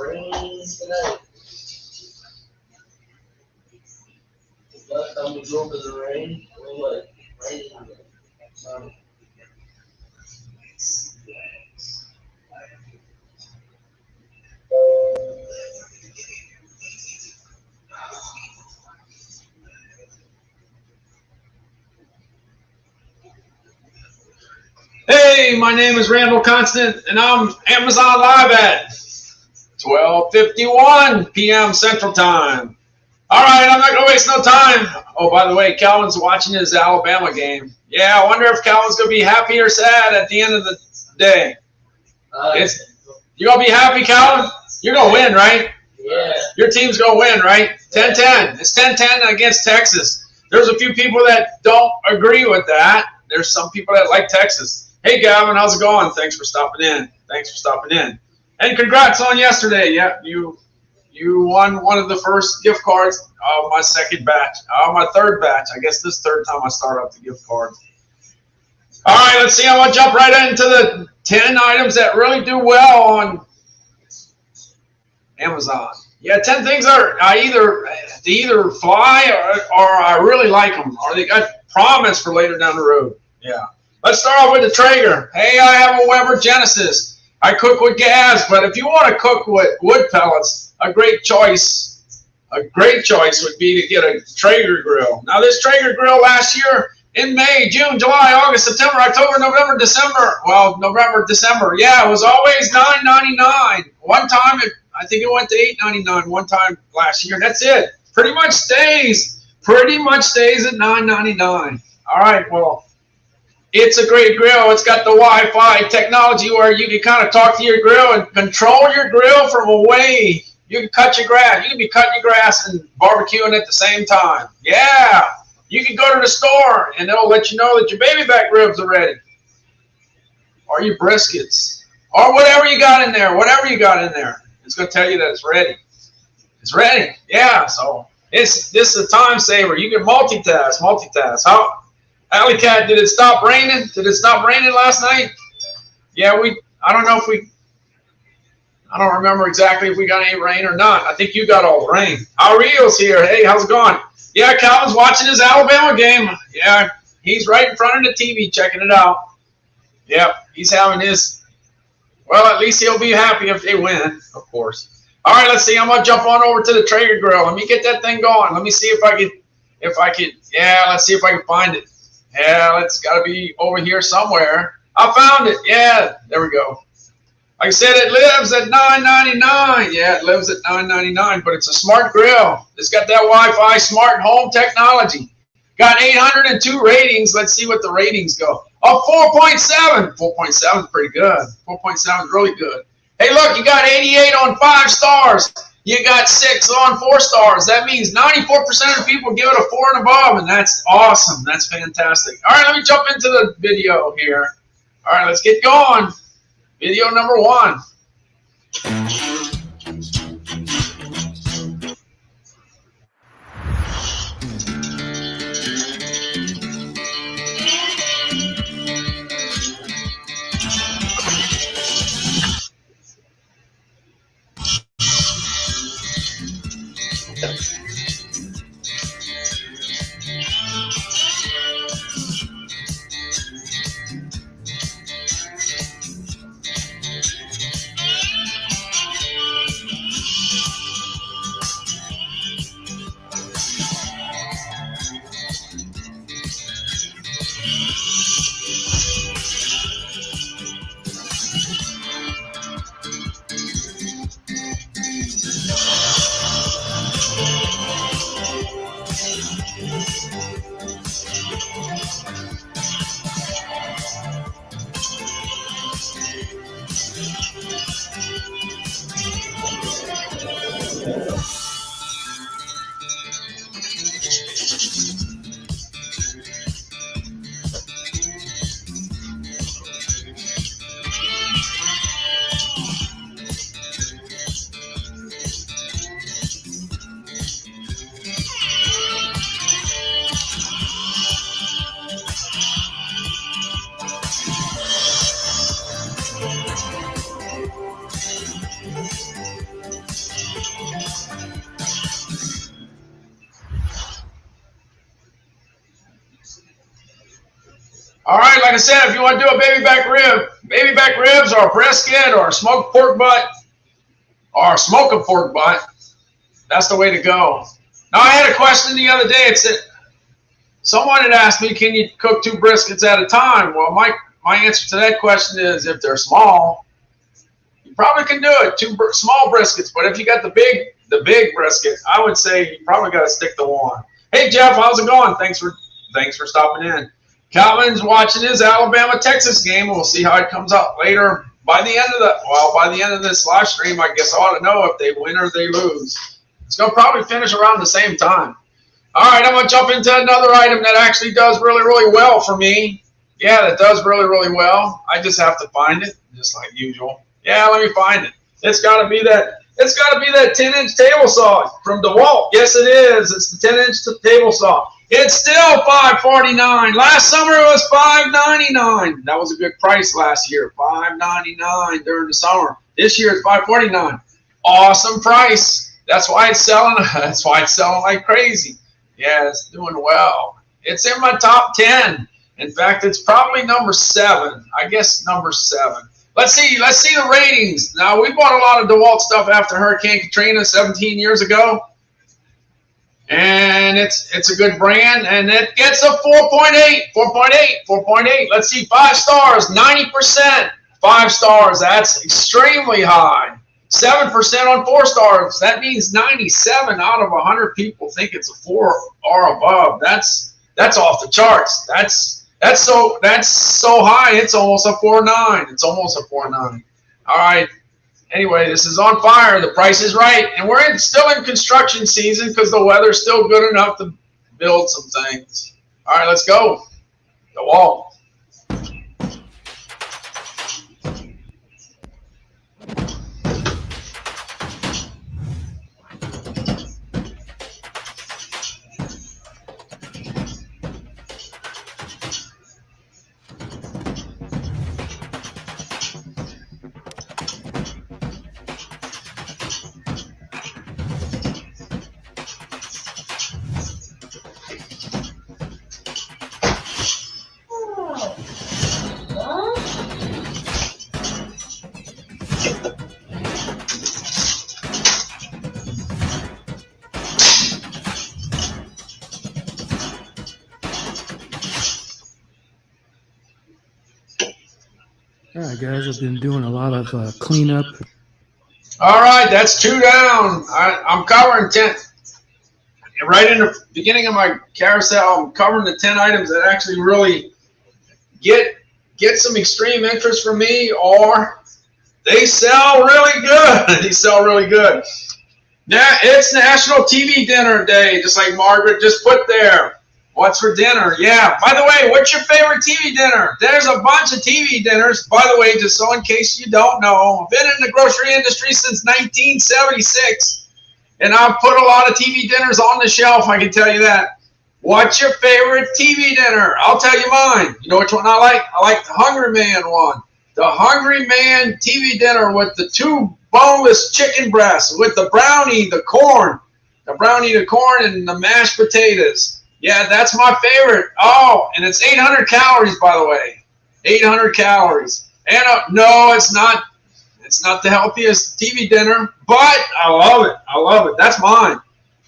rain tonight. Last time we drove in the rain, it was like raining. Hey, my name is Randall Constant, and I'm Amazon Live at 12:51 p.m. Central Time. All right, I'm not going to waste no time. Oh, by the way, Calvin's watching his Alabama game. Yeah, I wonder if Calvin's going to be happy or sad at the end of the day. You going to be happy, Calvin? You're going to win, right? Yeah. Your team's going to win, right? 10-10. It's 10-10 against Texas. There's a few people that don't agree with that. There's some people that like Texas. Hey, Gavin, how's it going? Thanks for stopping in. And congrats on yesterday. Yeah, you won one of the first gift cards of my second batch. My third batch. I guess this third time I start out the gift cards. All right, let's see. I'm going to jump right into the 10 items that really do well on Amazon. Yeah, 10 things they either fly or I really like them, or they got promise for later down the road. Yeah. Let's start off with the Traeger. Hey, I have a Weber Genesis. I cook with gas, but if you want to cook with wood pellets, a great choice would be to get a Traeger grill. Now, this Traeger grill last year in May, June, July, August, September, October, November, December. Well, November, December. Yeah, it was always $9.99. One time, I think it went to $8.99 one time last year. That's it. Pretty much stays at $9.99. All right, well. It's a great grill. It's got the Wi-Fi technology where you can kind of talk to your grill and control your grill from away. You can cut your grass. You can be cutting your grass and barbecuing at the same time. Yeah. You can go to the store and they'll let you know that your baby back ribs are ready. Or your briskets. Or whatever you got in there. It's going to tell you that it's ready. It's ready. Yeah. So this is a time saver. You can multitask. How? Alley Cat, did it stop raining? Did it stop raining last night? Yeah, I don't remember exactly if we got any rain or not. I think you got all the rain. Ariel's here. Hey, how's it going? Yeah, Calvin's watching his Alabama game. Yeah, he's right in front of the TV checking it out. Yep, he's having his, well, at least he'll be happy if they win, of course. All right, let's see. I'm going to jump on over to the Traeger grill. Let me get that thing going. Let me see if I can, let's see if I can find it. Yeah, it's got to be over here somewhere. I found it. Yeah, there we go. Like I said, it lives at $9.99. Yeah, it lives at $9.99, but it's a smart grill. It's got that Wi-Fi smart home technology. Got 802 ratings. Let's see what the ratings go. Oh, 4.7. 4.7 is pretty good. 4.7 is really good. Hey, look, you got 88 on 5 stars. You got 6 on 4 stars. That means 94% of people give it a 4 and above, and that's awesome. That's fantastic. All right, let me jump into the video here. All right, let's get going. Video number 1. All right, like I said, if you want to do a baby back ribs or a brisket or a smoked pork butt or smoke a pork butt, that's the way to go. Now, I had a question the other day. It said, someone had asked me, can you cook 2 briskets at a time? Well, my answer to that question is, if they're small, you probably can do it, 2 small briskets. But if you got the big brisket, I would say you probably got to stick to 1. Hey, Jeff, how's it going? Thanks for stopping in. Calvin's watching his Alabama-Texas game. We'll see how it comes out later. By the end of this live stream, I guess I ought to know if they win or they lose. It's going to probably finish around the same time. All right, I'm going to jump into another item that actually does really, really well for me. Yeah, that does really, really well. I just have to find it, just like usual. Yeah, let me find it. It's got to be that 10-inch table saw from DeWalt. Yes, it is. It's the 10-inch table saw. It's still $549. Last summer it was $599. That was a good price last year. $599 during the summer. This year it's $549. Awesome price. That's why it's selling. That's why it's selling like crazy. Yeah, it's doing well. It's in my top 10. In fact, it's probably number 7. I guess number 7. Let's see the ratings. Now, we bought a lot of DeWalt stuff after Hurricane Katrina 17 years ago. And it's a good brand, and it gets a 4.8. Let's see, 5 stars, 90%. 5 stars, that's extremely high. 7% on 4 stars. That means 97 out of 100 people think it's a 4 or above. That's off the charts. That's so high. It's almost a 4.9. It's almost a 4.9. All right. Anyway, this is on fire. The price is right, and we're still in construction season because the weather's still good enough to build some things. All right, let's go. The wall. All right, guys, I've been doing a lot of cleanup. All right, that's 2 down. I'm covering 10. Right in the beginning of my carousel, I'm covering the 10 items that actually really get some extreme interest from me, or they sell really good. They sell really good. Now, it's National TV Dinner Day, just like Margaret just put there. What's for dinner? Yeah. By the way, what's your favorite TV dinner? There's a bunch of TV dinners. By the way, just so in case you don't know, I've been in the grocery industry since 1976, and I've put a lot of TV dinners on the shelf, I can tell you that. What's your favorite TV dinner? I'll tell you mine. You know which one I like? I like the Hungry Man one. The Hungry Man TV dinner with the 2 boneless chicken breasts, with the brownie, the corn, and the mashed potatoes. Yeah, that's my favorite. Oh, and it's 800 calories, by the way. 800 calories. And no, it's not. It's not the healthiest TV dinner, but I love it. I love it. That's mine.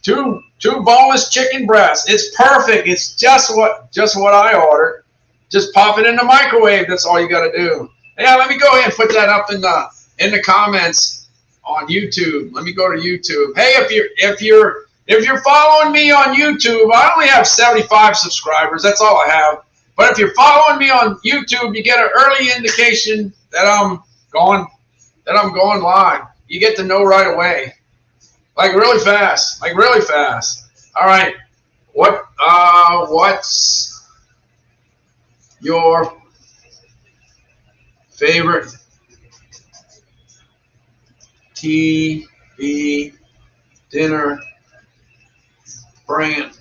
2 boneless chicken breasts. It's perfect. It's just what I ordered. Just pop it in the microwave. That's all you got to do. Yeah, let me go ahead and put that up in the comments on YouTube. Let me go to YouTube. Hey, if you're following me on YouTube, I only have 75 subscribers. That's all I have. But if you're following me on YouTube, you get an early indication that I'm going live. You get to know right away, like really fast. All right, what's your favorite TV dinner brand?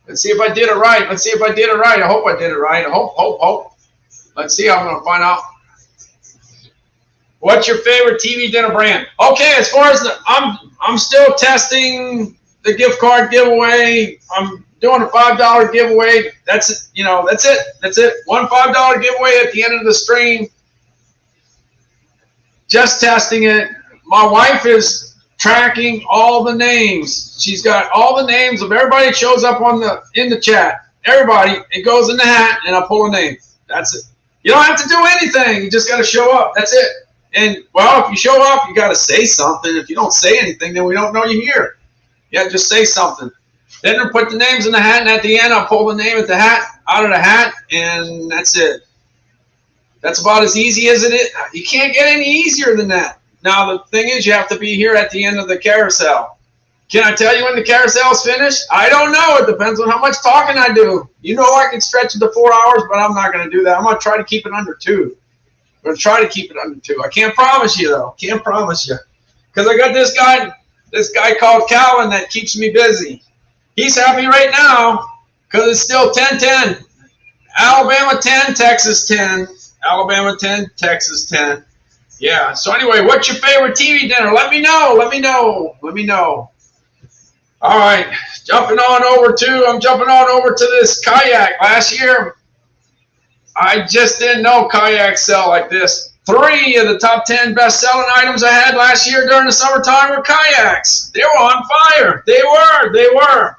Let's see if I did it right. I hope I did it right. I hope. Let's see. I'm going to find out. What's your favorite TV dinner brand? Okay, as far as I'm still testing the gift card giveaway. I'm doing a $5 giveaway. That's it. You know, that's it. That's it. One $5 giveaway at the end of the stream. Just testing it. My wife is tracking all the names. She's got all the names of everybody that shows up in the chat. Everybody, it goes in the hat, and I pull a name. That's it. You don't have to do anything. You just got to show up. That's it. And, well, if you show up, you got to say something. If you don't say anything, then we don't know you're here. Yeah, just say something. Then I put the names in the hat, and at the end, I'll pull the name out of the hat, and that's it. That's about as easy as it is. You can't get any easier than that. Now, the thing is, you have to be here at the end of the carousel. Can I tell you when the carousel is finished? I don't know. It depends on how much talking I do. You know I can stretch it to 4 hours, but I'm not going to do that. I'm going to try to keep it under 2. I'm going to try to keep it under 2. I can't promise you, though. Can't promise you. Because I got this guy called Calvin that keeps me busy. He's happy right now because it's still 10-10. Alabama 10, Texas 10. Alabama 10, Texas 10. Yeah. So anyway, what's your favorite TV dinner? Let me know. Let me know. Let me know. All right. I'm jumping on over to this kayak. Last year, I just didn't know kayaks sell like this. 3 of the top 10 best-selling items I had last year during the summertime were kayaks. They were on fire. They were.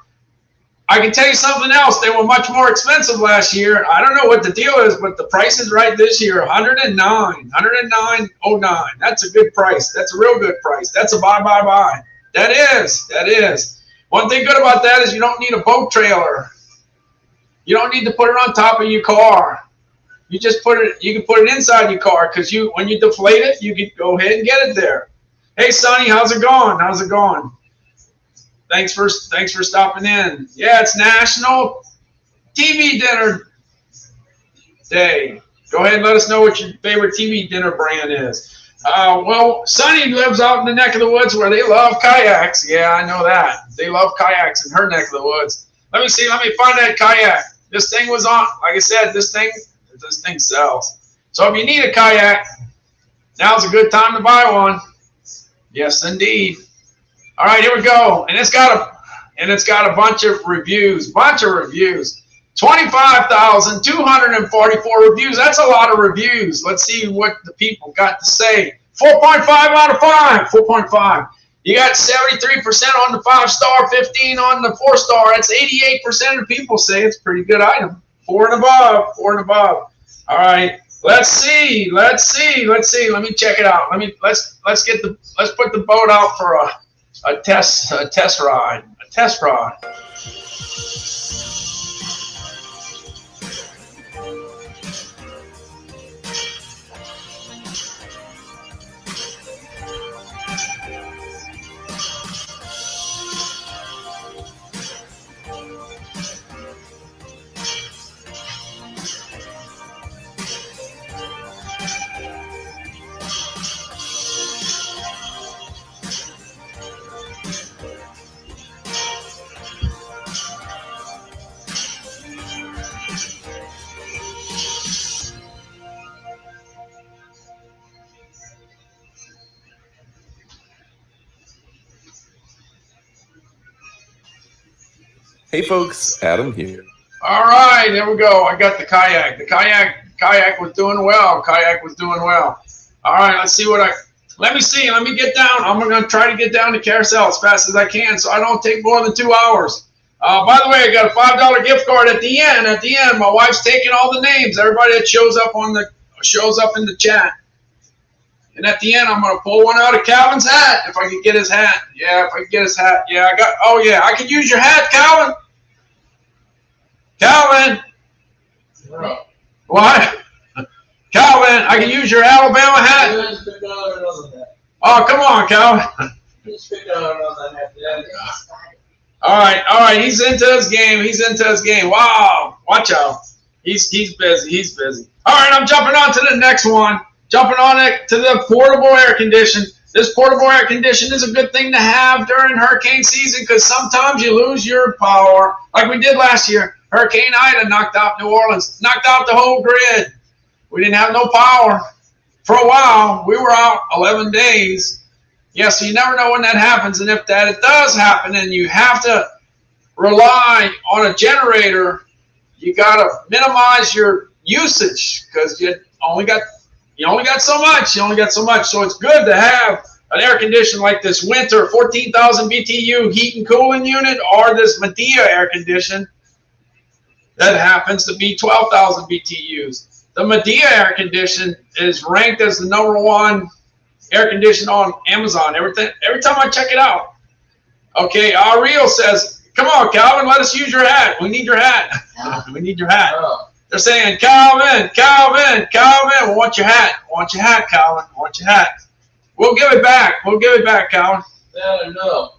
I can tell you something else. They were much more expensive last year. I don't know what the deal is, but the price is right this year. $109.09. That's a good price. That's a real good price. That's a buy. That is. One thing good about that is you don't need a boat trailer. You don't need to put it on top of your car. You just you can put it inside your car because when you deflate it, you can go ahead and get it there. Hey Sonny, how's it going? Thanks for stopping in. Yeah, it's National TV Dinner Day. Go ahead and let us know what your favorite TV dinner brand is. Well, Sonny lives out in the neck of the woods where they love kayaks. Yeah, I know that. They love kayaks in her neck of the woods. Let me see. Let me find that kayak. This thing was on. Like I said, this thing sells. So if you need a kayak, now's a good time to buy one. Yes, indeed. All right, here we go. And it's got a bunch of reviews. 25,244 reviews. That's a lot of reviews. Let's see what the people got to say. 4.5 out of 5. 4.5. You got 73% on the 5-star, 15 on the 4-star. That's 88% of people say it's a pretty good item. 4 and above. All right. Let's see. Let me check it out. Let's put the boat out for a test ride. Hey folks, Adam here. All right, there we go. I got the kayak. The kayak was doing well. All right, let's see let me get down. I'm going to try to get down to carousel as fast as I can so I don't take more than 2 hours. By the way, I got a $5 gift card at the end. My wife's taking all the names, everybody that shows up in the chat. And at the end, I'm going to pull one out of Calvin's hat if I can get his hat. Yeah, if I can get his hat. Yeah, I can use your hat, Calvin. What? Calvin, I can use your Alabama hat. Oh, come on, Calvin. All right. He's into his game. Wow. Watch out. He's busy. All right, I'm jumping on to the next one. Jumping on it to the portable air condition. This portable air condition is a good thing to have during hurricane season because sometimes you lose your power, like we did last year. Hurricane Ida knocked out New Orleans, knocked out the whole grid. We didn't have no power. for a while. We were out 11 days. Yeah, so you never know when that happens. And if that it does happen and you have to rely on a generator, you got to minimize your usage because you only got so much. You only got so much. So it's good to have an air conditioner like this winter 14,000 BTU heat and cooling unit, or this Medea air condition that happens to be 12,000 BTUs. The Medea air condition is ranked as the #1 air conditioner on Amazon. Every time I check it out. Okay, Ariel says, "Come on, Calvin, let us use your hat. We need your hat. We need your hat." They're saying, "Calvin, Calvin, Calvin, we want your hat. We want your hat, Calvin. We want your hat." We'll give it back. We'll give it back, Calvin. No.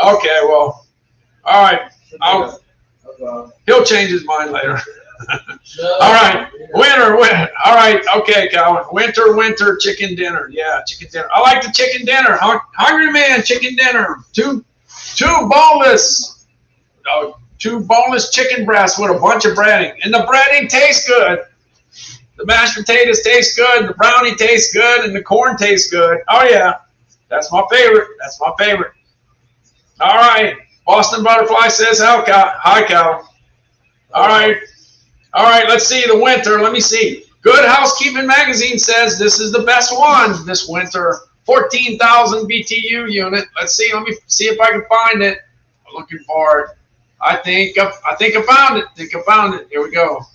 Okay, well, all right. He'll change his mind later. All right, winter. All right, okay, Calvin. Winter chicken dinner. Yeah, chicken dinner. I like the chicken dinner. Hungry man chicken dinner. Two boneless chicken breasts with a bunch of breading, and the breading tastes good. The mashed potatoes taste good, the brownie tastes good, and the corn tastes good. Oh yeah, that's my favorite. That's my favorite. All right, Boston Butterfly says hi, Cal. All right, let's see the winter. Let me see. Good Housekeeping Magazine says this is the best one this winter. 14,000 BTU unit. Let's see. Let me see if I can find it. I'm looking for it. I think I found it. Here we go.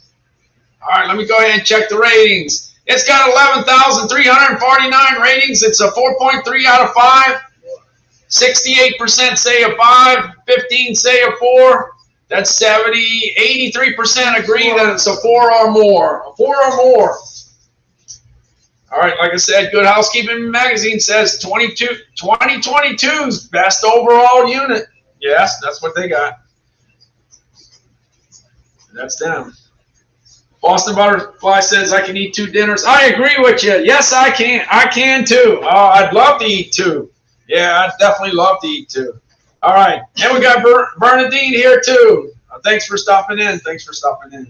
All right, let me go ahead and check the ratings. It's got 11,349 ratings. It's a 4.3 out of 5. 68% say a 5. 15 say a 4. That's 83% agree that it's a 4 or more. A 4 or more. All right, like I said, Good Housekeeping Magazine says 2022's best overall unit. Yes, that's what they got. That's them. Boston Butterfly says I can eat 2 dinners. I agree with you. Yes, I can. I can too. I'd love to eat 2. Yeah, I'd definitely love to eat 2. All right. And we got Bernadine here too. Thanks for stopping in.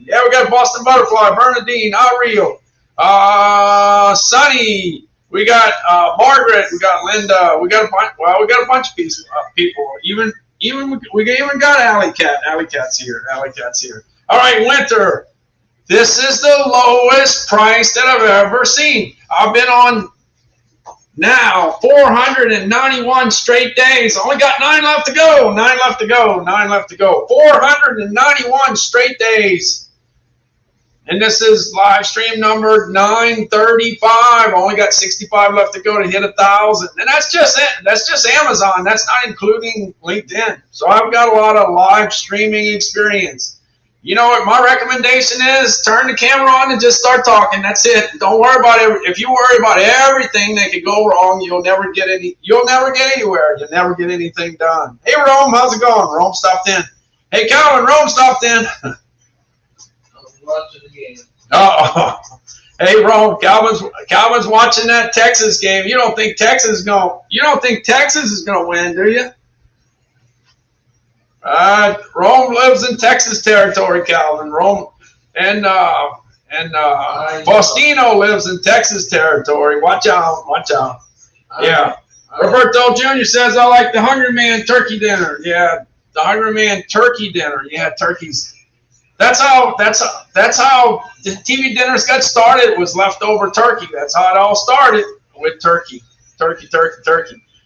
Yeah, we got Boston Butterfly, Bernadine, Ariel, Sunny. We got Margaret. We got Linda. We got a bunch of people. Even we even got Alley Cat. Alley Cat's here. All right, winter. This is the lowest price that I've ever seen. I've been on now 491 straight days. Only got 9 left to go. 9 left to go. 491 straight days. And this is live stream number 935. Only got 65 left to go to hit 1,000. And that's just it. That's just Amazon. That's not including LinkedIn. So I've got a lot of live streaming experience. You know what my recommendation is? Turn the camera on and just start talking. That's it. Don't worry about it. If you worry about everything that could go wrong, you'll never get anywhere. You'll never get anything done. Hey Rome, how's it going? Rome stopped in. Hey Calvin, Rome stopped in. I was watching the game. Hey Rome, Calvin's watching that Texas game. You don't think Texas is gonna win, do you? Rome lives in Texas territory, Calvin. Rome and Faustino lives in Texas territory. Watch out. Yeah. Roberto Jr. says, I like the Hungry Man turkey dinner. Yeah, the Hungry Man turkey dinner. Yeah, turkeys. That's how the TV dinners got started, was leftover turkey. That's how it all started, with turkey. Turkey.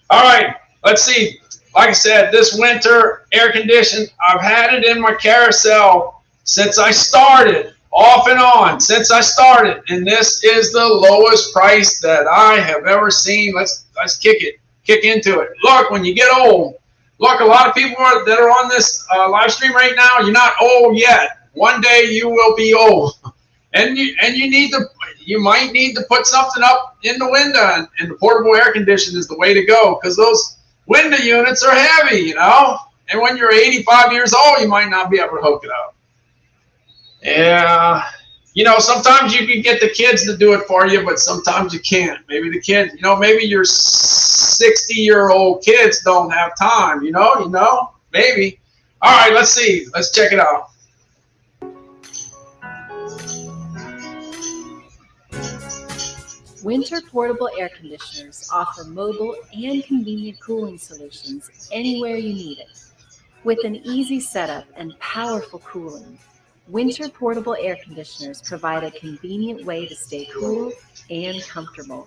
All right, let's see. Like I said, this winter, air conditioned, I've had it in my carousel since I started, off and on, since I started. And this is the lowest price that I have ever seen. Let's kick into it. Look, when you get old, look, a lot of people that are on this live stream right now, you're not old yet. One day you will be old. And you might need to put something up in the window, and the portable air conditioner is the way to go, because those window units are heavy, you know, and when you're 85 years old, you might not be able to hook it up. Yeah, you know, sometimes you can get the kids to do it for you, but sometimes you can't. Maybe the kids, maybe your 60-year-old kids don't have time, maybe. All right, let's see. Let's check it out. Winter portable air conditioners offer mobile and convenient cooling solutions anywhere you need it. With an easy setup and powerful cooling, winter portable air conditioners provide a convenient way to stay cool and comfortable.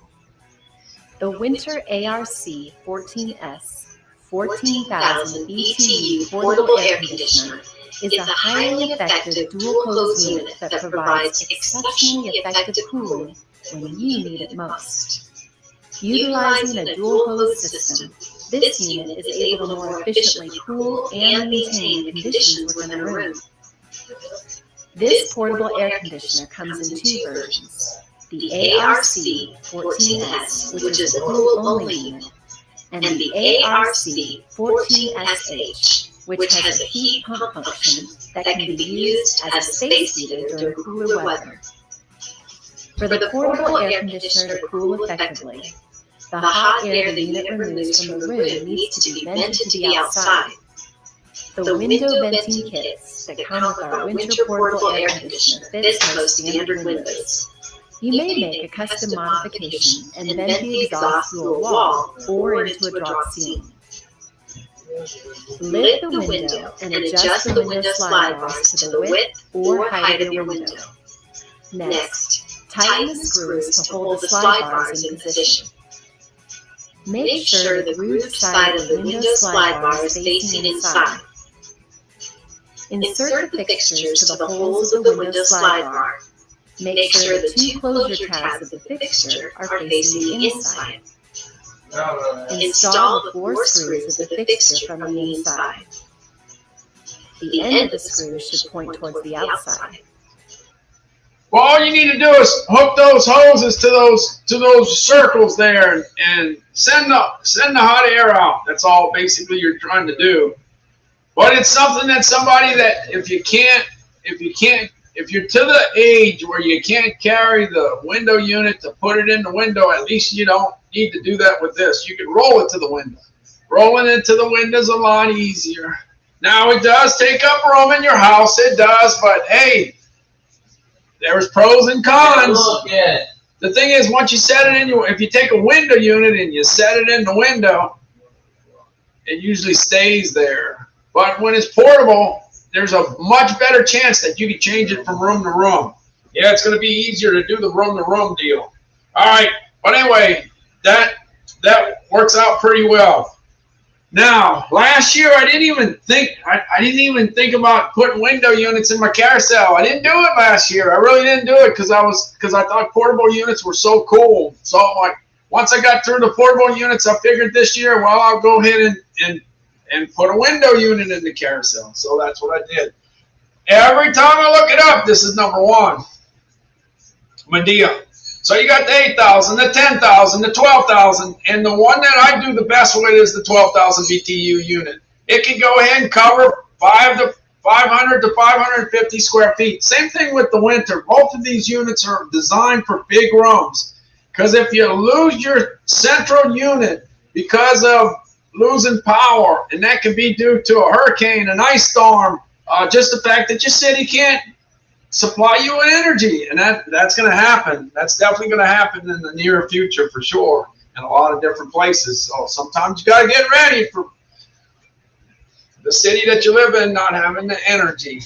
The Winter ARC-14S 14,000 BTU portable air conditioner is a highly effective dual-hose unit that provides exceptionally effective cooling when you need it most. Utilizing a dual-hose system, this unit is able to more efficiently cool and maintain the conditions within a room. This portable air conditioner comes in two versions: the ARC-14S, which is a cool-only unit, and the ARC-14SH, which has a heat pump function that can be used as a space heater during cooler weather. For the portable air conditioner to cool effectively, the hot air the unit removes from the room needs to be vented to the outside. The window venting kits that come with our winter portable air conditioner fit most standard windows. You may make a custom modification and vent the exhaust through a wall or into a drop ceiling. Lift the window and adjust the window slide bars to the width or height of your window. Next, tighten the screws to hold the slide bars in position. Make sure the grooved side of the window slide bar is facing inside. Insert the fixtures to the holes of the window slide bar. Make sure the two closure tabs of the fixture are facing the inside. Install the 4 screws of the fixture from the inside. The end of the screw should point towards the outside. Well, all you need to do is hook those hoses to those circles there and send the hot air out. That's all basically you're trying to do. But it's something that somebody that if you're to the age where you can't carry the window unit to put it in the window, at least you don't need to do that with this. You can roll it to the window. Rolling it to the window is a lot easier. Now, it does take up room in your house. It does, but hey, there's pros and cons. The thing is, once you set it in if you take a window unit and you set it in the window, it usually stays there. But when it's portable, there's a much better chance that you can change it from room to room. Yeah, it's going to be easier to do the room-to-room deal. All right, but anyway, that works out pretty well. Now, last year I didn't even think about putting window units in my carousel. I didn't do it last year. I really didn't do it because I thought portable units were so cool. So once I got through the portable units, I figured this year, well, I'll go ahead and put a window unit in the carousel. So that's what I did. Every time I look it up, this is number 1. Medea. So you got the 8,000, the 10,000, the 12,000, and the one that I do the best with is the 12,000 BTU unit. It can go ahead and cover 500 to 550 square feet. Same thing with the winter. Both of these units are designed for big rooms. Because if you lose your central unit because of losing power, and that can be due to a hurricane, an ice storm, just the fact that your city can't supply you with energy, and that's going to happen. That's definitely going to happen in the near future for sure in a lot of different places. So sometimes you got to get ready for the city that you live in not having the energy.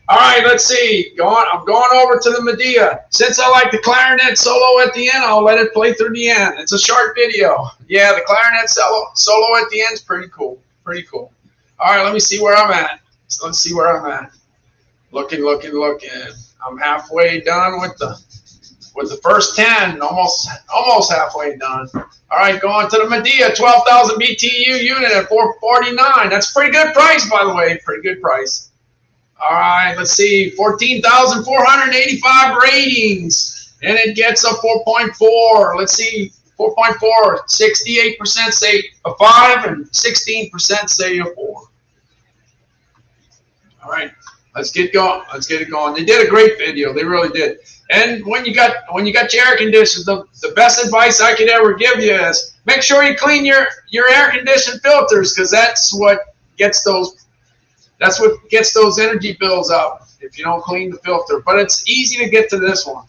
All right, let's see. I'm going over to the Medea. Since I like the clarinet solo at the end, I'll let it play through the end. It's a short video. Yeah, the clarinet solo at the end is pretty cool. Pretty cool. All right, let me see where I'm at. So let's see where I'm at. Looking. I'm halfway done with the first 10. Almost halfway done. All right, going to the Medea, 12,000 BTU unit at $449. That's a pretty good price, by the way. Pretty good price. All right, let's see, 14,485 ratings, and it gets a 4.4. Let's see, 4.4, 68% say a 5, and 16% say a 4. All right, let's get going. Let's get it going. They did a great video. They really did. And when you got your air conditioners, the best advice I could ever give you is make sure you clean your air conditioned filters, because that's what gets those energy bills up if you don't clean the filter. But it's easy to get to this one.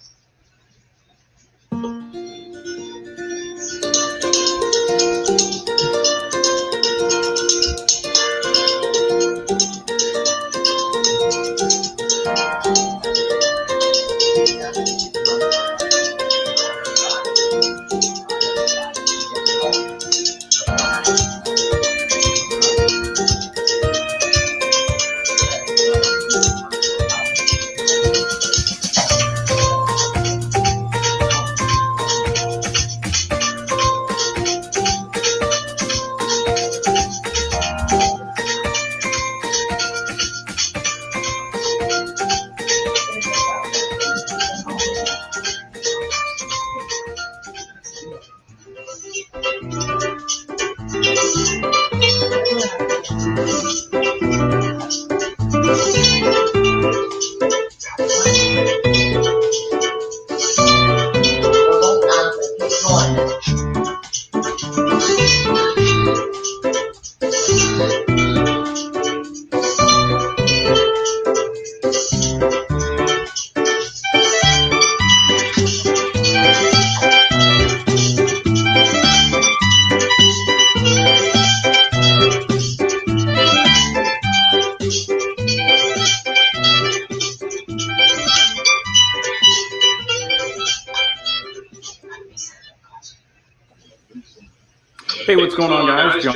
Hey, what's going on, guys? John.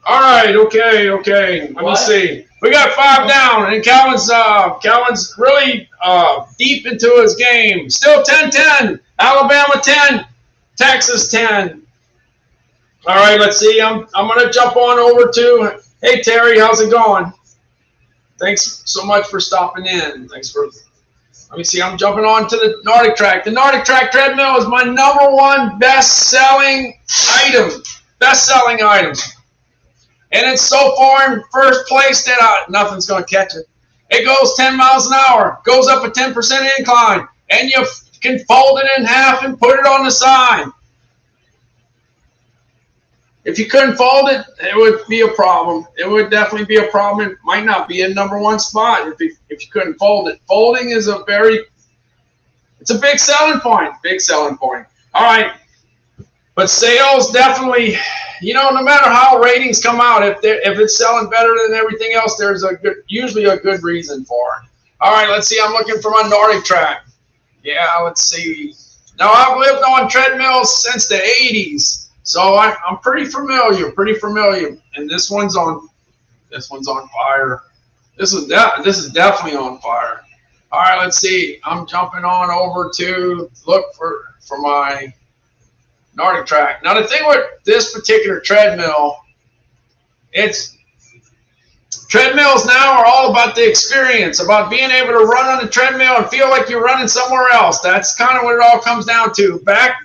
All right, okay. Let me see. We got 5 down, and Calvin's really deep into his game. Still 10-10. Alabama 10, Texas 10. All right, let's see. I'm gonna jump on over to. Hey Terry, how's it going? Thanks so much for stopping in. Let me see. I'm jumping on to the Nordic Track. The Nordic Track treadmill is my #1 best-selling item. Best-selling item. And it's so far in first place that nothing's going to catch it. It goes 10 miles an hour, goes up a 10% incline, and you can fold it in half and put it on the side. If you couldn't fold it, it would be a problem. It would definitely be a problem. It might not be a #1 spot if you couldn't fold it. Folding is it's a big selling point. Big selling point. All right. But sales definitely, no matter how ratings come out, if it's selling better than everything else, there's usually a good reason for it. All right, let's see. I'm looking for my Nordic Track. Yeah, let's see. Now, I've lived on treadmills since the 80s. So I'm pretty familiar. And this one's on fire. This is definitely on fire. All right, let's see. I'm jumping on over to look for my Nordic Track. Now the thing with this particular treadmill, treadmills now are all about the experience, about being able to run on the treadmill and feel like you're running somewhere else. That's kind of what it all comes down to. Back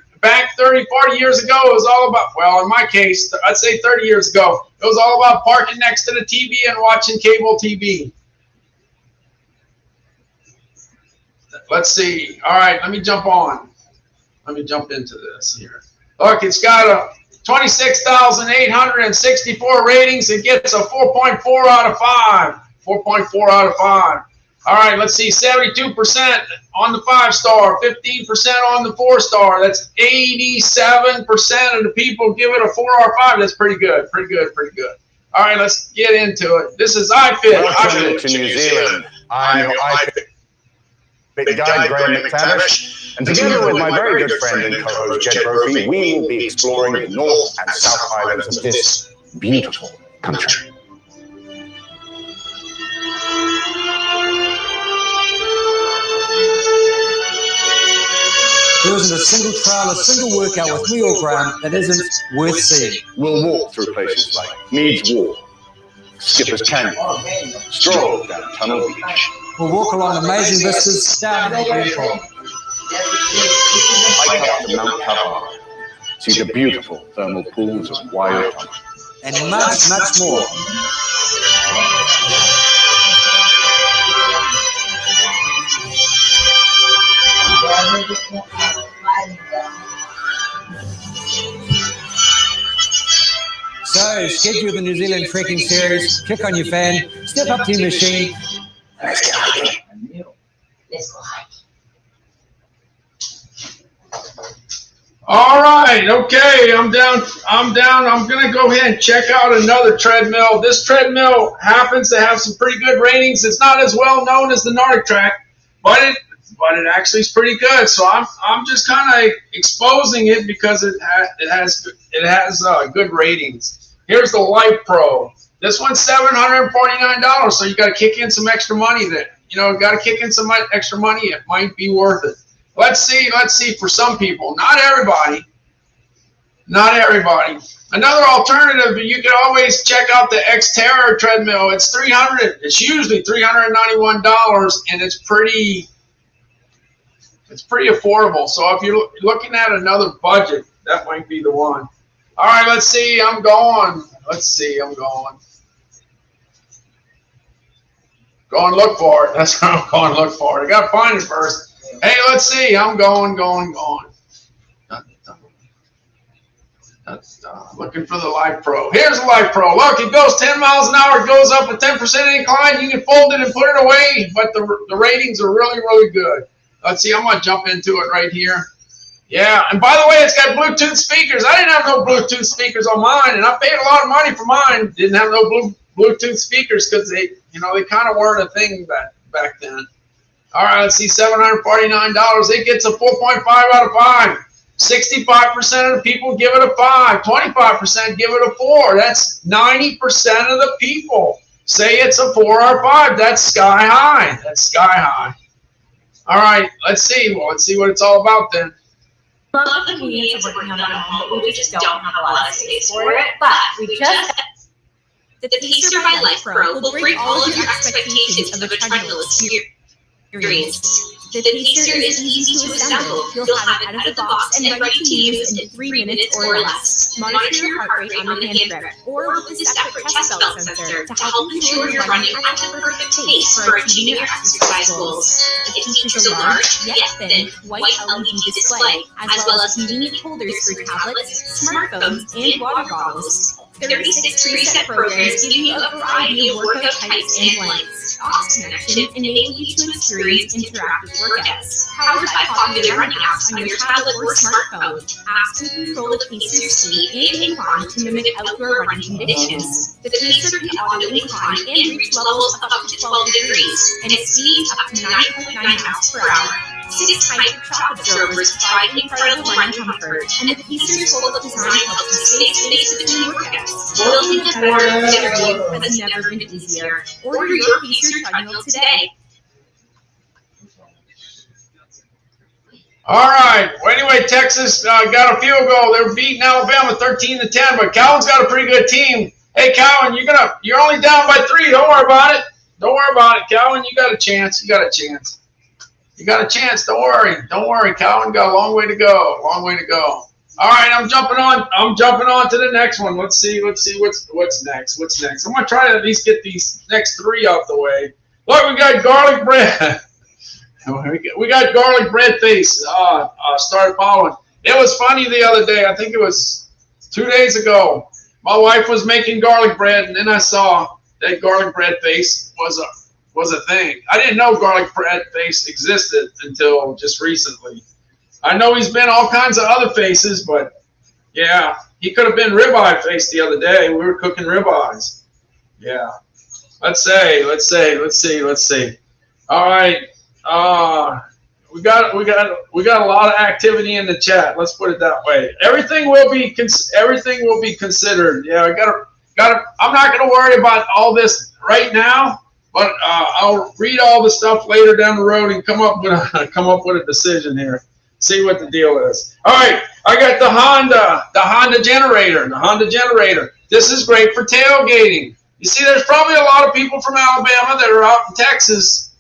30, 40 years ago, it was all about, well, in my case, I'd say 30 years ago, it was all about parking next to the TV and watching cable TV. Let's see. All right, let me jump on. Let me jump into this here. Look, it's got a 26,864 ratings. It gets a 4.4 out of 5. 4.4 out of 5. All right, let's see. 72% on the 5-star, 15% on the 4-star. That's 87% of the people give it a 4 or 5. That's pretty good. All right, let's get into it. This is iFit. Welcome to New Zealand. I'm your iFit guide, Graham McTavish. And together with my very good friend and co-host Jed Brophy, we will be exploring the North and South Islands of this beautiful country. There isn't a single trail, a single workout with me or Graham that isn't worth seeing. We'll walk through places like Meads Walk, Skipper's Canyon, stroll down Tunnel Beach. We'll walk along amazing vistas down the beautiful. Hike up to Mount Kapar, see the beautiful thermal pools of Waiotama. And much, much more. So, schedule the New Zealand trekking series, click on your fan, step up to your machine. Let's get hiking. Let's go hiking. All right, okay, I'm down. I'm going to go ahead and check out another treadmill. This treadmill happens to have some pretty good ratings. It's not as well known as the Nordic Track, but it actually is pretty good. So I'm just kind of exposing it because it has good ratings. Here's the Life Pro. This one's $749. So you got to kick in some extra money there. Got to kick in some extra money. It might be worth it. Let's see for some people, not everybody. Another alternative, you can always check out the Xterra treadmill. It's usually $391, and it's pretty affordable. So if you're looking at another budget, that might be the one. All right, let's see. I'm going. Go and look for it. That's what I'm going to look for it. I got to find it first. Hey, let's see. I'm going. Looking for the Life Pro. Here's the Life Pro. Look, it goes 10 miles an hour. It goes up a 10% incline. You can fold it and put it away, but the ratings are really, really good. Let's see. I'm going to jump into it right here. Yeah, and by the way, it's got Bluetooth speakers. I didn't have no Bluetooth speakers on mine, and I paid a lot of money for mine. Didn't have no Bluetooth speakers because they kind of weren't a thing back then. All right, let's see, $749. It gets a 4.5 out of 5. 65% of the people give it a 5. 25% give it a 4. That's 90% of the people say it's a 4 or 5. That's sky high. That's sky high. All right, let's see. Well, let's see what it's all about then. Love the convenience of working on our home, but we just don't have a lot of space for it. But we just the Pacer by Life Pro will break all of your expectations of a treadmill experience. The Pacer is easy to assemble. You'll have it out of the box and ready to use in 3 minutes or less. Monitor your heart rate on the hand grip or with a separate chest belt sensor to help ensure you're running at the perfect pace for achieving your exercise goals. It features a large, yet thin, white LED display, as well as convenient holders for tablets, smartphones, and water bottles. 36 preset programs give you a variety of workout types and lengths. Aux connection enable you to experience interactive workouts. Powered by popular running apps on your tablet or smartphone, apps can control the Pacer's speed and incline to mimic outdoor running conditions. The Pacer can auto incline and reach levels of up to 12 degrees, and it speeds up to 9.9 miles per hour. 6 hybrid shock absorbers provide incredible running comfort, and the Pacer's full design helps you save space between workouts. Building a better you has never been easier. Order your Pacer treadmill today. All right. Well, anyway, Texas got a field goal. They're beating Alabama 13-10, but Calvin's got a pretty good team. Hey, Calvin, you're only down by 3. Don't worry about it. Don't worry about it, Calvin. You got a chance. You got a chance. You got a chance. Don't worry. Don't worry. Calvin got a long way to go. Long way to go. All right, I'm jumping on to the next one. Let's see what's next. What's next? I'm gonna try to at least get these next 3 out the way. Look, we got garlic bread. we got garlic bread face. Started following. It was funny the other day. I think it was 2 days ago. My wife was making garlic bread, and then I saw that garlic bread face was a thing. I didn't know garlic bread face existed until just recently. I know he's been all kinds of other faces, but yeah, he could have been ribeye face the other day. We were cooking ribeyes. Yeah. Let's see. All right. We got a lot of activity in the chat. Let's put it that way. Everything will be considered. Yeah, I'm not going to worry about all this right now, but I'll read all the stuff later down the road and come up with a decision here. See what the deal is. All right, I got the Honda generator. This is great for tailgating. You see, there's probably a lot of people from Alabama that are out in Texas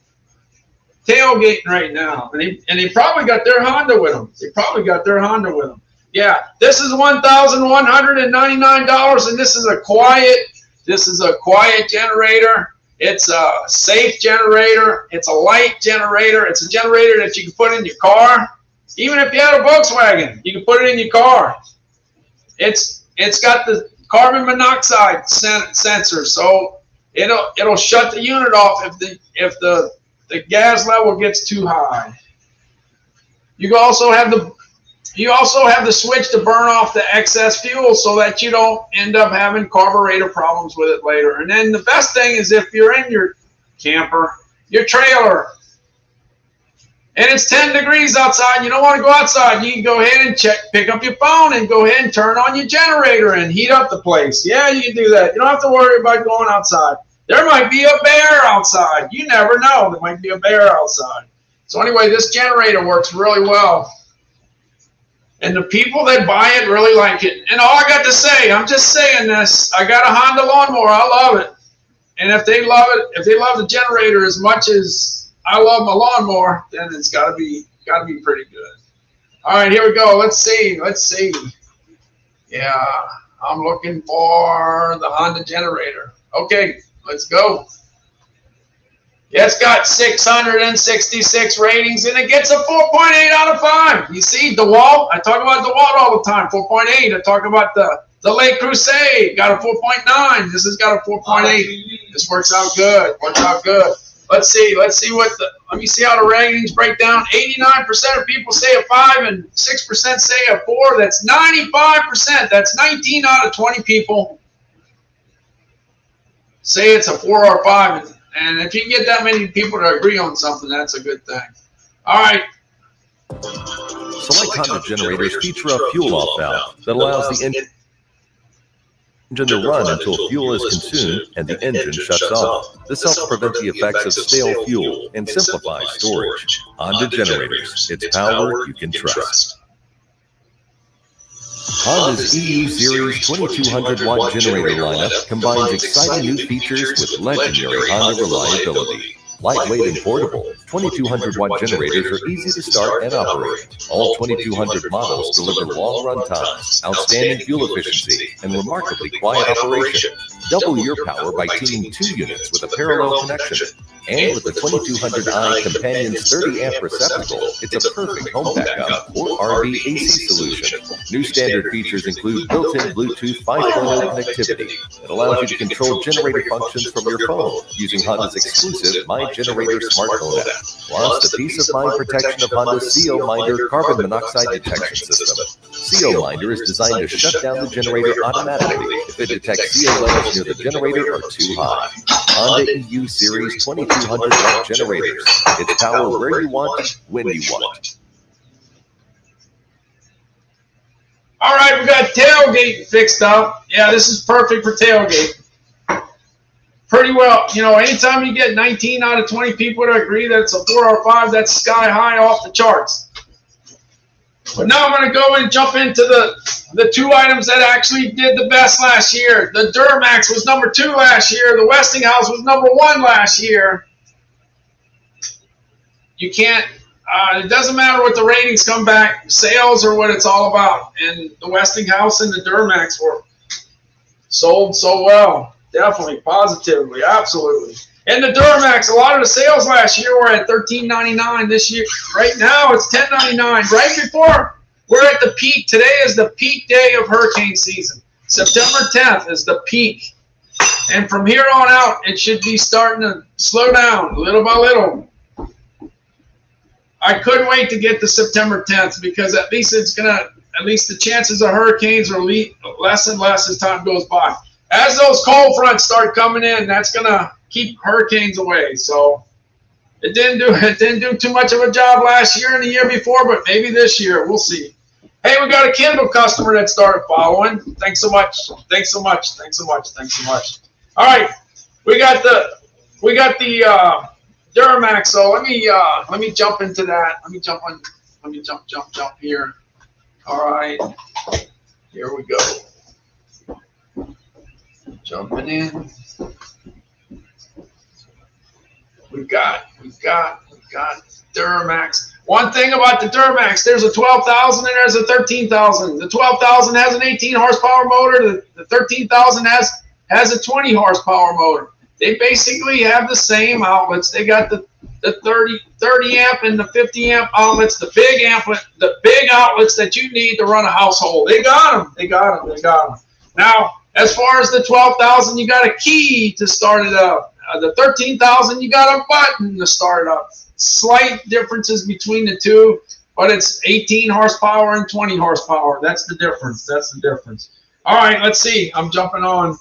tailgating right now, and they probably got their Honda with them. Yeah, this is $1,199, and this is a quiet generator. It's a safe generator. It's a light generator. It's a generator that you can put in your car. Even if you had a Volkswagen, you can put it in your car. It's got the carbon monoxide sensor, so it'll shut the unit off if the gas level gets too high. You also have the switch to burn off the excess fuel so that you don't end up having carburetor problems with it later. And then the best thing is if you're in your camper, your trailer, and it's 10 degrees outside, you don't want to go outside, you can go ahead and pick up your phone and go ahead and turn on your generator and heat up the place. Yeah, you can do that. You don't have to worry about going outside. There might be a bear outside. You never know. There might be a bear outside. So anyway, this generator works really well. And the people that buy it really like it. And all I got to say, I'm just saying this, I got a Honda lawnmower. I love it. And if they love the generator as much as I love my lawnmower, then it's gotta be pretty good. All right, here we go. Let's see. Yeah, I'm looking for the Honda generator. Okay, let's go. Yeah, it's got 666 ratings, and it gets a 4.8 out of 5. You see, DeWalt, I talk about DeWalt all the time, 4.8. I talk about the Lake Crusade, got a 4.9. This has got a 4.8. This works out good. Let's see let me see how the ratings break down. 89% of people say a 5 and 6% say a 4. That's 95%. That's 19 out of 20 people say it's a 4 or a 5. And if you can get that many people to agree on something, that's a good thing. All right. Select Honda generators feature a fuel-off valve that allows the engine to run until fuel is consumed and the engine shuts off. This helps prevent the effects of stale fuel and simplifies storage. Honda generators, it's power you can trust. Honda's EU Series 2200 watt generator lineup combines exciting new features with legendary Honda reliability. Lightweight and portable, 2200 watt generators are easy to start and operate. All 2200 models deliver long run times, outstanding fuel efficiency, and remarkably quiet operation. Double your power by tuning 2 units with a parallel connection. And with the 2200i Companion's 30 amp receptacle, it's a perfect home backup or RV AC solution. New standard features include built-in Bluetooth 5.0 connectivity that allows you to control generator functions from your phone using Honda's exclusive My Generator smartphone app. Plus, the peace of mind protection of Honda's CO Minder carbon monoxide detection system. CO Minder is designed to shut down the generator automatically if it detects CO levels near the generator are too high. Honda EU Series 2200 watt generators. It's power where you want, when you want. All right, we got tailgate fixed up. Yeah, this is perfect for tailgate. Pretty well, you know, anytime you get 19 out of 20 people to agree that it's a 4 or 5, that's sky high off the charts. But now I'm going to go and jump into the 2 items that actually did the best last year. The Duramax was number 2 last year. The Westinghouse was number 1 last year. You can't, it doesn't matter what the ratings come back, sales are what it's all about. And the Westinghouse and the Duramax were sold so well. Definitely, positively, absolutely. And the Duramax, a lot of the sales last year were at $13.99. This year, right now, it's $10.99. Right before we're at the peak. Today is the peak day of hurricane season. September 10th is the peak. And from here on out, it should be starting to slow down little by little. I couldn't wait to get to September 10th because at least it's gonna, at least the chances of hurricanes are less and less as time goes by. As those cold fronts start coming in, that's gonna keep hurricanes away. So it didn't do too much of a job last year and the year before, but maybe this year we'll see. Hey, we got a Kindle customer that started following. Thanks so much. Thanks so much. Thanks so much. Thanks so much. All right, we got the Duramax. So let me jump into that. Let me jump here. All right, here we go. Jumping in. We got Duramax. One thing about the Duramax, there's a 12,000 and there's a 13,000. The 12,000 has an 18 horsepower motor. The 13,000 has a 20 horsepower motor. They basically have the same outlets. They got the 30 amp and the 50 amp outlets, the big outlets that you need to run a household. They got them. Now, as far as the 12,000, you got a key to start it up. The 13,000, you got a button to start it up. Slight differences between the two, but it's 18 horsepower and 20 horsepower. That's the difference. All right, let's see. I'm jumping on.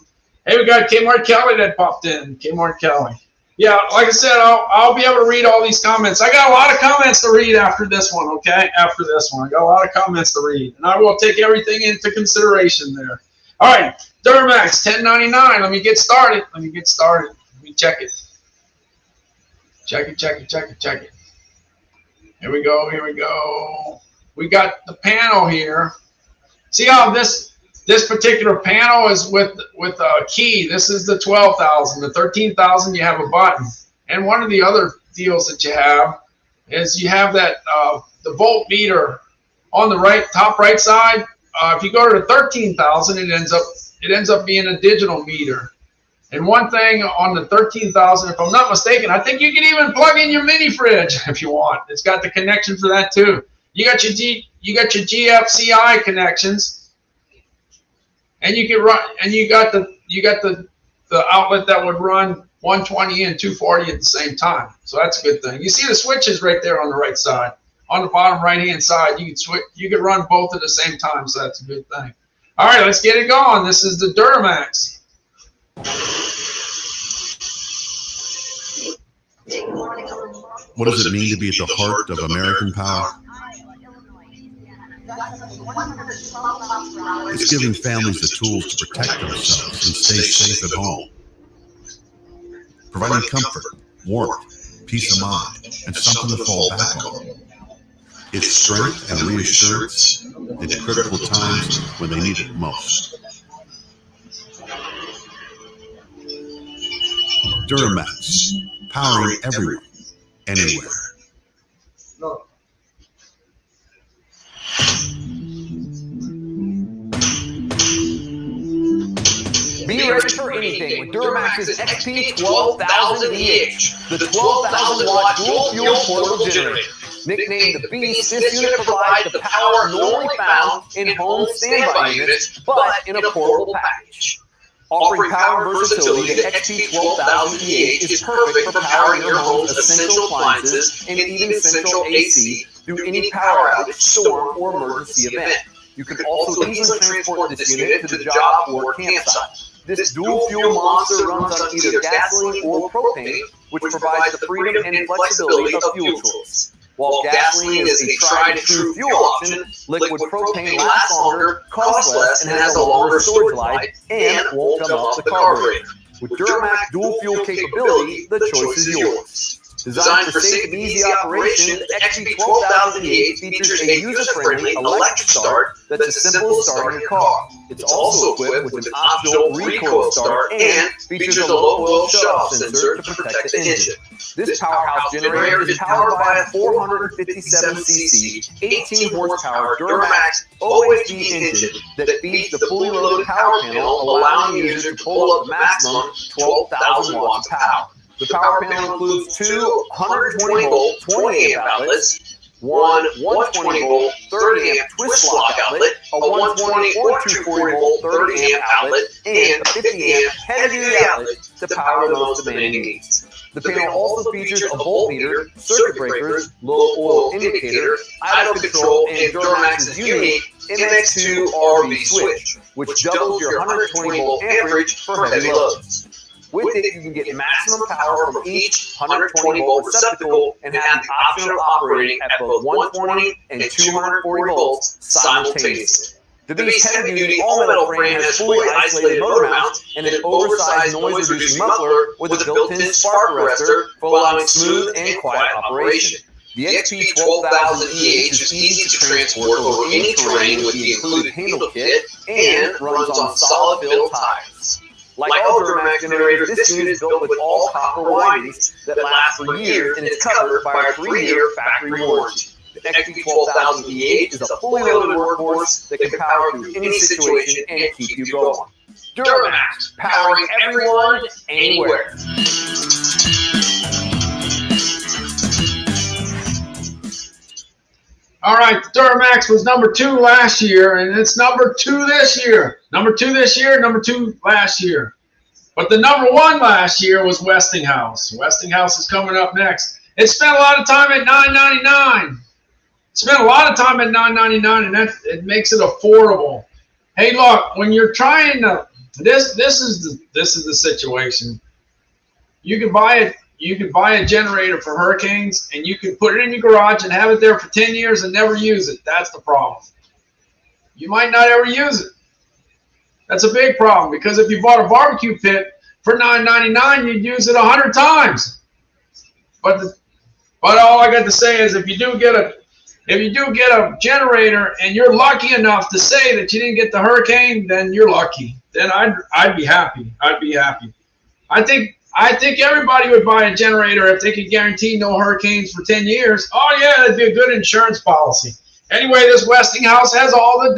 Hey, we got Kmart Kelly that popped in. Kmart Kelly. Yeah, like I said, I'll be able to read all these comments. I got a lot of comments to read after this one, okay? After this one. I got a lot of comments to read, and I will take everything into consideration there. All right, Duramax, $10.99. Let me get started. Let me check it. Check it. Here we go. We got the panel here. See how this particular panel is with a key. This is the 12,000. The 13,000, you have a button. And one of the other deals that you have is you have that the volt meter on the top right side. If you go to the 13,000, it ends up being a digital meter. And one thing on the 13,000, if I'm not mistaken, I think you can even plug in your mini fridge if you want. It's got the connection for that too. You got your GFCI connections, and you can run, and you got the outlet that would run 120 and 240 at the same time. So that's a good thing. You see the switches right there on the right side. On the bottom right-hand side, you can switch. You can run both at the same time, so that's a good thing. All right, let's get it going. This is the Duramax. What does it mean to be at the heart of American power? It's giving families the tools to protect themselves and stay safe at home. Providing comfort, warmth, peace of mind, and something to fall back on. It's strength and reassurance in critical times when they need it most. Duramax, powering everyone, anywhere. No. Be ready for anything with Duramax's XP 12000 EH, the 12,000 watt dual fuel portable generator. Nicknamed the Beast, this unit provides the power normally found in home standby units, but in a portable package. Offering power and versatility, the XP 12000 EH is perfect for powering your home's essential appliances and even central AC through any power outage, storm, or emergency event. You can also easily transport this unit to the job or campsite. This dual fuel monster runs on either gasoline or propane, which provides the freedom and flexibility of fuel choice. While gasoline is a tried and true fuel option, liquid propane lasts longer, costs less, and has a longer storage life, and won't come off the carburetor. With Duramax dual fuel capability, the choice is yours. Designed for safe and easy operation, the XP 12000 EH features a user-friendly electric start that's as simple as starting your car. It's also equipped with an optional recoil start and features a low-oil shut-off sensor to protect the engine. This powerhouse generator is powered by a 457cc, 18-horsepower Duramax OHV engine that feeds the fully loaded power panel, allowing the user to pull up the maximum 12,000 watts of power. The power panel includes two 120-volt 20-amp outlets, one 120-volt 30-amp twist-lock outlet, a 120 or 240-volt 30-amp outlet, and a 50-amp heavy-duty outlet to power the most demanding needs. The panel also features a voltmeter, circuit breakers, low-oil indicator, idle control, and Duramax's unique MX2 RV switch, which doubles your 120-volt amperage for heavy loads. With it, you can get maximum power from each 120-volt receptacle and have the option of operating at both 120 and 240 volts simultaneously. The Beast heavy-duty all-metal frame has fully isolated motor mounts and an oversized noise-reducing muffler with a built-in spark arrestor for allowing smooth and quiet operation. The XP 12000 EH is easy to transport over any terrain with the included handle kit and runs on solid fill tires. Like all Duramax generators, this unit is built with all copper windings that last for years and is covered by a 3-year factory warranty. The XP 12000 EH is a fully loaded workhorse that can power through any situation and keep you going. Duramax, powering everyone, anywhere. All right, Duramax was number 2 last year, and it's number 2 this year. Number 2 this year, number 2 last year. But the number 1 last year was Westinghouse. Westinghouse is coming up next. It spent a lot of time at $9.99. Spent a lot of time at $9.99, and it makes it affordable. Hey, look, when you're trying to, this is the situation. You can buy it. You can buy a generator for hurricanes, and you can put it in your garage and have it there for 10 years and never use it. That's the problem. You might not ever use it. That's a big problem, because if you bought a barbecue pit for $9.99, you'd use it 100 times. But all I got to say is, if you do get a generator and you're lucky enough to say that you didn't get the hurricane, then you're lucky. Then I'd be happy. I'd be happy. I think everybody would buy a generator if they could guarantee no hurricanes for 10 years. Oh yeah, that'd be a good insurance policy. Anyway, this Westinghouse has all the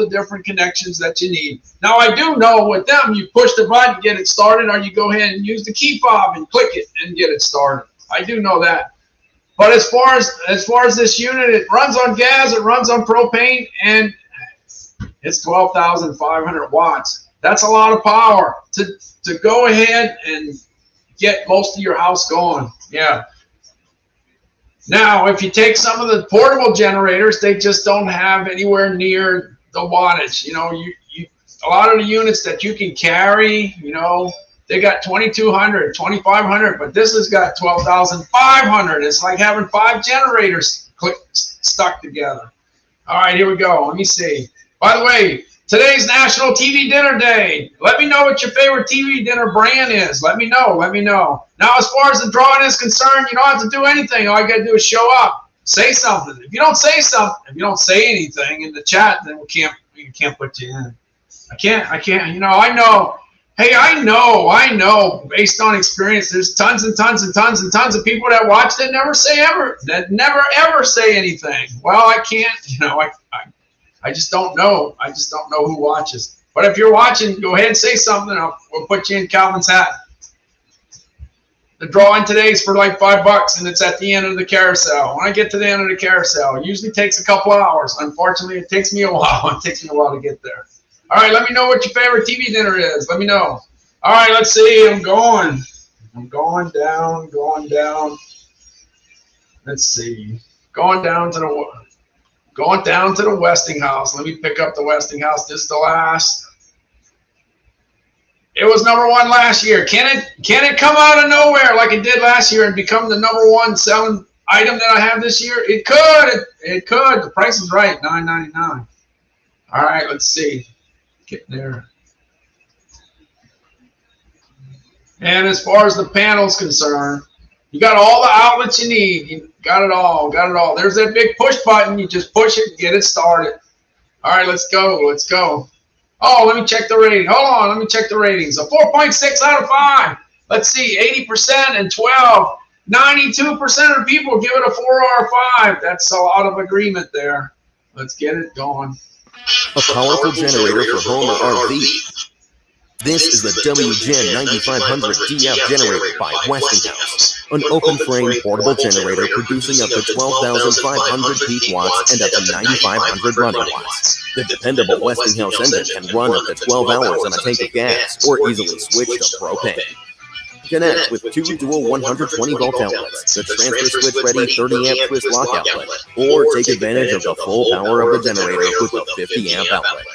different connections that you need. Now I do know with them, you push the button, get it started, or you go ahead and use the key fob and click it and get it started. I do know that. But as far as this unit, it runs on gas, it runs on propane, and it's 12,500 watts. That's a lot of power to go ahead and get most of your house going. Yeah. Now, if you take some of the portable generators, they just don't have anywhere near the wattage. You know, a lot of the units that you can carry, you know, they got 2,200, 2,500, but this has got 12,500. It's like having 5 generators stuck together. All right, here we go. Let me see. By the way, today's National TV Dinner Day. Let me know what your favorite TV dinner brand is. Let me know. Let me know. Now, as far as the drawing is concerned, you don't have to do anything. All you got to do is show up. Say something. If you don't say something, if you don't say anything in the chat, then we can't put you in. I can't. You know, I know. Hey, I know. Based on experience, there's tons and tons and tons and tons of people that watch that never ever say anything. Well, I can't. You know, I just don't know. I just don't know who watches. But if you're watching, go ahead and say something. We'll put you in Calvin's hat. The drawing today is for like $5, and it's at the end of the carousel. When I get to the end of the carousel, it usually takes a couple hours. Unfortunately, it takes me a while. It takes me a while to get there. All right, let me know what your favorite TV dinner is. Let me know. All right, let's see. I'm going down. Let's see. Going down to the Westinghouse. Let me pick up the Westinghouse. This is the last. It was #1 last year. Can it come out of nowhere like it did last year and become the #1 selling item that I have this year? It could. It could. The price is right. $9.99. All right, let's see. Get there. And as far as the panel's concerned, you got all the outlets you need. You got it all. There's that big push button. You just push it and get it started. All right, let's go. Oh, let me check the rating. Hold on, let me check the ratings. A 4.6 out of 5. Let's see, 80% and 12. 92% of people give it a 4 or a 5. That's a lot of agreement there. Let's get it going. A powerful generator for home or RV. This is the WGen 9500 DF generator by Westinghouse, an open-frame portable generator producing up to 12,500 peak watts and up to 9,500 running watts. The dependable Westinghouse engine can run up to 12 hours on a tank of gas or easily switch to propane. Connect with 2 dual 120-volt outlets, the transfer switch-ready 30-amp twist lock outlet, or take advantage of the full power of the generator with a 50-amp outlet.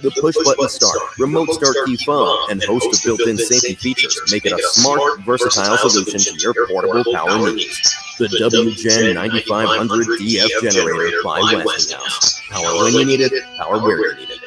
The push-button start, remote start key phone, and host of built-in safety features make it a smart, versatile solution to your portable power needs. The WGen 9500 DF generator by Westinghouse. Power when you need it, power where you need it.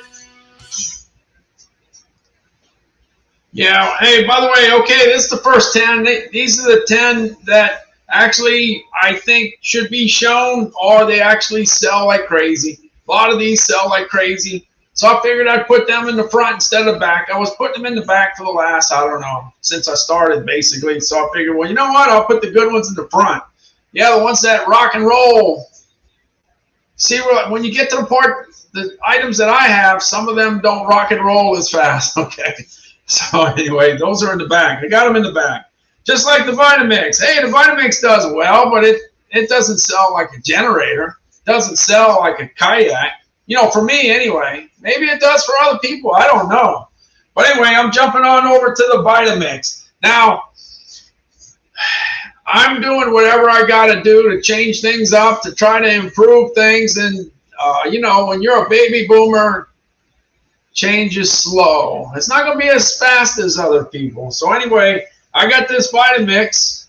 Yeah, hey, by the way, okay, this is the first 10. These are the 10 that actually I think should be shown, or they actually sell like crazy. A lot of these sell like crazy. So I figured I'd put them in the front instead of back. I was putting them in the back for the last, I don't know, since I started basically. So I figured, well, you know what? I'll put the good ones in the front. Yeah, the ones that rock and roll. See, when you get to the part, the items that I have, some of them don't rock and roll as fast, okay? So anyway, those are in the back. I got them in the back. Just like the Vitamix. Hey, the Vitamix does well, but it doesn't sell like a generator. It doesn't sell like a kayak. You know, for me anyway. Maybe it does for other people. I don't know. But anyway, I'm jumping on over to the Vitamix. Now, I'm doing whatever I got to do to change things up, to try to improve things. And, you know, when you're a baby boomer, change is slow. It's not going to be as fast as other people. So anyway, I got this Vitamix.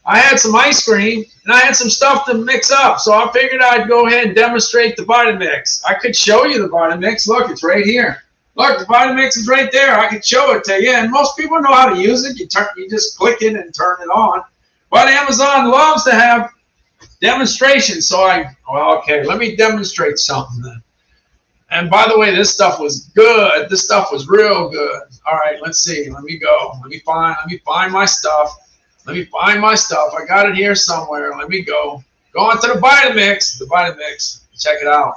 I had some ice cream, and I had some stuff to mix up. So I figured I'd go ahead and demonstrate the Vitamix. I could show you the Vitamix. Look, it's right here. Look, the Vitamix is right there. I could show it to you. And most people know how to use it. You just click it and turn it on. But Amazon loves to have demonstrations. So okay, let me demonstrate something then. And by the way, this stuff was good. This stuff was real good. All right, let's see. Let me go. Let me find my stuff. Let me find my stuff. I got it here somewhere. Let me go. Go on to the Vitamix. The Vitamix. Check it out.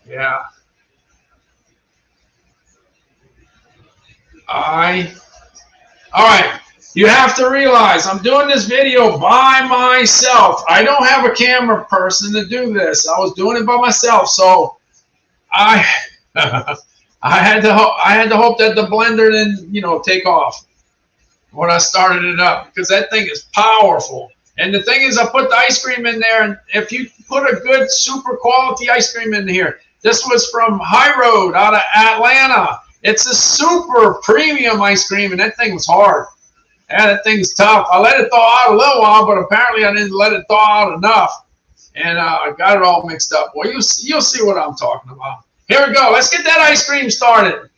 Yeah. All right. You have to realize I'm doing this video by myself. I don't have a camera person to do this. I was doing it by myself. So I had to hope that the blender didn't, you know, take off when I started it up, because that thing is powerful. And the thing is, I put the ice cream in there, and if you put a good super quality ice cream in here, this was from High Road out of Atlanta. It's a super premium ice cream, and that thing was hard. Yeah, that thing's tough. I let it thaw out a little while, but apparently I didn't let it thaw out enough. and I got it all mixed up. Well, you'll see what I'm talking about. Here we go. Let's get that ice cream started.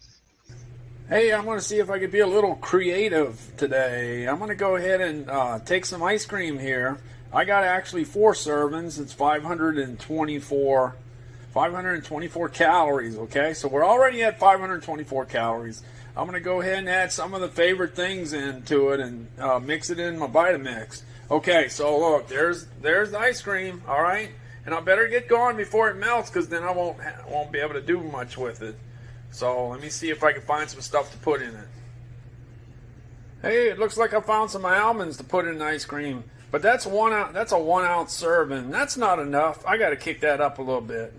Hey, I'm going to see if I could be a little creative today. I'm going to go ahead and take some ice cream here. I got actually 4 servings. It's 524 calories, okay? So we're already at 524 calories. I'm going to go ahead and add some of the favorite things into it and mix it in my Vitamix. Okay, so look, there's the ice cream, all right? And I better get going before it melts because then I won't be able to do much with it. So let me see if I can find some stuff to put in it. Hey, it looks like I found some almonds to put in the ice cream. But that's a 1 ounce serving. That's not enough. I got to kick that up a little bit.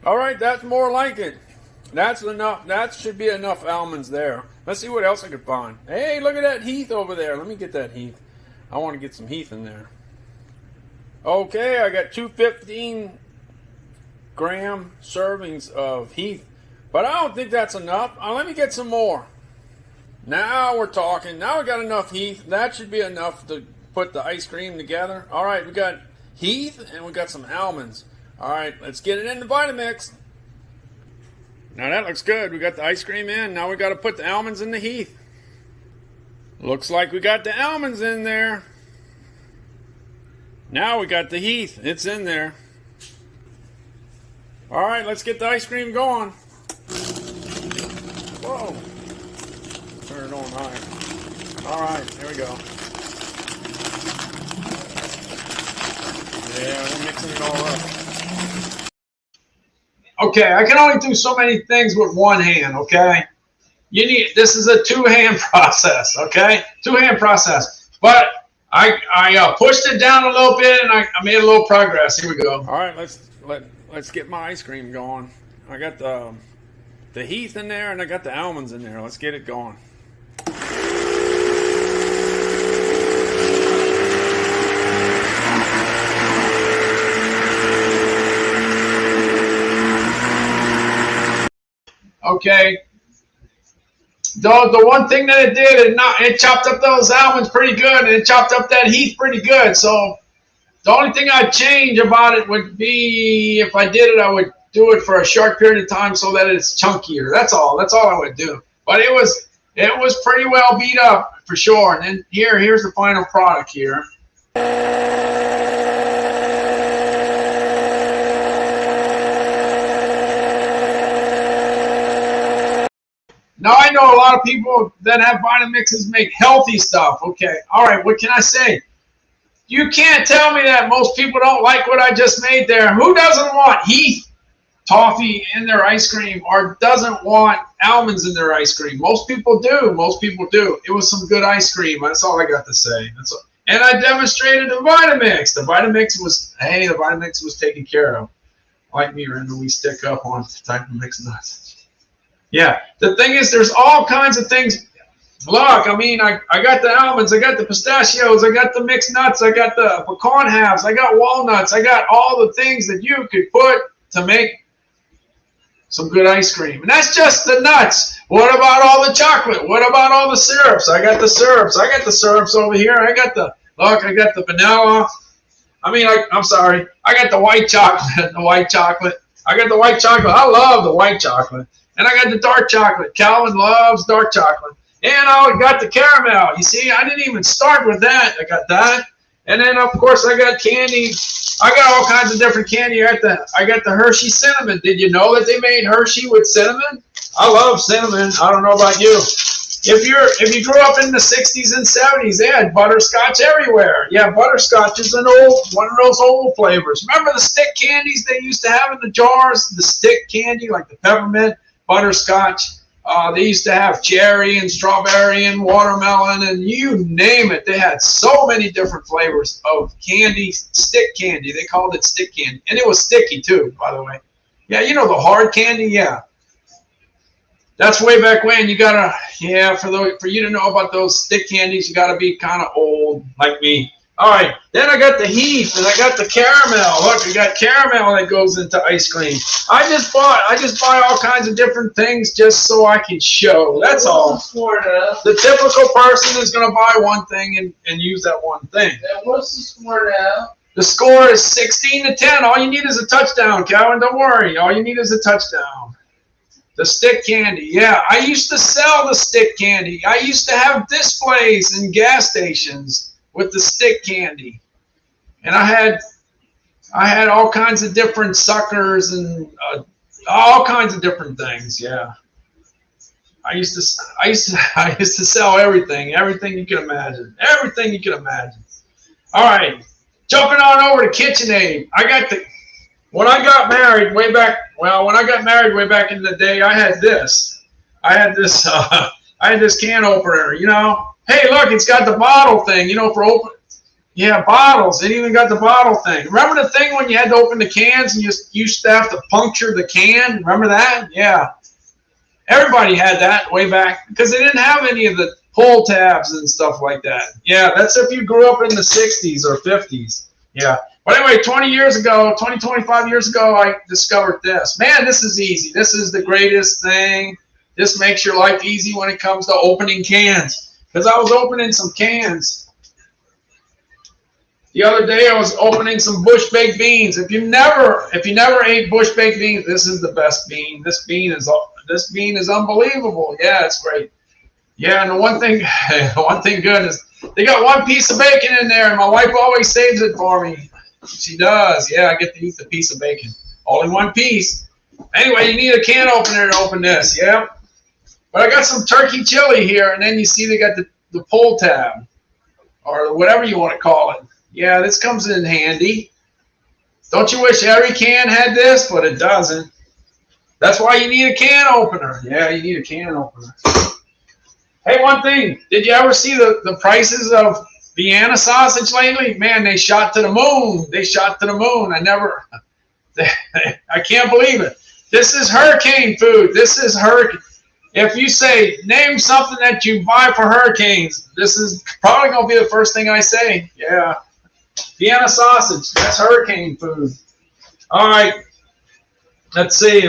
All right, that's more like it. That's enough. That should be enough almonds there. Let's see what else I can find. Hey, look at that Heath over there. Let me get that Heath. I want to get some Heath in there. Okay, I got 2 15-gram servings of Heath. But I don't think that's enough. Let me get some more. Now we're talking. Now we got enough Heath. That should be enough to put the ice cream together. All right, we got Heath and we got some almonds. All right, let's get it in the Vitamix. Now that looks good. We got the ice cream in. Now we got to put the almonds in the Heath. Looks like we got the almonds in there. Now we got the Heath. It's in there. All right, let's get the ice cream going. Whoa. Turn it on high. All right, here we go. Yeah, we're mixing it all up. Okay, I can only do so many things with one hand, okay? This is a 2-hand process, okay? 2-hand process. But I pushed it down a little bit and I made a little progress. Here we go. All right, let's get my ice cream going. I got the Heath in there and I got the almonds in there. Let's get it going. Okay. The one thing that it did, it chopped up those almonds pretty good, and it chopped up that Heath pretty good. So the only thing I'd change about it would be if I did it, I would do it for a short period of time so that it's chunkier. That's all. That's all I would do. But it was pretty well beat up for sure. And then here's the final product here. Now, I know a lot of people that have Vitamixes make healthy stuff. Okay, all right, what can I say? You can't tell me that most people don't like what I just made there. Who doesn't want Heath toffee in their ice cream or doesn't want almonds in their ice cream? Most people do. Most people do. It was some good ice cream. That's all I got to say. That's all. And I demonstrated the Vitamix. The Vitamix was taken care of. Like me, Randall, we stick up on type of mixed nuts. Yeah, the thing is, there's all kinds of things. Look, I mean, I got the almonds, I got the pistachios, I got the mixed nuts, I got the pecan halves, I got walnuts, I got all the things that you could put to make some good ice cream. And that's just the nuts. What about all the chocolate? What about all the syrups? I got the syrups. I got the syrups over here. I got the vanilla. I'm sorry. I got the white chocolate. The white chocolate. I got the white chocolate. I love the white chocolate. And I got the dark chocolate. Calvin loves dark chocolate. And I got the caramel. You see, I didn't even start with that. I got that. And then, of course, I got candy. I got all kinds of different candy. I got the Hershey cinnamon. Did you know that they made Hershey with cinnamon? I love cinnamon. I don't know about you. If you grew up in the 60s and 70s, they had butterscotch everywhere. Yeah, butterscotch is one of those old flavors. Remember the stick candies they used to have in the jars? The stick candy, like the peppermint, butterscotch. They used to have cherry and strawberry and watermelon and you name it. They had so many different flavors of candy, stick candy. They called it stick candy. And it was sticky too, by the way. Yeah, you know the hard candy? Yeah. That's way back when. You gotta, for you to know about those stick candies, you gotta be kind of old like me. All right, then I got the Heath and I got the caramel. Look, I got caramel that goes into ice cream. I just buy all kinds of different things just so I can show. That's all. The typical person is gonna buy one thing and use that one thing. What's the squirt out? The score is 16-10. All you need is a touchdown, Calvin. Don't worry. All you need is a touchdown. The stick candy. Yeah, I used to sell the stick candy. I used to have displays in gas stations with the stick candy. And I had all kinds of different suckers and all kinds of different things. Yeah. I used to sell everything you can imagine. Everything you can imagine. All right. Jumping on over to KitchenAid. When I got married way back in the day, I had this. I had this can opener, you know. Hey, look, it's got the bottle thing, you know, for open. Yeah, bottles. It even got the bottle thing. Remember the thing when you had to open the cans and you used to have to puncture the can? Remember that? Yeah. Everybody had that way back because they didn't have any of the pull tabs and stuff like that. Yeah, that's if you grew up in the 60s or 50s. Yeah. But anyway, 25 years ago, I discovered this. Man, this is easy. This is the greatest thing. This makes your life easy when it comes to opening cans. Because I was opening some cans. The other day I was opening some bush baked beans. If you never ate bush baked beans, this is the best bean. This bean is unbelievable. Yeah, it's great. Yeah, and the one thing good is they got one piece of bacon in there, and my wife always saves it for me. She does. Yeah, I get to eat the piece of bacon. Only one piece. Anyway, you need a can opener to open this. Yeah. But I got some turkey chili here, and then you see they got the pull tab, or whatever you want to call it. Yeah, this comes in handy. Don't you wish every can had this? But it doesn't. That's why you need a can opener. Yeah, you need a can opener. Hey, one thing. Did you ever see the prices of Vienna sausage lately? Man, they shot to the moon. They shot to the moon. I can't believe it. This is hurricane food. This is hurricane. If you say, name something that you buy for hurricanes, this is probably going to be the first thing I say. Yeah. Vienna sausage. That's hurricane food. All right. Let's see.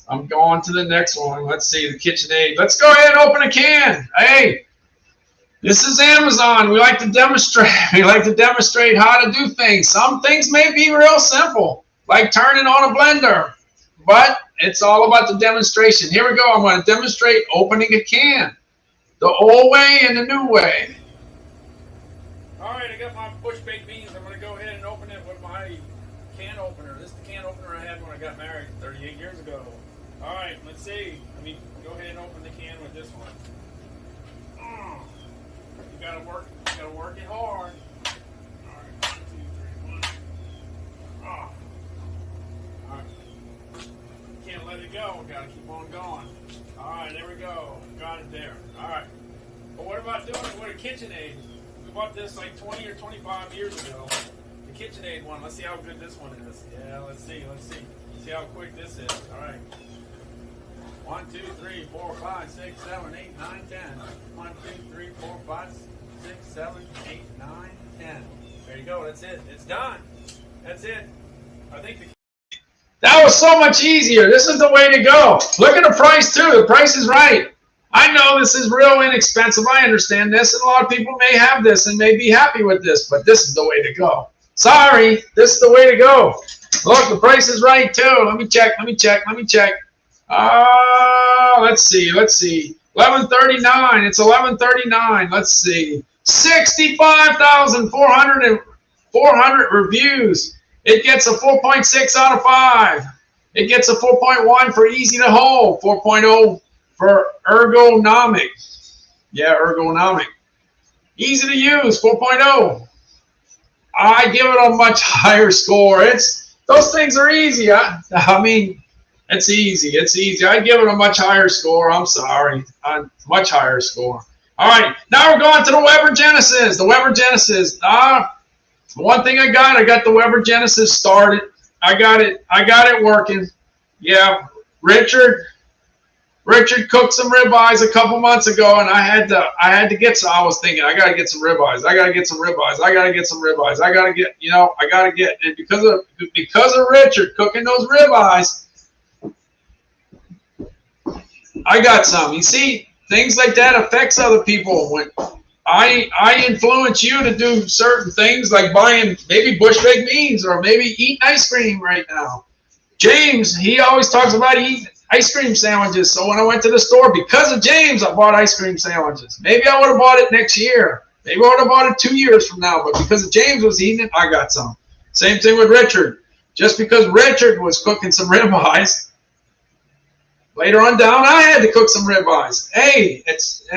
I'm going to the next one. Let's see, the KitchenAid. Let's go ahead and open a can. Hey, this is Amazon. We like to demonstrate. We like to demonstrate how to do things. Some things may be real simple, like turning on a blender, but it's all about the demonstration. Here we go. I'm going to demonstrate opening a can, the old way and the new way. All right, I got my bush baked beans. I'm going to go ahead and open it with my can opener. This is the can opener I had when I got married 38 years ago. All right, let's see. Let me go ahead and open the can with this one. You gotta work it hard. All right, 1, 2, 3, 1. All right. Can't let it go. Gotta keep on going. All right, there we go. Got it there. All right. But what about doing it with a KitchenAid? We bought this like 20 or 25 years ago. The KitchenAid one. Let's see how good this one is. Yeah, let's see. See how quick this is. All right. 1, 2, 3, 4, 5, 6, 7, 8, 9, 10. 1, 2, 3, 4, 5, 6, 7, 8, 9, 10. There you go. That's it. It's done. That's it. I think that was so much easier. This is the way to go. Look at the price too. The price is right. I know this is real inexpensive. I understand this, and a lot of people may have this and may be happy with this, but this is the way to go. Sorry, this is the way to go. Look, the price is right too. Let me check. Let's see. $11.39. It's $11.39. Let's see. 65,400 reviews. It gets a 4.6 out of 5. It gets a 4.1 for easy to hold. 4.0 for ergonomic. Yeah, ergonomic. Easy to use. 4.0. I give it a much higher score. Those things are easy. I mean. It's easy. I give it a much higher score. I'm sorry. A much higher score. All right. Now we're going to the Weber Genesis. The Weber Genesis. One thing I got the Weber Genesis started. I got it working. Yeah. Richard cooked some ribeyes a couple months ago, and I had to get some. I was thinking, I got to get some ribeyes. I got to get, and because of Richard cooking those ribeyes, I got some. You see, things like that affects other people. When I influence you to do certain things like buying maybe bush baked beans or maybe eating ice cream right now. James, he always talks about eating ice cream sandwiches. So when I went to the store, because of James, I bought ice cream sandwiches. Maybe I would have bought it next year. Maybe I would have bought it 2 years from now. But because of James was eating it, I got some. Same thing with Richard. Just because Richard was cooking some ribeyes, later on down, I had to cook some ribeyes. Hey, it's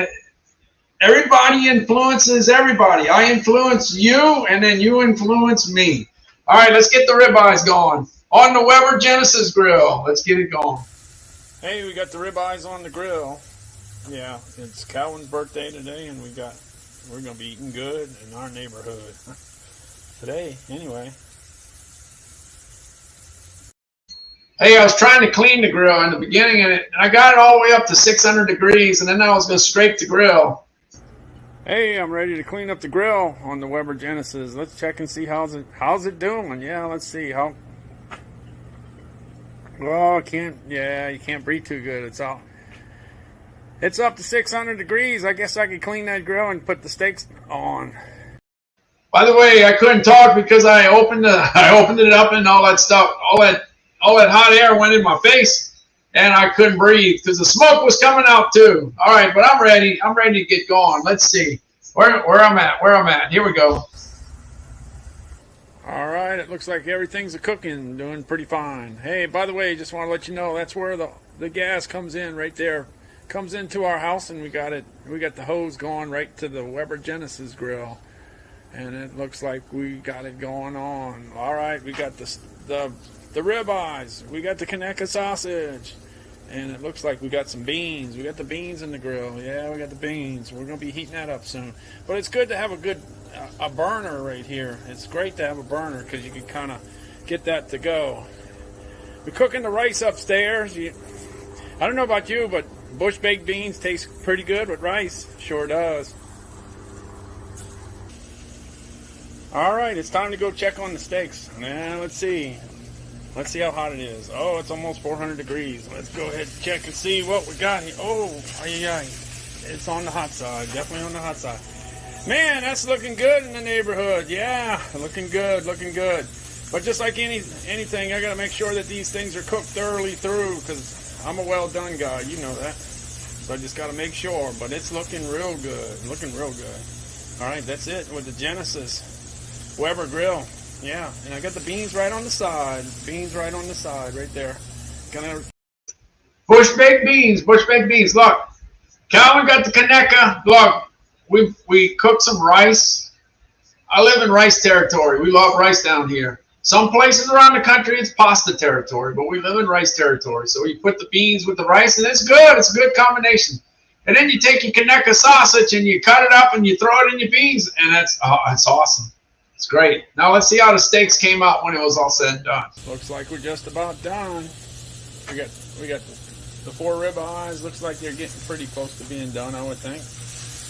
everybody influences everybody. I influence you, and then you influence me. All right, let's get the ribeyes going. On the Weber Genesis grill. Let's get it going. Hey, we got the ribeyes on the grill. Yeah, it's Calvin's birthday today, and we're gonna be eating good in our neighborhood today. Anyway. Hey, I was trying to clean the grill in the beginning, and I got it all the way up to 600 degrees, and then I was gonna scrape the grill. Hey, I'm ready to clean up the grill on the Weber Genesis. Let's check and see how's it doing. Yeah, let's see how. Well, you can't breathe too good. It's up to 600 degrees. I guess I could clean that grill and put the steaks on. By the way, I couldn't talk because I opened it up and all that stuff, all that hot air went in my face, and I couldn't breathe because the smoke was coming out too. All right, but I'm ready. I'm ready to get going. Let's see where I'm at. Here we go. All right, it looks like everything's cooking, doing pretty fine. Hey, by the way, just want to let you know that's where the gas comes in right there. Comes into our house, and we got the hose going right to the Weber Genesis grill. And it looks like we got it going on. All right, we got the ribeyes. We got the Kaneka sausage. And it looks like we got some beans. We got the beans in the grill. Yeah, we got the beans. We're going to be heating that up soon. But it's good to have a burner right here. It's great to have a burner because you can kind of get that to go. We're cooking the rice upstairs. I don't know about you, but bush baked beans taste pretty good with rice. Sure does. All right, it's time to go check on the steaks. Now, let's see. Let's see how hot it is. Oh, it's almost 400 degrees. Let's go ahead and check and see what we got here. Oh, it's on the hot side. Definitely on the hot side. Man, that's looking good in the neighborhood. Yeah, looking good, looking good. But just like anything, I got to make sure that these things are cooked thoroughly through because I'm a well-done guy. You know that. So I just got to make sure. But it's looking real good. Looking real good. All right, that's it with the Genesis Weber grill. Yeah, and I got the beans right on the side. Beans right on the side, right there. Bush baked beans. Look, Calvin got the Kaneka. Look, we cooked some rice. I live in rice territory. We love rice down here. Some places around the country it's pasta territory, but we live in rice territory. So you put the beans with the rice, and it's good. It's a good combination. And then you take your Kaneka sausage and you cut it up and you throw it in your beans, and that's awesome. It's great. Now let's see how the steaks came out when it was all said and done. Looks like we're just about done. We got the 4 ribeyes. Looks like they're getting pretty close to being done, I would think.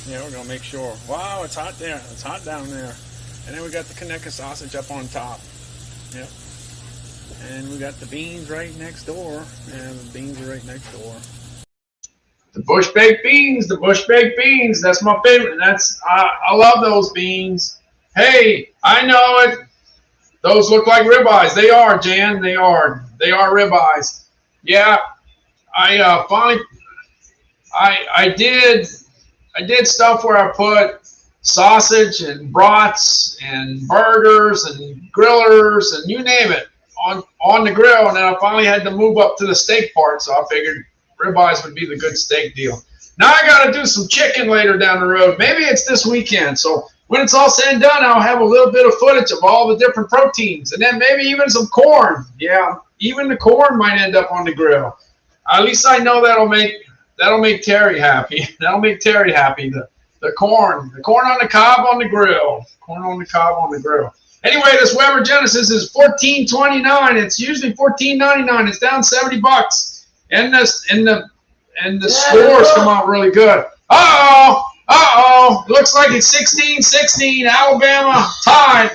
Yeah, we're gonna make sure. Wow, it's hot there. It's hot down there. And then we got the Kaneka sausage up on top. Yep. And we got the beans right next door. And the beans are right next door. The bush baked beans. That's my favorite. I love those beans. Hey, I know it. Those look like ribeyes. They are, Jan. They are ribeyes. Yeah, I did stuff where I put sausage and brats and burgers and grillers and you name it on the grill, and then I finally had to move up to the steak part, so I figured ribeyes would be the good steak deal. Now I got to do some chicken later down the road. Maybe it's this weekend, so when it's all said and done, I'll have a little bit of footage of all the different proteins, and then maybe even some corn. Yeah, even the corn might end up on the grill. At least I know that'll make Terry happy. That'll make Terry happy. The corn on the cob on the grill. Corn on the cob on the grill. Anyway, this Weber Genesis is $14.29. It's usually $14.99. It's down $70. And the scores come out really good. Looks like it's 16-16. Alabama tied.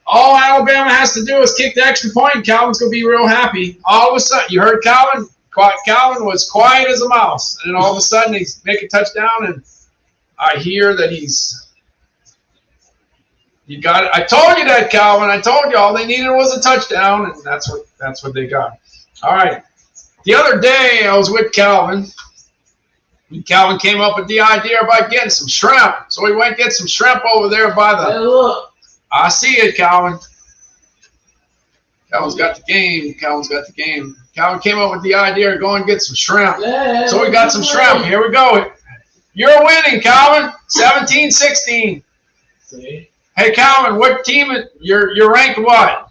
All Alabama has to do is kick the extra point. Calvin's going to be real happy. All of a sudden, you heard Calvin? Calvin was quiet as a mouse. And then all of a sudden, he's making a touchdown, and I hear that he's You got it. I told you that, Calvin. I told you all they needed was a touchdown, and that's what they got. All right. The other day I was with Calvin. And Calvin came up with the idea about getting some shrimp. So we went get some shrimp over there by the. Hey, look. I see it, Calvin. Calvin's got the game. Calvin's got the game. Calvin came up with the idea of going and get some shrimp. Yeah, So we got some shrimp. Here we go. You're winning, Calvin. 17-16. See? Hey, Calvin, what team? You're ranked what?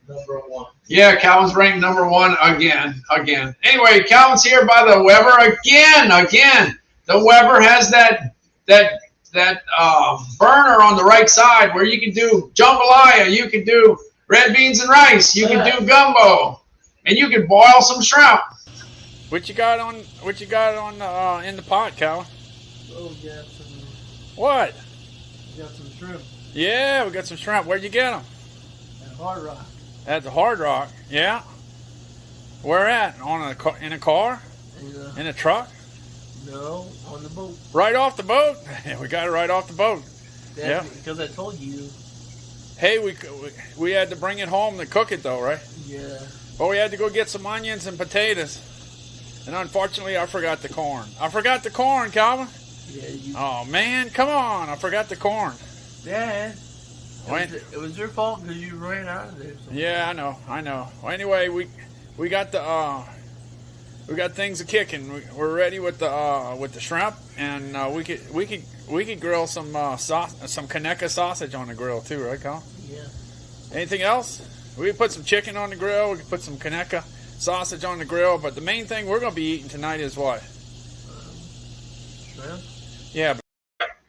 Number 1. Yeah, Calvin's ranked number 1 again. Anyway, Calvin's here by the Weber again. The Weber has that burner on the right side where you can do jambalaya, you can do red beans and rice, you can do gumbo, and you can boil some shrimp. What you got on in the pot, Calvin? Oh, we got some. What? We got some shrimp Yeah, we got some shrimp. Where'd you get them? at Hard Rock. At the Hard Rock. Yeah. Where at? In a car? In a truck? No, on the boat. Right off the boat? We got it right off the boat. Yeah. Because I told you. Hey, we had to bring it home to cook it though, right? Yeah. But we had to go get some onions and potatoes. And unfortunately, I forgot the corn. I forgot the corn, Calvin. Yeah. Oh man, come on! I forgot the corn. Dad. It was your fault because you ran out of there. Yeah, I know. Well, anyway, we got things a kicking. We're ready with the shrimp, and we could grill some Kaneka sausage on the grill too, right, Colin? Yeah. Anything else? We could put some chicken on the grill. We could put some Kaneka sausage on the grill. But the main thing we're gonna be eating tonight is what? Shrimp. Yeah.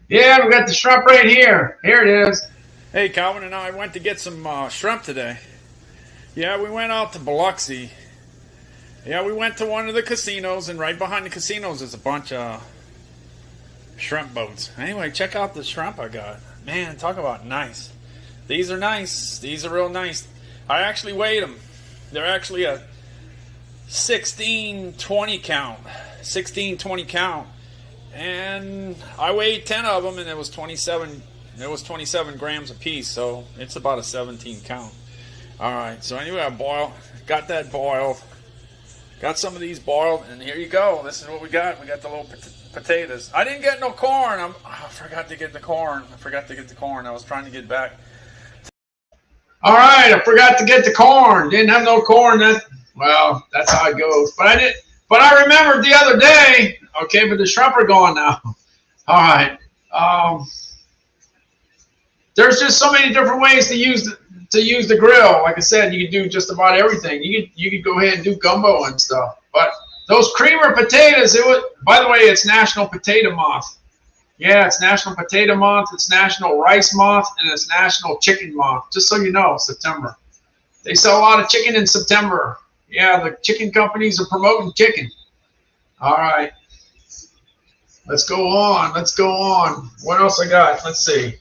Yeah, we got the shrimp right here. Here it is. Hey, Calvin and I went to get some shrimp today. Yeah, we went out to Biloxi. Yeah, we went to one of the casinos, and right behind the casinos is a bunch of shrimp boats. Anyway, check out the shrimp I got. Man, talk about nice. These are nice. These are real nice. I actually weighed them. They're actually a 16-20 count. 16-20 count. And I weighed 10 of them, and it was 27. It was 27 grams a piece, so it's about a 17 count. All right. So anyway, I got that boiled. Got some of these boiled, and here you go. This is what we got. We got the little potatoes. I didn't get no corn. I forgot to get the corn. I was trying to get back. All right, I forgot to get the corn. Didn't have no corn. Well, that's how it goes. But I remembered the other day. Okay, but the shrimp are gone now. All right. There's just so many different ways to use the grill. Like I said, you can do just about everything. You could go ahead and do gumbo and stuff. But those creamer potatoes, by the way, it's National Potato Month. Yeah, it's National Potato Month, it's National Rice Month, and it's National Chicken Month. Just so you know, September. They sell a lot of chicken in September. Yeah, the chicken companies are promoting chicken. All right. Let's go on. What else I got? Let's see.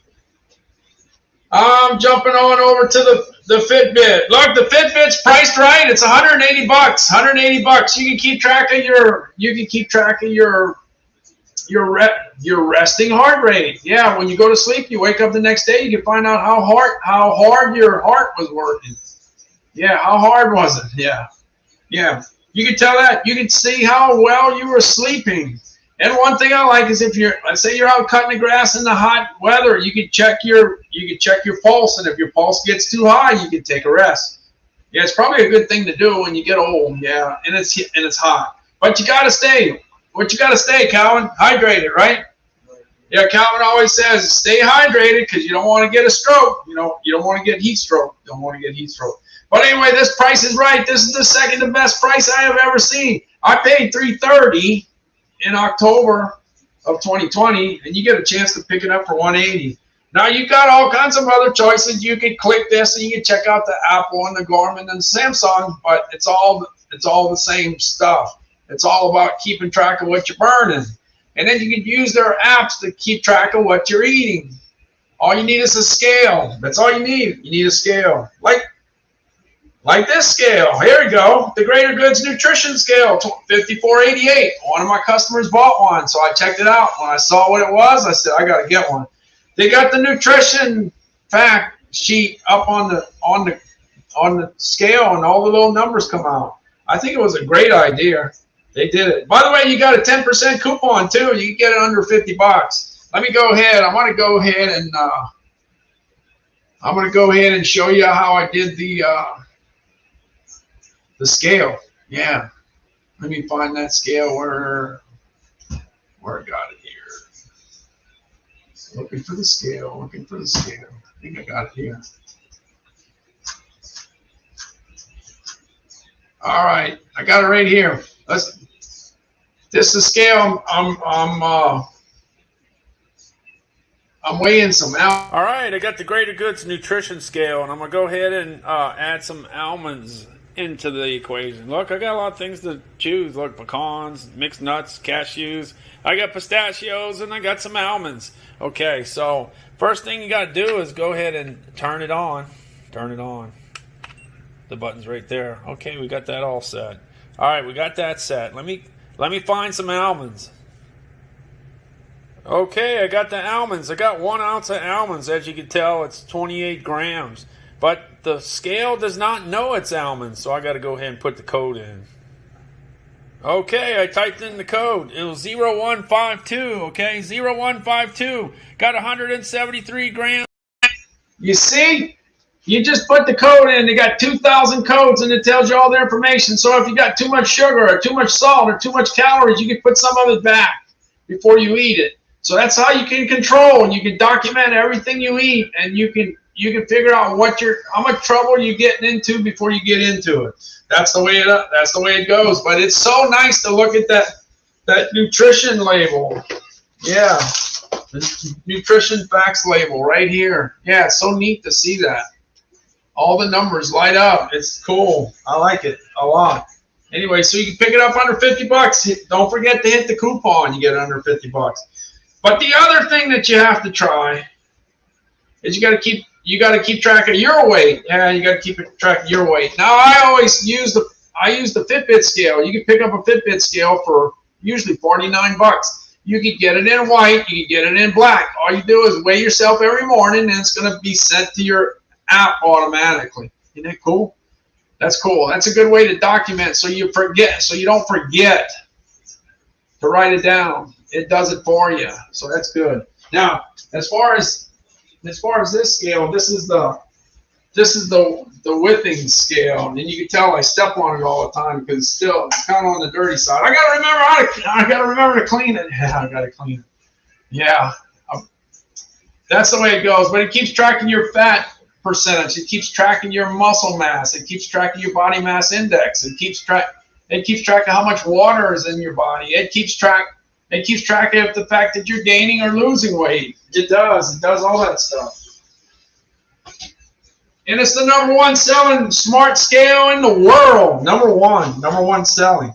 I'm jumping on over to the Fitbit. Look, the Fitbit's priced right. It's $180. $180. You can keep track of your resting heart rate. Yeah, when you go to sleep, you wake up the next day, you can find out how hard your heart was working. Yeah, how hard was it? Yeah. You can tell that. You can see how well you were sleeping. And one thing I like is let's say you're out cutting the grass in the hot weather, you can check your pulse, and if your pulse gets too high, you can take a rest. Yeah, it's probably a good thing to do when you get old. Yeah, and it's hot. But you gotta stay. Calvin? Hydrated, right? Yeah, Calvin always says stay hydrated because you don't want to get a stroke. You don't want to get heat stroke. But anyway, this price is right. This is the second to best price I have ever seen. I paid $330 in October of 2020, and you get a chance to pick it up for $180. Now you got all kinds of other choices. You can click this, and you can check out the Apple and the Garmin and the Samsung, but it's all the same stuff. It's all about keeping track of what you're burning, and then you can use their apps to keep track of what you're eating. All you need is a scale. That's all you need. You need a scale, like this scale. Here we go. The Greater Goods Nutrition Scale, $54.88. One of my customers bought one, so I checked it out. When I saw what it was, I said, I got to get one. They got the Nutrition fact sheet up on the scale, and all the little numbers come out. I think it was a great idea. They did it. By the way, you got a 10% coupon too. You can get it under $50. Let me go ahead. I want to go ahead and I'm going to go ahead and show you how I did the scale. Yeah. Let me find that scale where I got it here. Looking for the scale. Looking for the scale. I think I got it here. All right, I got it right here. This is the scale. I'm weighing some out. All right, I got the Greater Goods nutrition scale, and I'm gonna go ahead and add some almonds into the equation. Look, I got a lot of things to choose. Look, pecans, mixed nuts, cashews. I got pistachios, and I got some almonds. Okay, so first thing you got to do is go ahead and turn it on. Turn it on. The button's right there. Okay, we got that all set. All right, we got that set. Let me find some almonds. Okay, I got the almonds. I got 1 ounce of almonds. As you can tell, it's 28 grams. But the scale does not know it's almonds, so I got to go ahead and put the code in. Okay, I typed in the code. It was 0152, okay? 0152. Got 173 grams. You see? You just put the code in. They got 2,000 codes, and it tells you all the information. So if you got too much sugar or too much salt or too much calories, you can put some of it back before you eat it. So that's how you can control, and you can document everything you eat, and you can figure out how much trouble you're getting into before you get into it. That's the way it goes. But it's so nice to look at that nutrition label. Yeah, the nutrition facts label right here. Yeah, it's so neat to see that. All the numbers light up. It's cool. I like it a lot. Anyway, so you can pick it up under $50. Don't forget to hit the coupon. You get it under $50. But the other thing that you have to try is you got to keep track of your weight. Yeah, you got to keep track of your weight. Now I use the Fitbit scale. You can pick up a Fitbit scale for usually $49. You can get it in white. You can get it in black. All you do is weigh yourself every morning, and it's going to be sent to your app automatically. Isn't that cool? That's cool. That's a good way to document so you don't forget to write it down. It does it for you. So that's good. Now, as far as this scale, this is the Withings scale, and you can tell I step on it all the time because it's still kind of on the dirty side. I gotta remember to clean it. Yeah, I gotta clean it. Yeah, that's the way it goes. But it keeps tracking your fat percentage. It keeps tracking your muscle mass. It keeps track of your body mass index. It keeps track of how much water is in your body. It keeps track of the fact that you're gaining or losing weight. It does all that stuff. And it's the #1 selling smart scale in the world. Number one selling.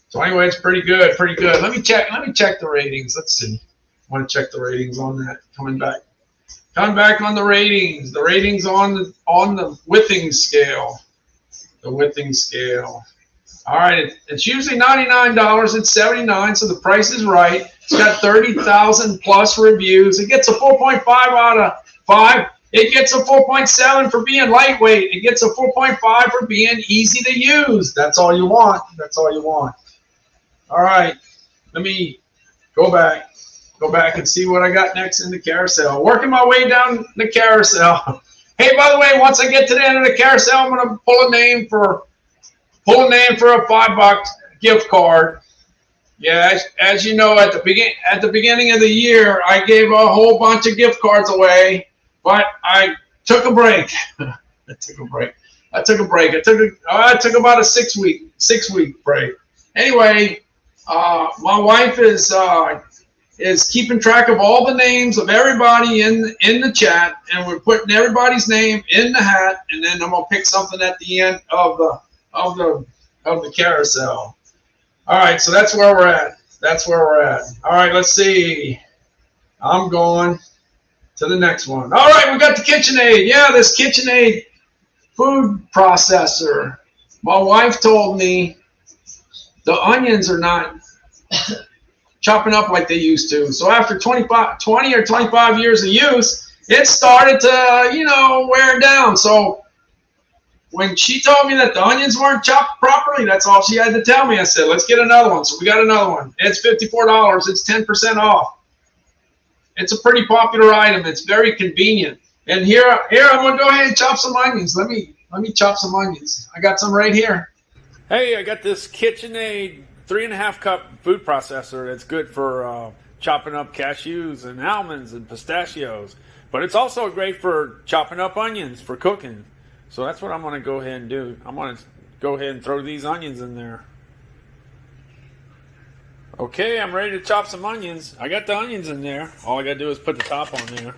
So anyway, it's pretty good. Let me check the ratings. Let's see. I want to check the ratings on that. Coming back on the ratings. The ratings on the Withings scale. The Withings scale. All right, it's usually $99. It's $79, so the price is right. It's got 30,000 plus reviews. It gets a 4.5 out of 5. It gets a 4.7 for being lightweight. It gets a 4.5 for being easy to use. That's all you want. All right, let me go back and see what I got next in the carousel. Working my way down the carousel. Hey, by the way, once I get to the end of the carousel, I'm going to pull a name for a $5 gift card. Yeah, as you know, at the beginning of the year, I gave a whole bunch of gift cards away, but I took a break. I took about a 6 week break. Anyway, my wife is keeping track of all the names of everybody in the chat, and we're putting everybody's name in the hat, and then I'm gonna pick something at the end of the carousel. All right, so that's where we're at. All right, let's see. I'm going to the next one. All right, we got the KitchenAid. Yeah, this KitchenAid food processor. My wife told me the onions are not chopping up like they used to. So after 20 or 25 years of use, it started to, wear down. So when she told me that the onions weren't chopped properly, that's all she had to tell me. I said, let's get another one. So we got another one. It's $54. It's 10% off. It's a pretty popular item. It's very convenient. And here I'm gonna go ahead and chop some onions. Let me chop some onions. I got some right here. Hey, I got this KitchenAid 3.5 cup food processor that's good for chopping up cashews and almonds and pistachios. But it's also great for chopping up onions for cooking. So that's what I'm going to go ahead and do. I'm going to go ahead and throw these onions in there. Okay, I'm ready to chop some onions. I got the onions in there. All I got to do is put the top on there.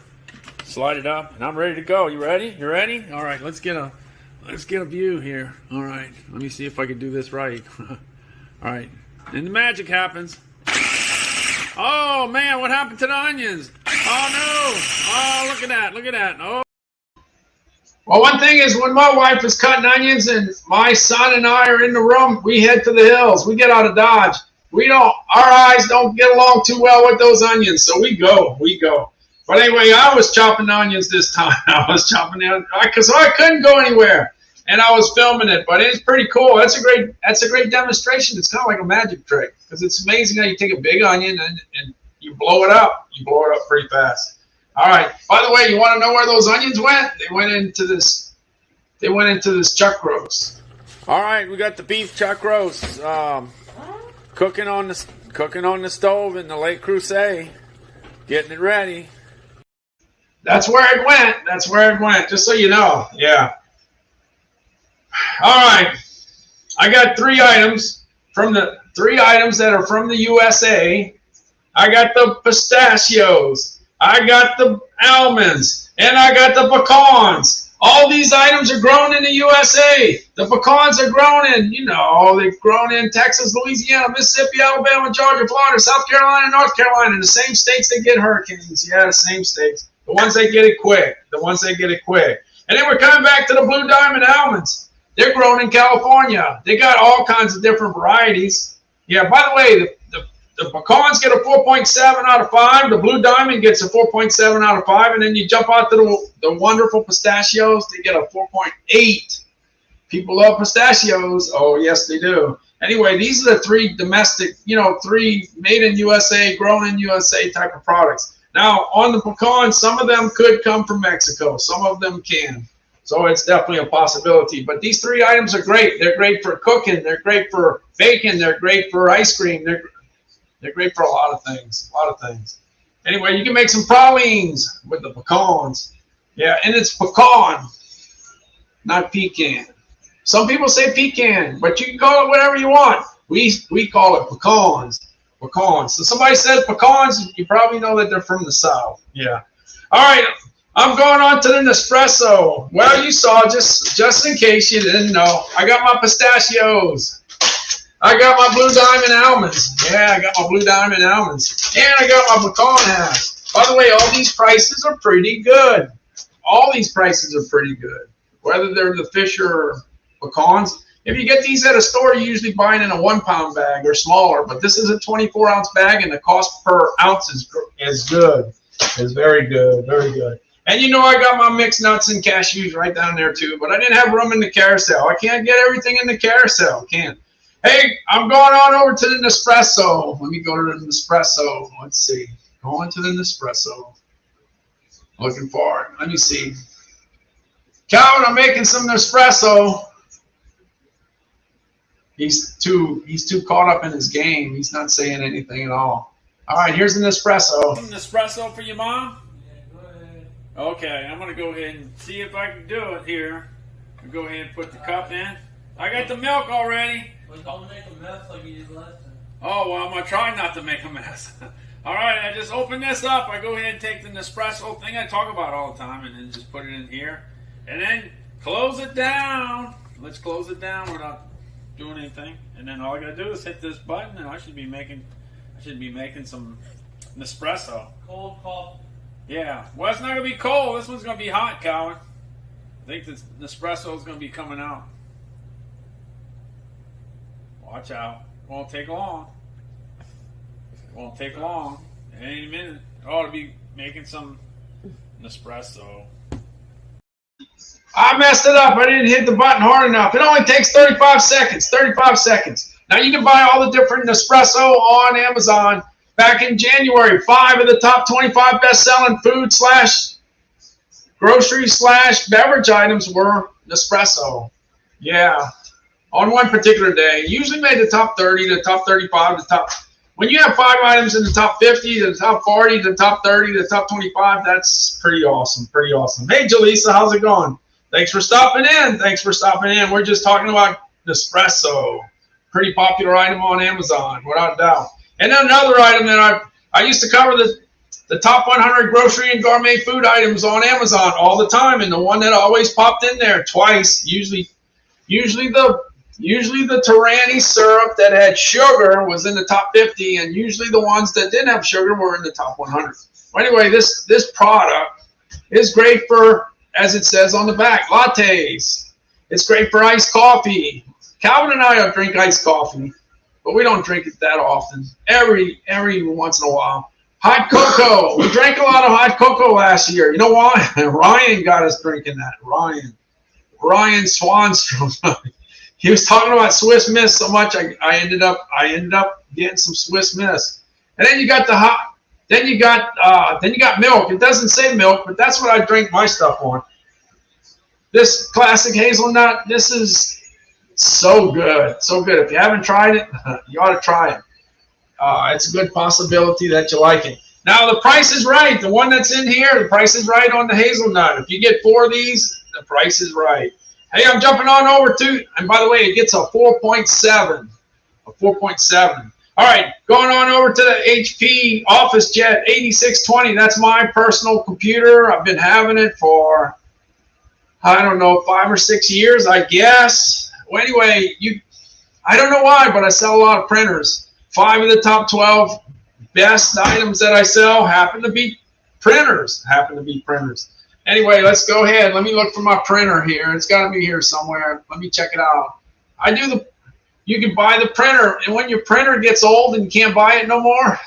Slide it up, and I'm ready to go. You ready? You ready? All right, let's get a view here. All right, let me see if I can do this right. All right, and the magic happens. Oh man, what happened to the onions? Oh no! Oh, look at that! Look at that! Oh. Well, one thing is when my wife is cutting onions and my son and I are in the room, we head to the hills. We get out of Dodge. Our eyes don't get along too well with those onions, so we go. But anyway, I was chopping onions this time. I was chopping them because I couldn't go anywhere, and I was filming it. But it's pretty cool. That's a great demonstration. It's kind of like a magic trick because it's amazing how you take a big onion and you blow it up. You blow it up pretty fast. All right. By the way, you want to know where those onions went? They went into this chuck roast. All right, we got the beef chuck roast cooking on the stove in the Lake Crusade, getting it ready. That's where it went. Just so you know. Yeah. All right. I got three items that are from the USA. I got the pistachios. I got the almonds, and I got the pecans. All these items are grown in the USA. The pecans are grown they've grown in Texas, Louisiana, Mississippi, Alabama, Georgia, Florida, South Carolina, North Carolina, the same states that get hurricanes. Yeah, the same states. The ones that get it quick. And then we're coming back to the Blue Diamond almonds. They're grown in California. They got all kinds of different varieties. Yeah, by the way, the pecans get a 4.7 out of 5. The Blue Diamond gets a 4.7 out of 5. And then you jump out to the wonderful pistachios. They get a 4.8. People love pistachios. Oh, yes, they do. Anyway, these are the three domestic, three made in USA, grown in USA type of products. Now, on the pecans, some of them could come from Mexico. Some of them can. So it's definitely a possibility. But these three items are great. They're great for cooking. They're great for baking. They're great for ice cream. They're great for a lot of things. Anyway, you can make some pralines with the pecans. Yeah, and it's pecan, not pecan. Some people say pecan, but you can call it whatever you want. We call it pecans. So somebody says pecans, you probably know that they're from the South. Yeah. All right, I'm going on to the Nespresso. Well, you saw, just in case you didn't know, I got my pistachios. I got my Blue Diamond almonds. Yeah, I got my Blue Diamond almonds. And I got my pecan halves. By the way, all these prices are pretty good. Whether they're the Fisher or pecans. If you get these at a store, you usually buy it in a 1-pound bag or smaller. But this is a 24-ounce bag, and the cost per ounce is good. It's very good, very good. And I got my mixed nuts and cashews right down there too. But I didn't have room in the carousel. I can't get everything in the carousel. Can't. Hey, I'm going on over to the Nespresso. Let me go to the Nespresso. Let's see. Going to the Nespresso. Looking for it. Let me see. Calvin, I'm making some Nespresso. He's too caught up in his game. He's not saying anything at all. All right, here's the Nespresso. Some Nespresso for your mom? Yeah, go ahead. Okay, I'm going to go ahead and see if I can do it here. I'll go ahead and put the cup in. I got the milk already. Well, don't make a mess like you did last time. Oh, well, I'm going to try not to make a mess. All right, I just open this up. I go ahead and take the Nespresso thing I talk about all the time and then just put it in here. And then close it down. Let's close it down without doing anything. And then all I got to do is hit this button and I should be making some Nespresso. Cold coffee. Yeah. Well, it's not going to be cold. This one's going to be hot, Colin. I think this Nespresso is going to be coming out. Watch out. Won't take long. Any minute. Oh, to be making some Nespresso. I messed it up. I didn't hit the button hard enough. It only takes 35 seconds. 35 seconds. Now you can buy all the different Nespresso on Amazon. Back in January, 5 of the top 25 best-selling food / grocery / beverage items were Nespresso. Yeah. On one particular day. Usually made the top 30, the top 35, the top. When you have 5 items in the top 50, the top 40, the top 30, the top 25, that's pretty awesome. Pretty awesome. Hey, Jaleesa, how's it going? Thanks for stopping in. Thanks for stopping in. We're just talking about Nespresso. Pretty popular item on Amazon, without a doubt. And then another item that I used to cover the top 100 grocery and gourmet food items on Amazon all the time, and the one that always popped in there twice, usually the Tyranny syrup that had sugar was in the top 50, and usually the ones that didn't have sugar were in the top 100. Well, anyway, this product is great for, as it says on the back, lattes. It's great for iced coffee. Calvin and I don't drink iced coffee, but we don't drink it that often. Every once in a while. Hot cocoa. We drank a lot of hot cocoa last year. You know why? Ryan got us drinking that. Ryan Swanstrom. He was talking about Swiss Miss so much, I ended up getting some Swiss Miss. And then you got the hot. Then you got milk. It doesn't say milk, but that's what I drink my stuff on. This classic hazelnut. This is so good, so good. If you haven't tried it, you ought to try it. It's a good possibility that you like it. Now the price is right. The one that's in here, the price is right on the hazelnut. If you get 4 of these, the price is right. Hey, I'm jumping on over to, and by the way, it gets a 4.7. A 4.7. All right, going on over to the HP OfficeJet 8620. That's my personal computer. I've been having it for, I don't know, 5 or 6 years, I guess. Well, anyway, I don't know why, but I sell a lot of printers. 5 of the top 12 best items that I sell happen to be printers. Anyway, let's go ahead. Let me look for my printer here. It's got to be here somewhere. Let me check it out. You can buy the printer, and when your printer gets old and you can't buy it no more,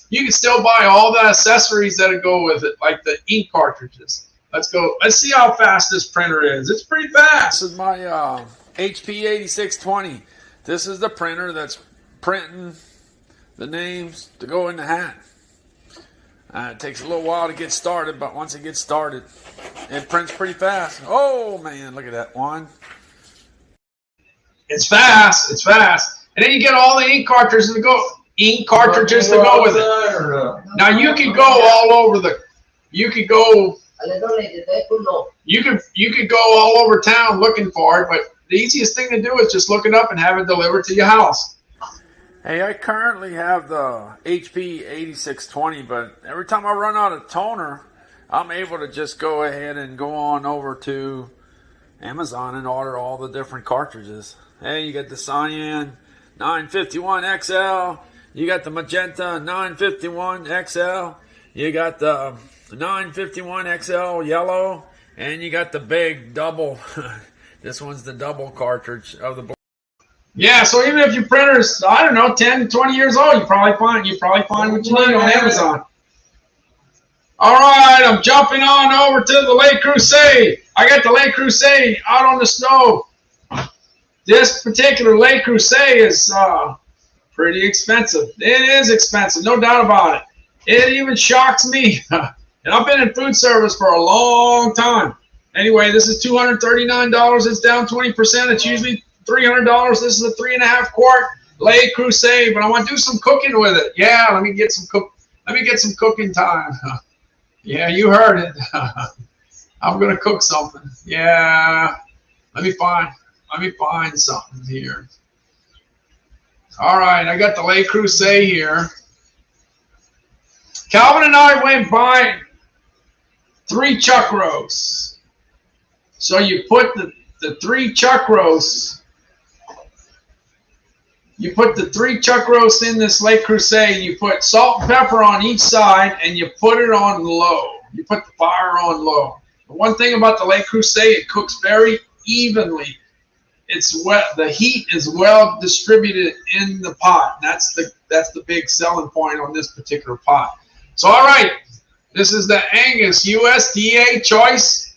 you can still buy all the accessories that go with it, like the ink cartridges. Let's go. Let's see how fast this printer is. It's pretty fast. This is my HP 8620. This is the printer that's printing the names to go in the hat. It takes a little while to get started, but once it gets started, it prints pretty fast. Oh, man, look at that one. It's fast. It's fast. And then you get all the ink cartridges to go with it. Now, you could go all over you could go all over town looking for it, but the easiest thing to do is just look it up and have it delivered to your house. Hey, I currently have the HP 8620, but every time I run out of toner, I'm able to just go ahead and go on over to Amazon and order all the different cartridges. Hey, you got the Cyan 951 XL, you got the Magenta 951 XL, you got the 951 XL yellow, and you got the big double. This one's the double cartridge of the board. Yeah, so even if your printer's, I don't know, 10, 20 years old, you probably find what you need on Amazon. All right, I'm jumping on over to the Le Creuset. I got the Le Creuset out on the stove. This particular Le Creuset is pretty expensive. It is expensive, no doubt about it. It even shocks me. And I've been in food service for a long time. Anyway, this is $239. It's down 20%. It's usually $300. This is a 3.5 quart Le Creuset, but I want to do some cooking with it. Yeah, let me get some cooking time. Yeah, you heard it. I'm gonna cook something. Yeah, let me find something here. All right, I got the Le Creuset here. Calvin and I went by 3 chuck roasts. So you put the 3 chuck roasts. You put the 3 chuck roasts in this Le Creuset, and you put salt and pepper on each side, and you put it on low. You put the fire on low. The one thing about the Le Creuset, it cooks very evenly. The heat is well distributed in the pot. That's the big selling point on this particular pot. So all right, This is the Angus USDA Choice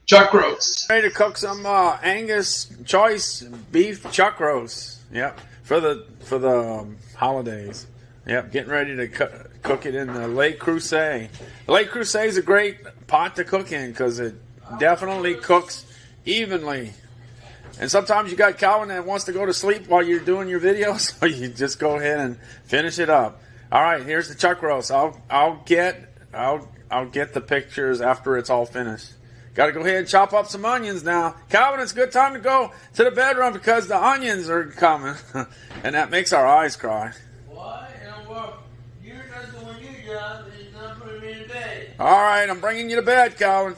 Chuck Roast. Ready to cook some Angus Choice beef chuck roast. Yep, for the holidays. Yep, getting ready to cook it in the Le Creuset. The Le Creuset is a great pot to cook in because it definitely cooks evenly. And sometimes you got Calvin that wants to go to sleep while you're doing your video, so you just go ahead and finish it up. All right, here's the chuck roast. I'll get the pictures after it's all finished. Got to go ahead and chop up some onions now. Calvin, it's a good time to go to the bedroom because the onions are coming, and that makes our eyes cry. What? You're not doing your job. It's not putting me to bed. All right, I'm bringing you to bed, Calvin.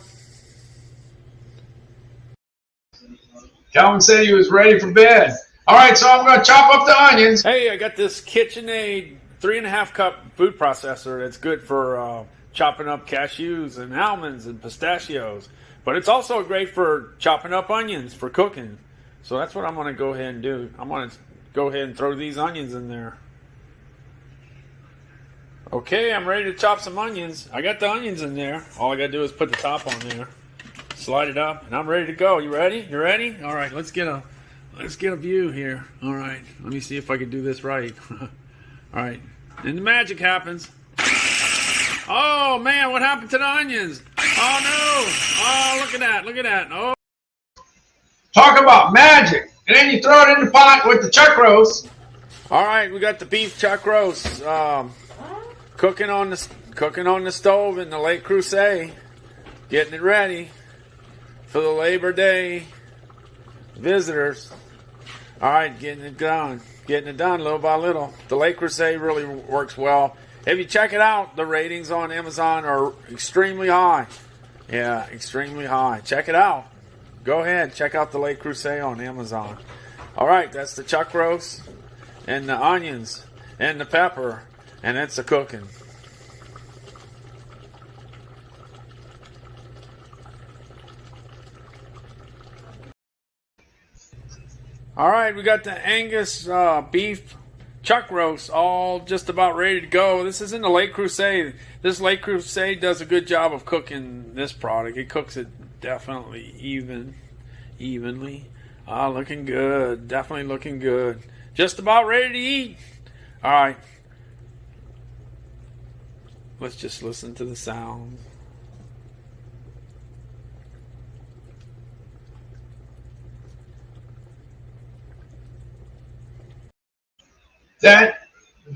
Calvin said he was ready for bed. All right, so I'm going to chop up the onions. Hey, I got this KitchenAid 3.5 cup food processor that's good for chopping up cashews and almonds and pistachios. But it's also great for chopping up onions for cooking. So that's what I'm going to go ahead and do. I'm going to go ahead and throw these onions in there. Okay, I'm ready to chop some onions. I got the onions in there. All I got to do is put the top on there. Slide it up, and I'm ready to go. You ready? You ready? All right, let's get a view here. All right, let me see if I can do this right. All right, and the magic happens. Oh man, what happened to the onions? Oh no! Oh, look at that! Look at that! Oh. Talk about magic, and then you throw it in the pot with the chuck roast. All right, we got the beef chuck roast cooking on the stove in the Le Creuset, getting it ready for the Labor Day visitors. All right, getting it done little by little. The Le Creuset really works well. If you check it out, the ratings on Amazon are extremely high. Yeah, extremely high. Check it out. Go ahead, check out the Le Creuset on Amazon. All right, that's the chuck roast and the onions and the pepper, and it's a cooking. All right, we got the Angus beef chuck roast all just about ready to go. This is in the Le Creuset. This Le Creuset does a good job of cooking this product. It cooks it definitely evenly. Looking good. Definitely looking good. Just about ready to eat. All right. Let's just listen to the sounds.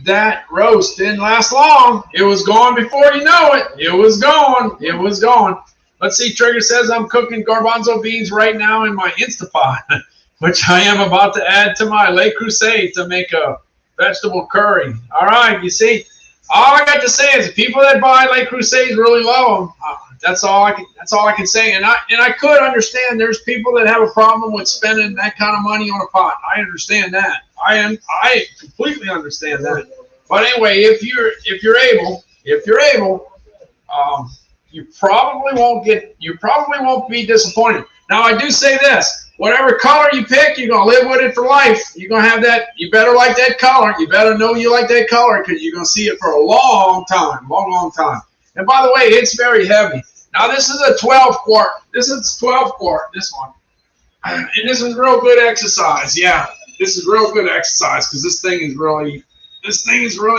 That roast didn't last long. It was gone before you know it. It was gone. It was gone. Let's see. Trigger says I'm cooking garbanzo beans right now in my Instapot, which I am about to add to my Le Creuset to make a vegetable curry. All right. You see, all I got to say is the people that buy Le Creusets really love them. That's all I can say. And I could understand there's people that have a problem with spending that kind of money on a pot. I understand that. I completely understand that. But anyway, if you're able, you probably won't be disappointed. Now I do say this: whatever color you pick, you're gonna live with it for life. You're gonna have that. You better like that color. You better know you like that color because you're gonna see it for a long time, long time. And by the way, it's very heavy. Now this is a 12 quart. This is 12 quart. This one, and this is real good exercise. Yeah. This is real good exercise because this thing is really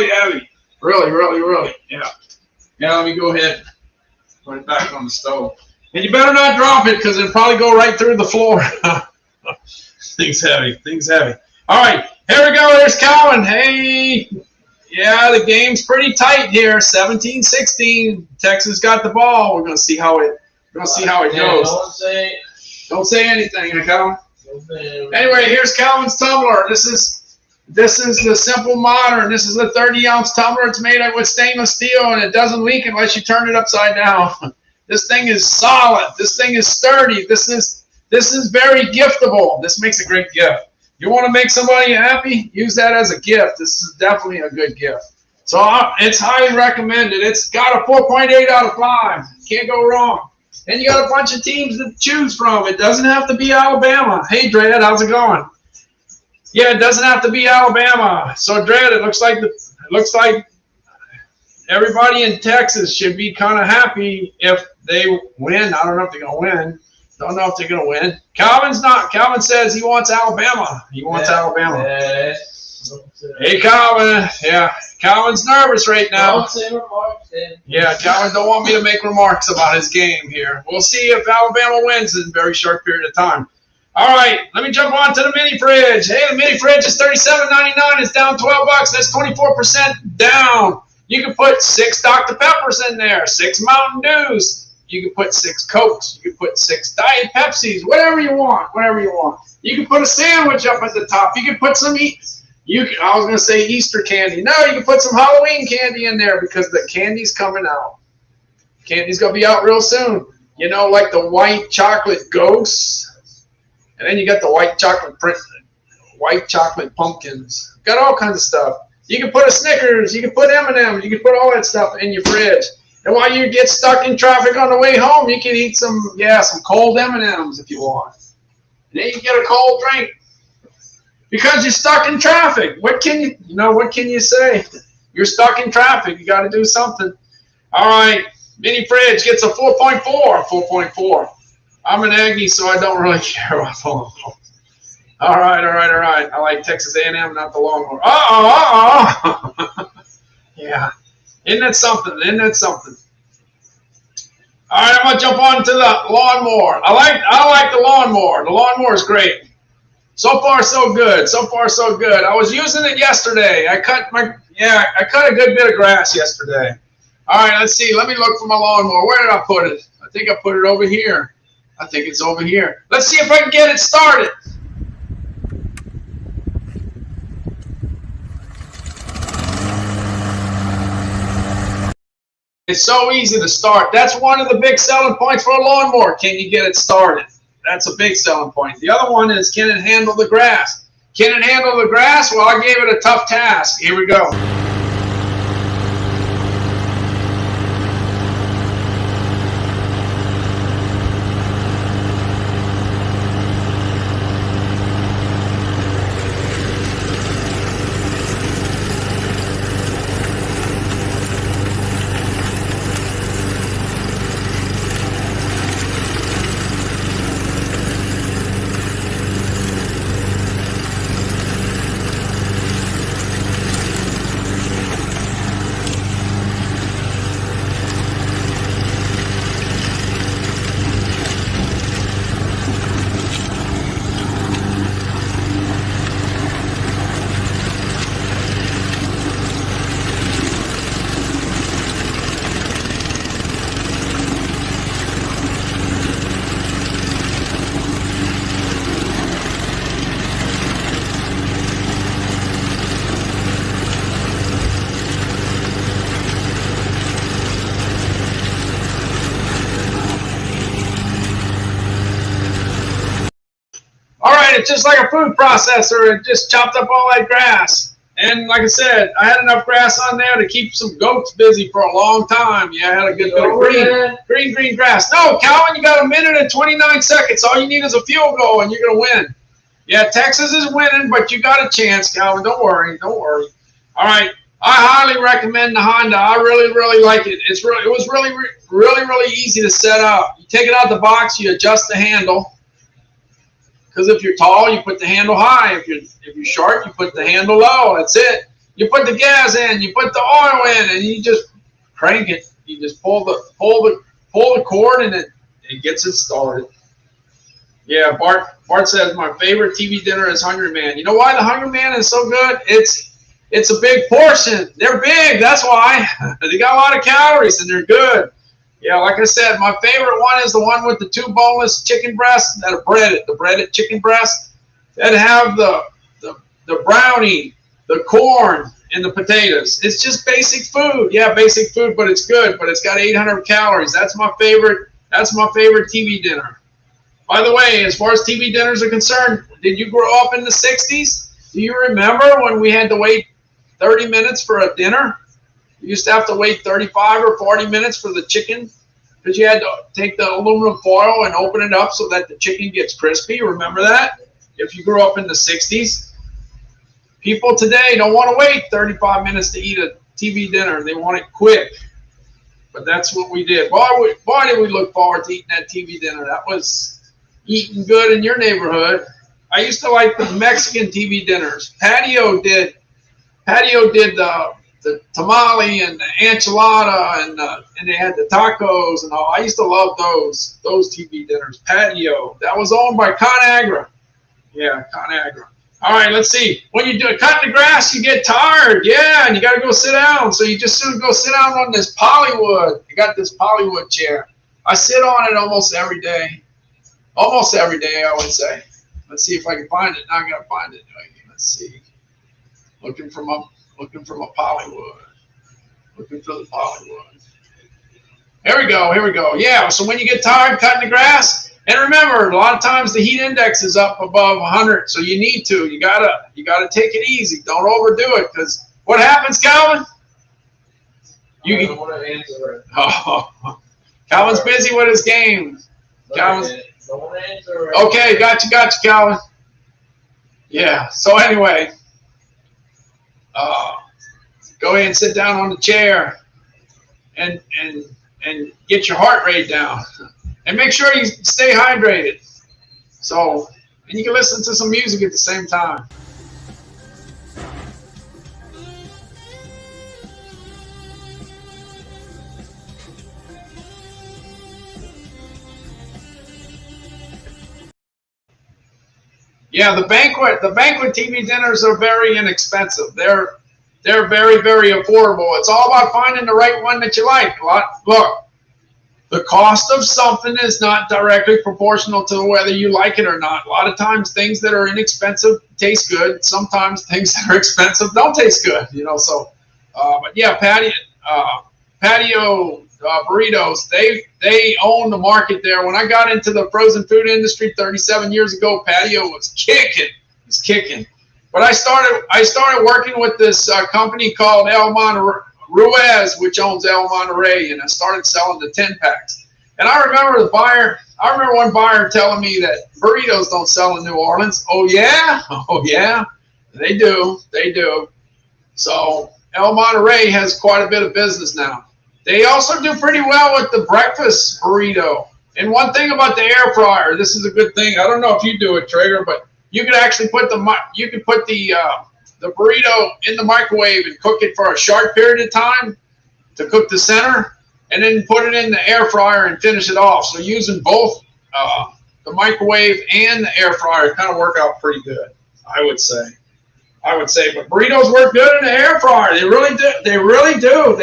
heavy. Really. Yeah. Yeah, let me go ahead and put it back on the stove. And you better not drop it because it'll probably go right through the floor. Thing's heavy. All right, here we go. There's Calvin. Hey. Yeah, the game's pretty tight here. 17-16. Texas got the ball. We're gonna see how it goes. Don't say anything, Calvin. Anyway, here's Calvin's tumbler. This is the Simple Modern. This is a 30-ounce tumbler. It's made with stainless steel, and it doesn't leak unless you turn it upside down. This thing is solid. This thing is sturdy. This is very giftable. This makes a great gift. You want to make somebody happy? Use that as a gift. This is definitely a good gift. So it's highly recommended. It's got a 4.8 out of 5. Can't go wrong. And you got a bunch of teams to choose from. It doesn't have to be Alabama. Hey, Dred, how's it going? Yeah, it doesn't have to be Alabama. So, Dred, it looks like everybody in Texas should be kind of happy if they win. I don't know if they're going to win. Don't know if they're going to win. Calvin's not. Calvin says he wants Alabama. He wants Alabama. Yeah. Hey, Calvin. Yeah, Calvin's nervous right now. Yeah, Calvin don't want me to make remarks about his game here. We'll see if Alabama wins in a very short period of time. All right, let me jump on to the mini fridge. Hey, the mini fridge is $37.99. It's down $12. That's 24% down. You can put 6 Dr. Peppers in there, 6 Mountain Dews. You can put 6 Cokes. You can put 6 Diet Pepsis. Whatever you want. Whatever you want. You can put a sandwich up at the top. You can put some I was going to say Easter candy. No, you can put some Halloween candy in there because the candy's coming out. Candy's going to be out real soon. You know, like the white chocolate ghosts. And then you got the white chocolate pumpkins. Got all kinds of stuff. You can put a Snickers. You can put M&M's. You can put all that stuff in your fridge. And while you get stuck in traffic on the way home, you can eat some cold M&M's if you want. And then you get a cold drink. Because you're stuck in traffic. What can you say? You're stuck in traffic. You got to do something. All right. Mini fridge gets a 4.4. 4.4. I'm an Aggie, so I don't really care about the Longhorns. All right. I like Texas A&M, not the Longhorns. Yeah. Isn't that something? All right, I'm gonna jump on to the lawnmower. I like the lawnmower. The lawnmower is great. So far, so good. I was using it yesterday. I cut a good bit of grass yesterday. All right, let's see. Let me look for my lawnmower. Where did I put it? I think I put it over here. I think it's over here. Let's see if I can get it started. It's so easy to start. That's one of the big selling points for a lawnmower. Can you get it started? That's a big selling point. The other one is, can it handle the grass? Can it handle the grass? Well, I gave it a tough task. Here we go. It's just like a food processor. It just chopped up all that grass. And like I said, I had enough grass on there to keep some goats busy for a long time. Yeah, I had a good bit of green grass. No, Calvin, you got 1 minute and 29 seconds. All you need is a field goal, and you're going to win. Yeah, Texas is winning, but you got a chance, Calvin. Don't worry. All right. I highly recommend the Honda. I really like it. It was really easy to set up. You take it out the box, you adjust the handle. Because if you're tall, you put the handle high. If you're short, you put the handle low. That's it. You put the gas in, you put the oil in, and you just crank it. You just pull the cord, and it gets it started. Yeah, Bart says my favorite TV dinner is Hungry Man. You know why the Hungry Man is so good? It's a big portion. They're big. That's why. They got a lot of calories, and they're good. Yeah, like I said, my favorite one is the one with the 2 boneless chicken breasts that are breaded, the breaded chicken breasts that have the brownie, the corn, and the potatoes. It's just basic food. Yeah, basic food, but it's good. But it's got 800 calories. That's my favorite TV dinner. By the way, as far as TV dinners are concerned, did you grow up in the 60s? Do you remember when we had to wait 30 minutes for a dinner? You used to have to wait 35 or 40 minutes for the chicken because you had to take the aluminum foil and open it up so that the chicken gets crispy. Remember that? If you grew up in the 60s. People today don't want to wait 35 minutes to eat a TV dinner. They want it quick. But that's what we did. Boy, did we look forward to eating that TV dinner. That was eating good in your neighborhood. I used to like the Mexican TV dinners. Patio did the tamale and the enchilada and they had the tacos and all. I used to love those TV dinners. Patio. That was owned by ConAgra. Yeah, ConAgra. All right, let's see. When you do cutting the grass, you get tired. Yeah, and you got to go sit down. So you just soon go sit down on this polywood. I got this polywood chair. I sit on it almost every day. Almost every day, I would say. Let's see if I can find it. Now I got to find it. Let's see. Looking from a polywood. Looking for the polywood. Here we go. Yeah, so when you get tired cutting the grass, and remember, a lot of times the heat index is up above 100, so you need to. You gotta take it easy. Don't overdo it, because what happens, Calvin? I don't want to answer it. Oh, Calvin's busy with his game. Calvin's. Don't want to answer it. Okay, got you, Calvin. Yeah. So anyway, go ahead and sit down on the chair, and get your heart rate down. And make sure you stay hydrated. So, and you can listen to some music at the same time. Yeah, the banquet TV dinners are very inexpensive. They're very, very affordable. It's all about finding the right one that you like. Look. The cost of something is not directly proportional to whether you like it or not. A lot of times things that are inexpensive taste good. Sometimes things that are expensive don't taste good, so, but yeah, patio burritos, they own the market there. When I got into the frozen food industry 37 years ago, patio was kicking. But I started working with this company called El Ruiz, which owns El Monterey, and I started selling the 10-packs. And I remember one buyer telling me that burritos don't sell in New Orleans. Oh yeah, they do. So El Monterey has quite a bit of business now. They also do pretty well with the breakfast burrito. And one thing about the air fryer, this is a good thing. I don't know if you do it, Traeger, but you could actually put the burrito in the microwave and cook it for a short period of time to cook the center, and then put it in the air fryer and finish it off. So using both the microwave and the air fryer kind of work out pretty good, I would say. But burritos work good in the air fryer. They really do.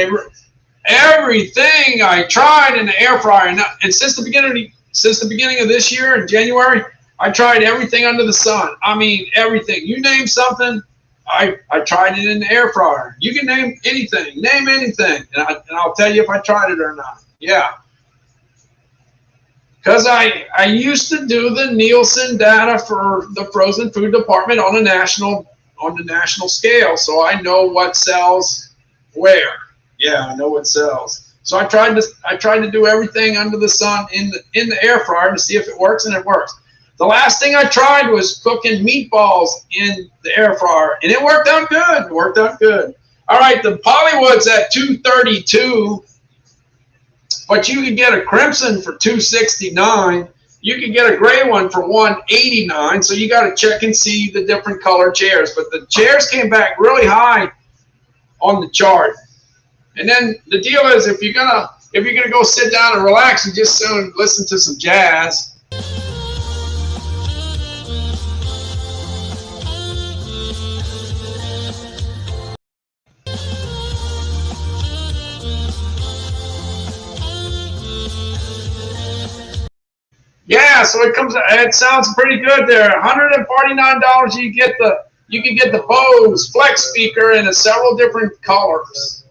Everything I tried in the air fryer, and since the beginning of this year in January, I tried everything under the sun. I mean, everything. You name something, I tried it in the air fryer. You can name anything, and I'll tell you if I tried it or not. Yeah, because I used to do the Nielsen data for the frozen food department on the national scale, so I know what sells where. Yeah, I know what sells. So I tried to do everything under the sun in the air fryer to see if it works, and it works. The last thing I tried was cooking meatballs in the air fryer, and it worked out good. All right, the Pollywood's at $232, but you can get a crimson for $269. You can get a gray one for $189. So you got to check and see the different color chairs. But the chairs came back really high on the chart. And then the deal is, if you're gonna go sit down and relax and just listen to some jazz. Yeah, so it sounds pretty good there. $149 you can get the Bose Flex speaker in several different colors.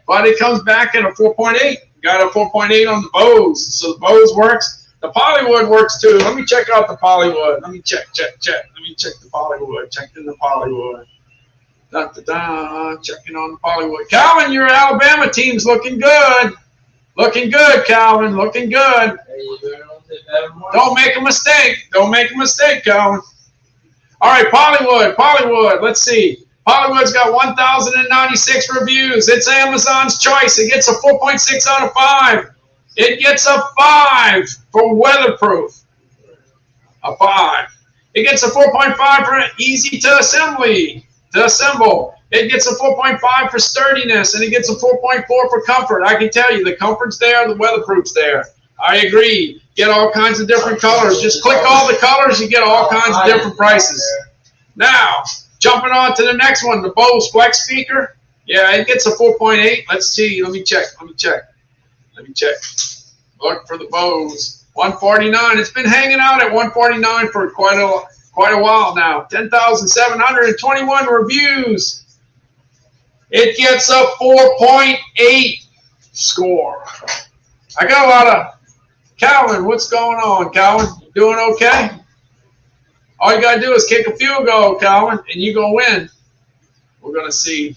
But it comes back at a 4.8. Got a 4.8 on the Bose. So the Bose works. The Pollywood works too. Let me check out the Pollywood. Let me check. Let me check the Pollywood. Checking the Pollywood. Checking on the Pollywood. Calvin, your Alabama team's looking good. Looking good, Calvin. Looking good. Don't make a mistake. Calvin. All right, Pollywood. Let's see. Hollywood's got 1,096 reviews. It's Amazon's choice. It gets a 4.6 out of 5. It gets a 5 for weatherproof. A 5. It gets a 4.5 for easy to assemble. It gets a 4.5 for sturdiness, and it gets a 4.4 for comfort. I can tell you, the comfort's there, the weatherproof's there. I agree. Get all kinds of different colors. Just click all the colors, you get all kinds of different prices. Now, jumping on to the next one, the Bose Flex speaker. Yeah, it gets a 4.8. Let's see. Let me check. Look for the Bose. 149. It's been hanging out at 149 for quite a while now. 10,721 reviews. It gets a 4.8 score. I got a lot of Calvin. What's going on, Calvin? You doing okay? All you gotta do is kick a field goal, Calvin, and you gonna win. We're gonna see.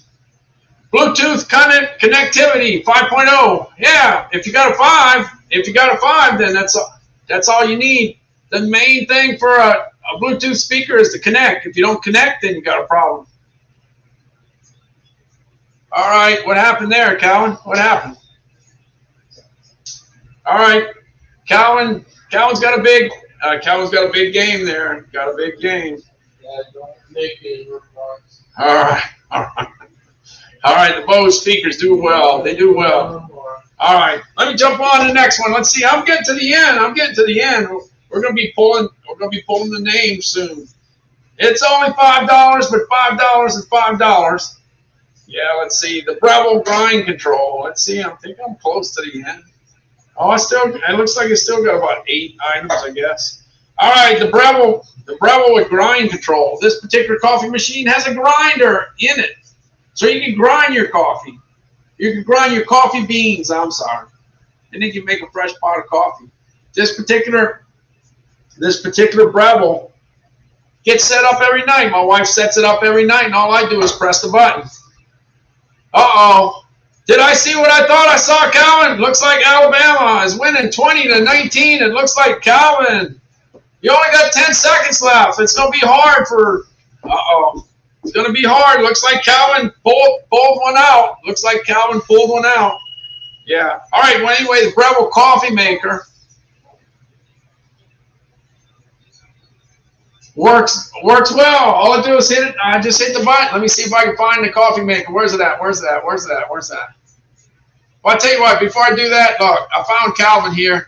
Bluetooth connectivity 5.0. Yeah, if you got a 5, then that's all you need. The main thing for a Bluetooth speaker is to connect. If you don't connect, then you got a problem. All right, what happened there, Calvin? What happened? All right, Calvin's got a big game there. Got a big game. Yeah, don't make any remarks. All right, the Bose speakers do well. They do well. All right, let me jump on to the next one. Let's see. I'm getting to the end. We're gonna be pulling the names soon. It's only $5, but $5 is $5. Yeah, let's see. The Breville grind control. Let's see. I think I'm close to the end. Oh, it looks like it's still got about 8 items, I guess. All right, the Breville with grind control. This particular coffee machine has a grinder in it. So you can grind your coffee. You can grind your coffee beans, I'm sorry. And then you can make a fresh pot of coffee. This particular Breville gets set up every night. My wife sets it up every night, and all I do is press the button. Uh-oh. Did I see what I thought I saw, Calvin? Looks like Alabama is winning 20-19. It looks like Calvin. You only got 10 seconds left. It's going to be hard for... Uh-oh. It's going to be hard. Looks like Calvin pulled one out. Yeah. All right. Well, anyway, the Breville coffee maker works well. All I do is hit it. I just hit the button. Let me see if I can find the coffee maker. Where's it at? Where's that? Well, I'll tell you what. Before I do that, look, I found Calvin here.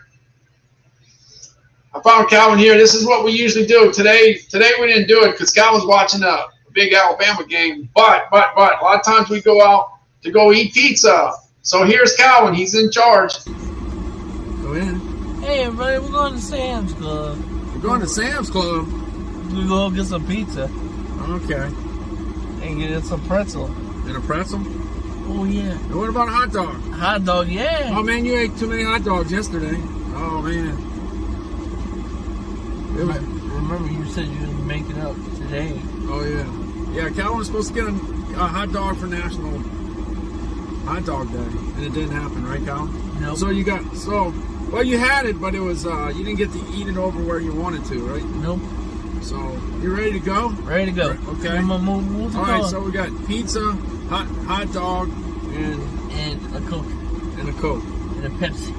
This is what we usually do. Today we didn't do it because Calvin's watching a big Alabama game. But a lot of times we go out to go eat pizza. So here's Calvin. He's in charge. Go in. Hey, everybody, we're going to Sam's Club. We're going to Sam's Club? We're going to get some pizza. Okay. And get some pretzel. And a pretzel? Oh, yeah. And what about a hot dog? Hot dog, yeah. Oh, man, you ate too many hot dogs yesterday. Oh, man. Remember, you said you would make it up today. Oh, yeah. Yeah, Calvin was supposed to get a hot dog for National Hot Dog Day, and it didn't happen, right, Cal? No. So well, you had it, but it was you didn't get to eat it over where you wanted to, right? Nope. So you ready to go? Ready to go. Okay. All right. So we got pizza, hot dog, and a Coke, and a Coke, and a Pepsi,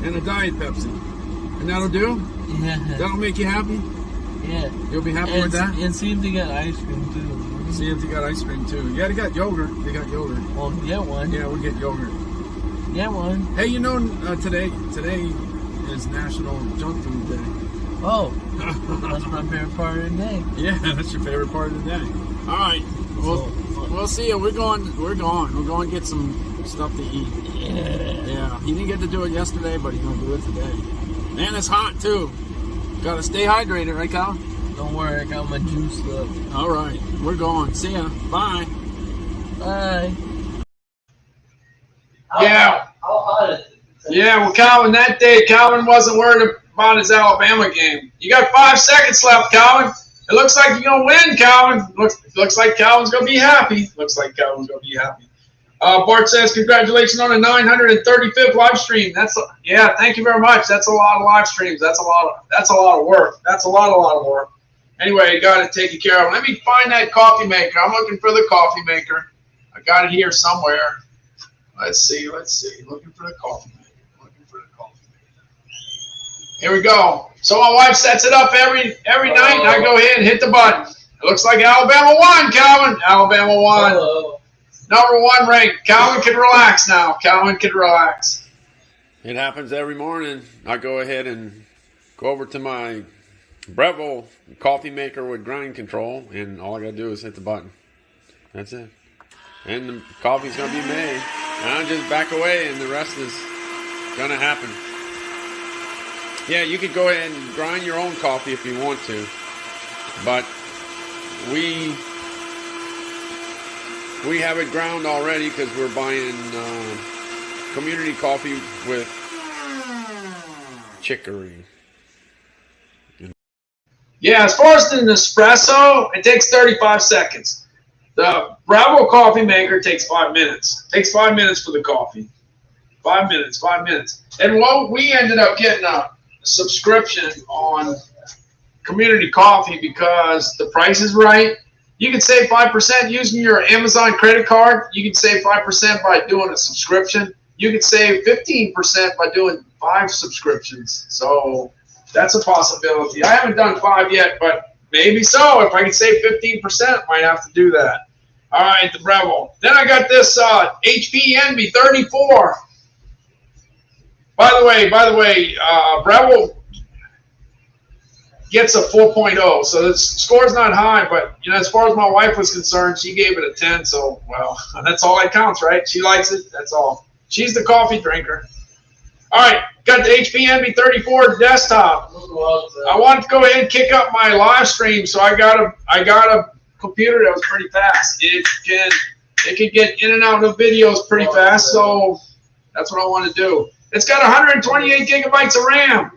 and a Diet Pepsi, and that'll do. Yeah. That'll make you happy. Yeah. You'll be happy with that. And see if they got ice cream too. See if they got ice cream too. Yeah, they got yogurt. Well, get one. Yeah, we'll get yogurt. Get one. Hey, you know, today is National Junk Food Day. Oh, that's my favorite part of the day. Yeah, that's your favorite part of the day. All right, we'll see you. We're going to get some stuff to eat. Yeah. He didn't get to do it yesterday, but he's gonna do it today. Man, it's hot too. Gotta stay hydrated, right, Cal? Don't worry, I got my juice up. All right, we're going. See ya. Bye. Bye. Yeah. How hot is it? Yeah, well, Calvin, that day, Calvin wasn't worried about his Alabama game. You got 5 seconds left, Calvin. It looks like you're going to win, Calvin. Looks like Calvin's going to be happy. Bart says, congratulations on the 935th live stream. Thank you very much. That's a lot of live streams. That's a lot of work. That's a lot of work. Anyway, got it taken care of. Let me find that coffee maker. I'm looking for the coffee maker. I got it here somewhere. Let's see. Looking for the coffee maker. Here we go. So my wife sets it up every night, and I go ahead and hit the button. It looks like Alabama won, Calvin. Alabama won. Number 1 ranked. Calvin can relax now. Calvin can relax. It happens every morning. I go ahead and go over to my Breville coffee maker with grind control, and all I got to do is hit the button. That's it. And the coffee's going to be made. And I just back away, and the rest is going to happen. Yeah, you could go ahead and grind your own coffee if you want to. But we have it ground already because we're buying community coffee with chicory. Yeah, as far as the Nespresso, it takes 35 seconds. The Bravo coffee maker takes 5 minutes. It takes 5 minutes for the coffee. 5 minutes. And what we ended up getting a subscription on community coffee because the price is right. You can save 5% using your Amazon credit card. You can save 5% by doing a subscription. You can save 15% by doing 5 subscriptions. So that's a possibility. I haven't done 5 yet, but maybe so. If I can save 15%, might have to do that. All right, the Breville. Then I got this HP Envy 34. By the way, Breville gets a 4.0, so the score's not high, but as far as my wife was concerned, she gave it a 10, so, well, that's all that counts, right? She likes it, that's all. She's the coffee drinker. All right, got the HP Envy 34 desktop. I wanted to go ahead and kick up my live stream, so I got a computer that was pretty fast. It can get in and out of videos pretty fast, so that's what I want to do. It's got 128 gigabytes of RAM.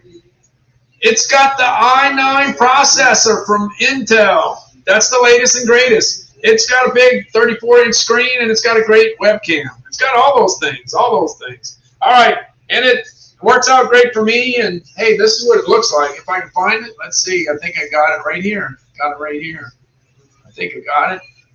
It's got the i9 processor from Intel. That's the latest and greatest. It's got a big 34-inch screen, and it's got a great webcam. It's got all those things. All right, and it works out great for me, and, hey, this is what it looks like. If I can find it, let's see. I think I got it right here. I think I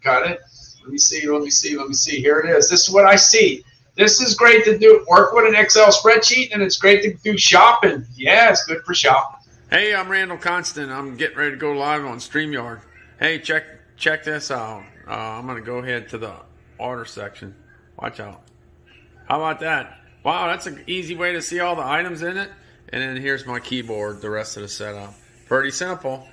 got it. Let me see. Here it is. This is what I see. This is great to do. Work with an Excel spreadsheet, and it's great to do shopping. Yeah, it's good for shopping. Hey, I'm Randall Constant. I'm getting ready to go live on StreamYard. Hey, check this out. I'm going to go ahead to the order section. Watch out. How about that? Wow, that's an easy way to see all the items in it. And then here's my keyboard, the rest of the setup. Pretty simple.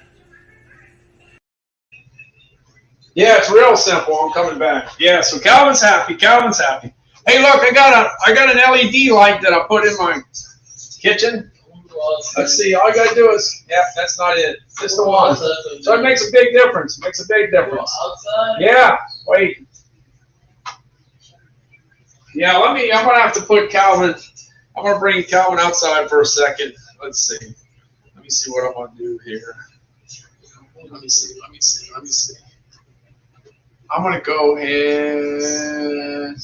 Yeah, it's real simple. I'm coming back. Yeah, so Calvin's happy. Hey, look, I got an LED light that I put in my kitchen. Let's see. All you gotta do is, yeah, that's not it. Just the one. So it makes a big difference. Yeah. Wait. Yeah. I'm gonna have to put Calvin. I'm gonna bring Calvin outside for a second. Let's see. Let me see what I'm gonna do here. Let me see. I'm gonna go ahead.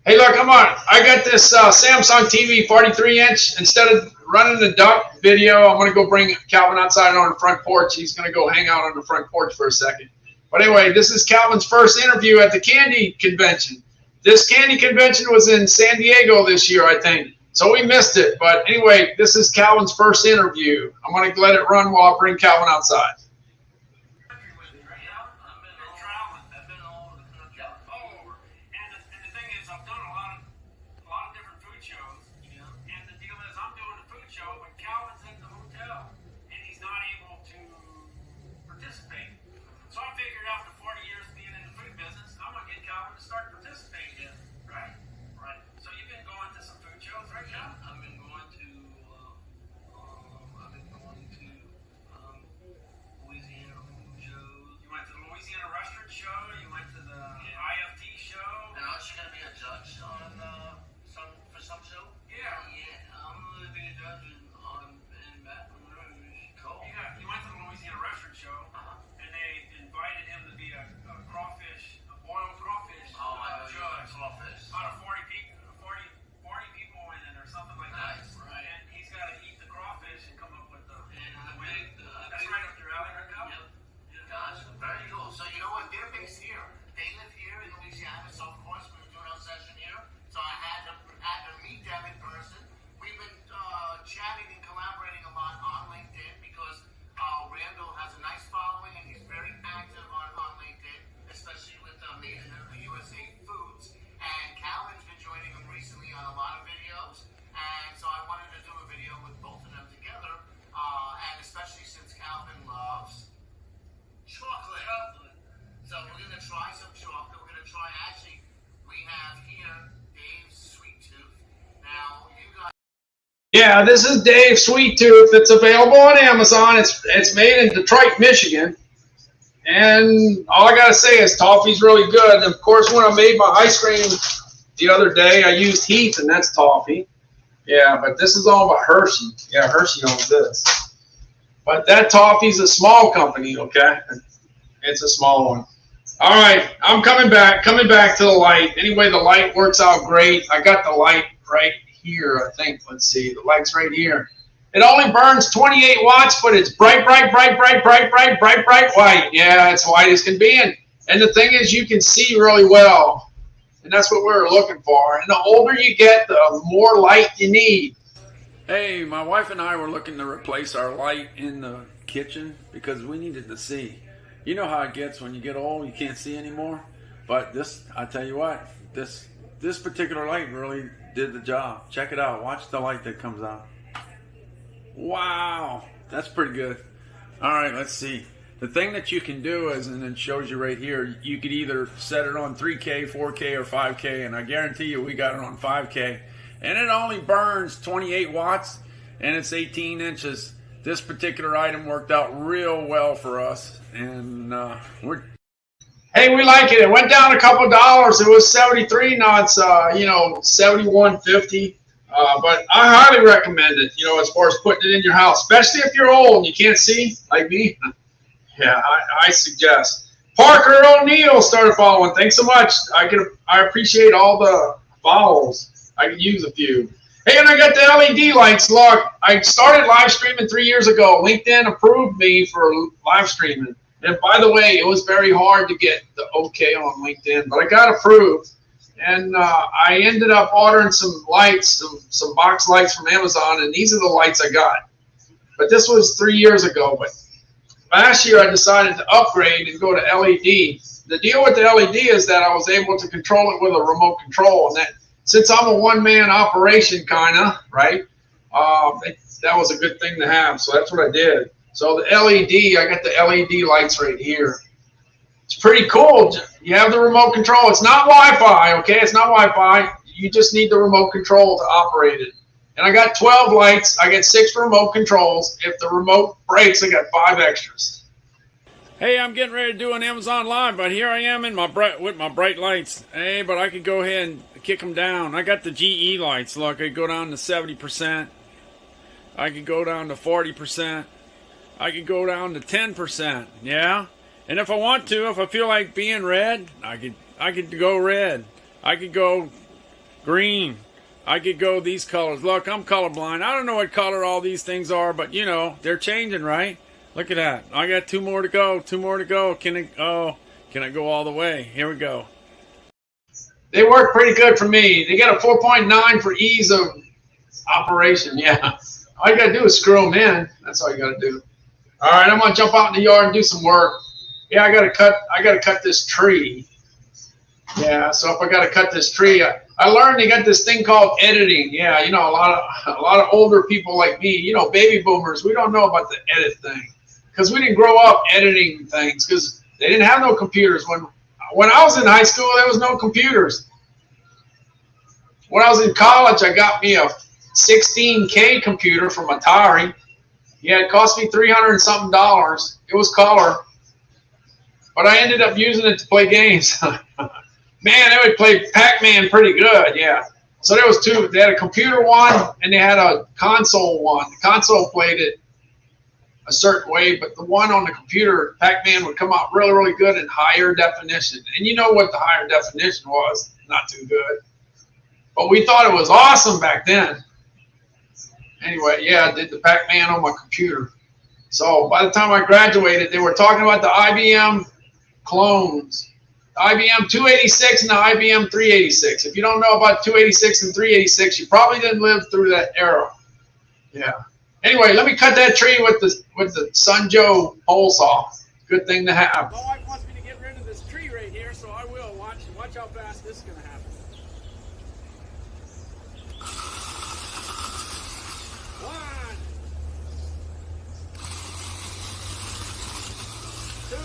Hey, look, come on. I got this Samsung TV 43-inch. Instead of running the duck video, I'm going to go bring Calvin outside on the front porch. He's going to go hang out on the front porch for a second. But anyway, this is Calvin's first interview at the candy convention. This candy convention was in San Diego this year, I think. So we missed it. But anyway, this is Calvin's first interview. I'm going to let it run while I bring Calvin outside. Yeah, this is Dave Sweet Tooth. It's available on Amazon. It's made in Detroit, Michigan. And all I got to say is toffee's really good. And of course, when I made my ice cream the other day, I used Heath, and that's toffee. Yeah, but this is all about Hershey. Yeah, Hershey owns this. But that toffee's a small company, okay? It's a small one. All right, I'm coming back to the light. Anyway, the light works out great. I got the light right here, I think. Let's see, the light's right here. It only burns 28 watts, but it's bright white. Yeah, it's white as can be. And the thing is, you can see really well. And that's what we were looking for. And the older you get, the more light you need. Hey, my wife and I were looking to replace our light in the kitchen because we needed to see. You know how it gets when you get old, you can't see anymore. But this, I tell you what, this particular light really did the job. Check it out. Watch the light that comes out. Wow, that's pretty good. All right, let's see. The thing that you can do is, and it shows you right here, you could either set it on 3K, 4K, or 5K, and I guarantee you we got it on 5K. And it only burns 28 watts, and it's 18 inches. This particular item worked out real well for us, and Hey, we like it. It went down a couple dollars. It was $73. Now it's $71.50. But I highly recommend it. As far as putting it in your house, especially if you're old and you can't see like me. Yeah, I suggest. Parker O'Neill started following. Thanks so much. I appreciate all the follows. I could use a few. Hey, and I got the LED lights. Look, I started live streaming 3 years ago. LinkedIn approved me for live streaming. And by the way, it was very hard to get the okay on LinkedIn, but I got approved. And I ended up ordering some lights, some box lights from Amazon, and these are the lights I got. But this was 3 years ago. But last year I decided to upgrade and go to LED. The deal with the LED is that I was able to control it with a remote control, and that since I'm a one-man operation, kind of, right? That was a good thing to have, so that's what I did. So the LED, I got the LED lights right here. It's pretty cool. You have the remote control. It's not Wi-Fi, okay? It's not Wi-Fi. You just need the remote control to operate it. And I got 12 lights. I get 6 remote controls. If the remote breaks, I got 5 extras. hey, I'm getting ready to do an Amazon Live, but here I am in with my bright lights. Hey, but I could go ahead and kick them down. I got the GE lights. Look, I could go down to 70%. I could go down to 40%. I could go down to 10%. Yeah? And if I want to, if I feel like being red, I could go red. I could go green. I could go these colors. Look, I'm colorblind. I don't know what color all these things are, but they're changing, right? Look at that. I got 2 more to go. 2 more to go. Can I go all the way? Here we go. They work pretty good for me. They get a 4.9 for ease of operation. Yeah. All you got to do is screw them in. That's all you got to do. All right, I'm going to jump out in the yard and do some work. Yeah, I got to cut this tree. Yeah, so if I got to cut this tree, I learned they got this thing called editing. Yeah, a lot of older people like me, baby boomers, we don't know about the edit thing because we didn't grow up editing things because they didn't have no computers. When I was in high school, there was no computers. When I was in college, I got me a 16K computer from Atari. Yeah, it cost me $300 and something. It was color. But I ended up using it to play games. Man, they would play Pac-Man pretty good, yeah. So there was 2. They had a computer one, and they had a console one. The console played it a certain way, but the one on the computer, Pac-Man, would come out really, really good in higher definition. And you know what the higher definition was. Not too good. But we thought it was awesome back then. Anyway, yeah, I did the Pac-Man on my computer. So by the time I graduated, they were talking about the IBM clones. The IBM 286 and the IBM 386. If you don't know about 286 and 386, you probably didn't live through that era. Yeah. Anyway, let me cut that tree with the Sun Joe pole saw. Good thing to have. My wife wants me to get rid of this tree right here, so I will. Watch how fast this is going to happen. 1, 2.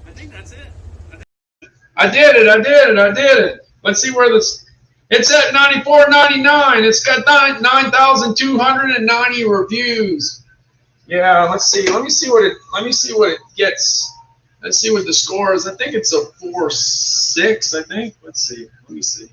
I think that's it. I did it. Let's see where this. It's at $94.99. It's got 9,290 reviews. Yeah, let's see. Let me see what it gets. Let's see what the score is. I think it's a 4.6, I think. Let's see. Let me see.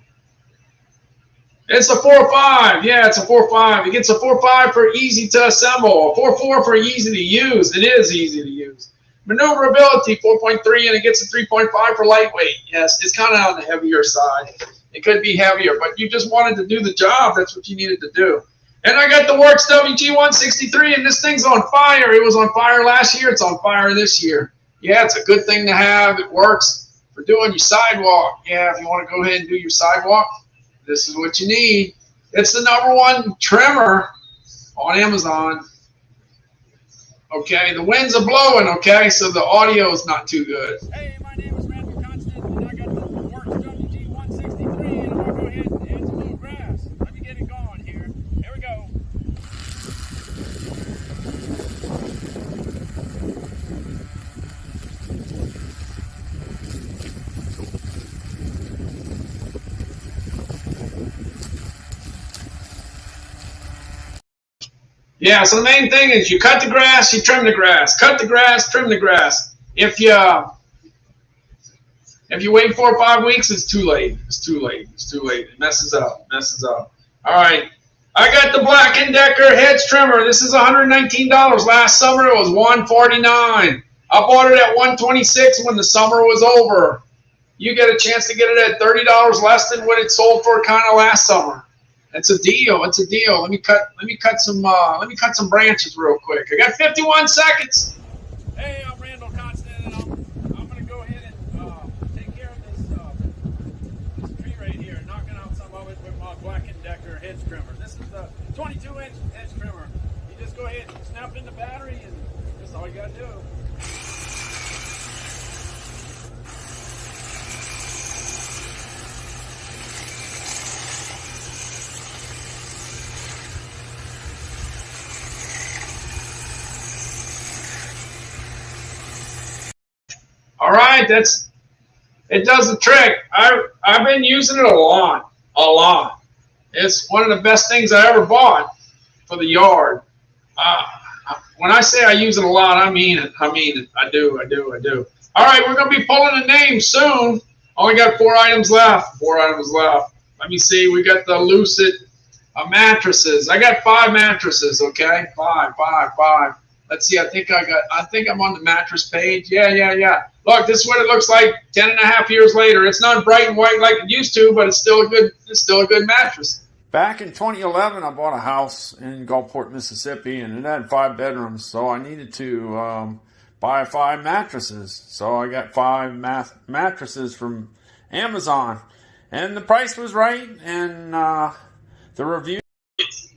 It's a 4.5. Yeah, it's a 4.5. It gets a 4.5 for easy to assemble. A 4.4 for easy to use. It is easy to use. Maneuverability, 4.3, and it gets a 3.5 for lightweight. Yes, it's kind of on the heavier side. It could be heavier, but you just wanted to do the job. That's what you needed to do. And I got the Works WG163, and this thing's on fire. It was on fire last year. It's on fire this year. Yeah, it's a good thing to have. It works for doing your sidewalk. Yeah, if you want to go ahead and do your sidewalk, this is what you need. It's the #1 trimmer on Amazon. Okay, the winds are blowing, okay, so the audio is not too good. Hey, my name is Randall Constant, and I got the Works WG163, and I'm going to go ahead and add some little grass. Let me get it going here. Here we go. Yeah, so the main thing is you cut the grass, you trim the grass. Cut the grass, trim the grass. If you wait 4 or 5 weeks, it's too late. It's too late. It's too late. It messes up. Messes up. All right. I got the Black & Decker hedge trimmer. This is $119. Last summer it was $149. I bought it at $126 when the summer was over. You get a chance to get it at $30 less than what it sold for kind of last summer. It's a deal. It's a deal. Let me cut some branches real quick. I got 51 seconds. Hey, I'm Randall Constant, and I'm going to go ahead and take care of this tree right here, knocking out some of it with my Black & Decker hedge trimmer. This is the 22-inch hedge trimmer. You just go ahead and snap in the battery, and that's all you got to do. All right, it does the trick. I've been using it a lot. It's one of the best things I ever bought for the yard. When I say I use it a lot, I mean it. I do. All right, we're going to be pulling a name soon. Only got 4 items left. 4 items left. Let me see. We got the Lucid mattresses. I got 5 mattresses. Okay, 5. Let's see. I think I'm on the mattress page. Yeah. Look, this is what it looks like 10.5 years later. It's not bright and white like it used to, but it's still a good mattress. Back in 2011, I bought a house in Gulfport, Mississippi, and it had 5 bedrooms, so I needed to buy 5 mattresses. So I got 5 mattresses from Amazon, and the price was right, and the review.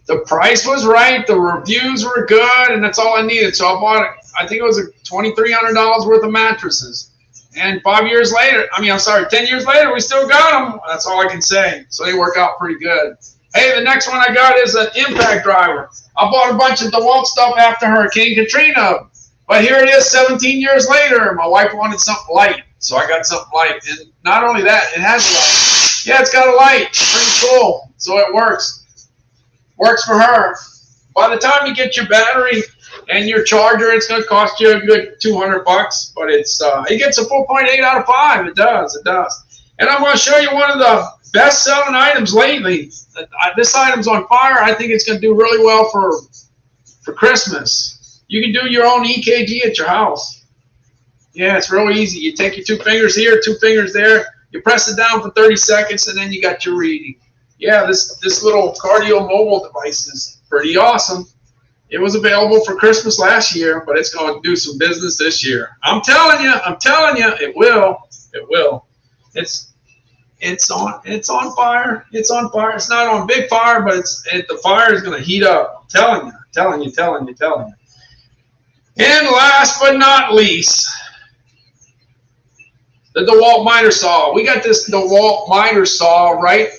The price was right, the reviews were good, and that's all I needed. So I bought, I think it was $2,300 worth of mattresses. And 10 years later, we still got them. That's all I can say. So they work out pretty good. Hey, the next one I got is an impact driver. I bought a bunch of DeWalt stuff after Hurricane Katrina. But here it is 17 years later. My wife wanted something light, so I got something light. And not only that, it has a light. Yeah, it's got a light. Pretty cool. So it works. Works for her. By the time you get your battery and your charger, it's going to cost you a good $200. But it gets a 4.8 out of 5. It does. And I'm going to show you one of the best-selling items lately. This item's on fire. I think it's going to do really well for Christmas. You can do your own EKG at your house. Yeah, it's real easy. You take your 2 fingers here, 2 fingers there. You press it down for 30 seconds, and then you got your reading. Yeah, this little cardio mobile device is pretty awesome. It was available for Christmas last year, but it's going to do some business this year. I'm telling you, it will. It's on fire. It's on fire. It's not on big fire, but the fire is going to heat up. I'm telling you. And last but not least, the DeWalt miter saw. We got this DeWalt miter saw right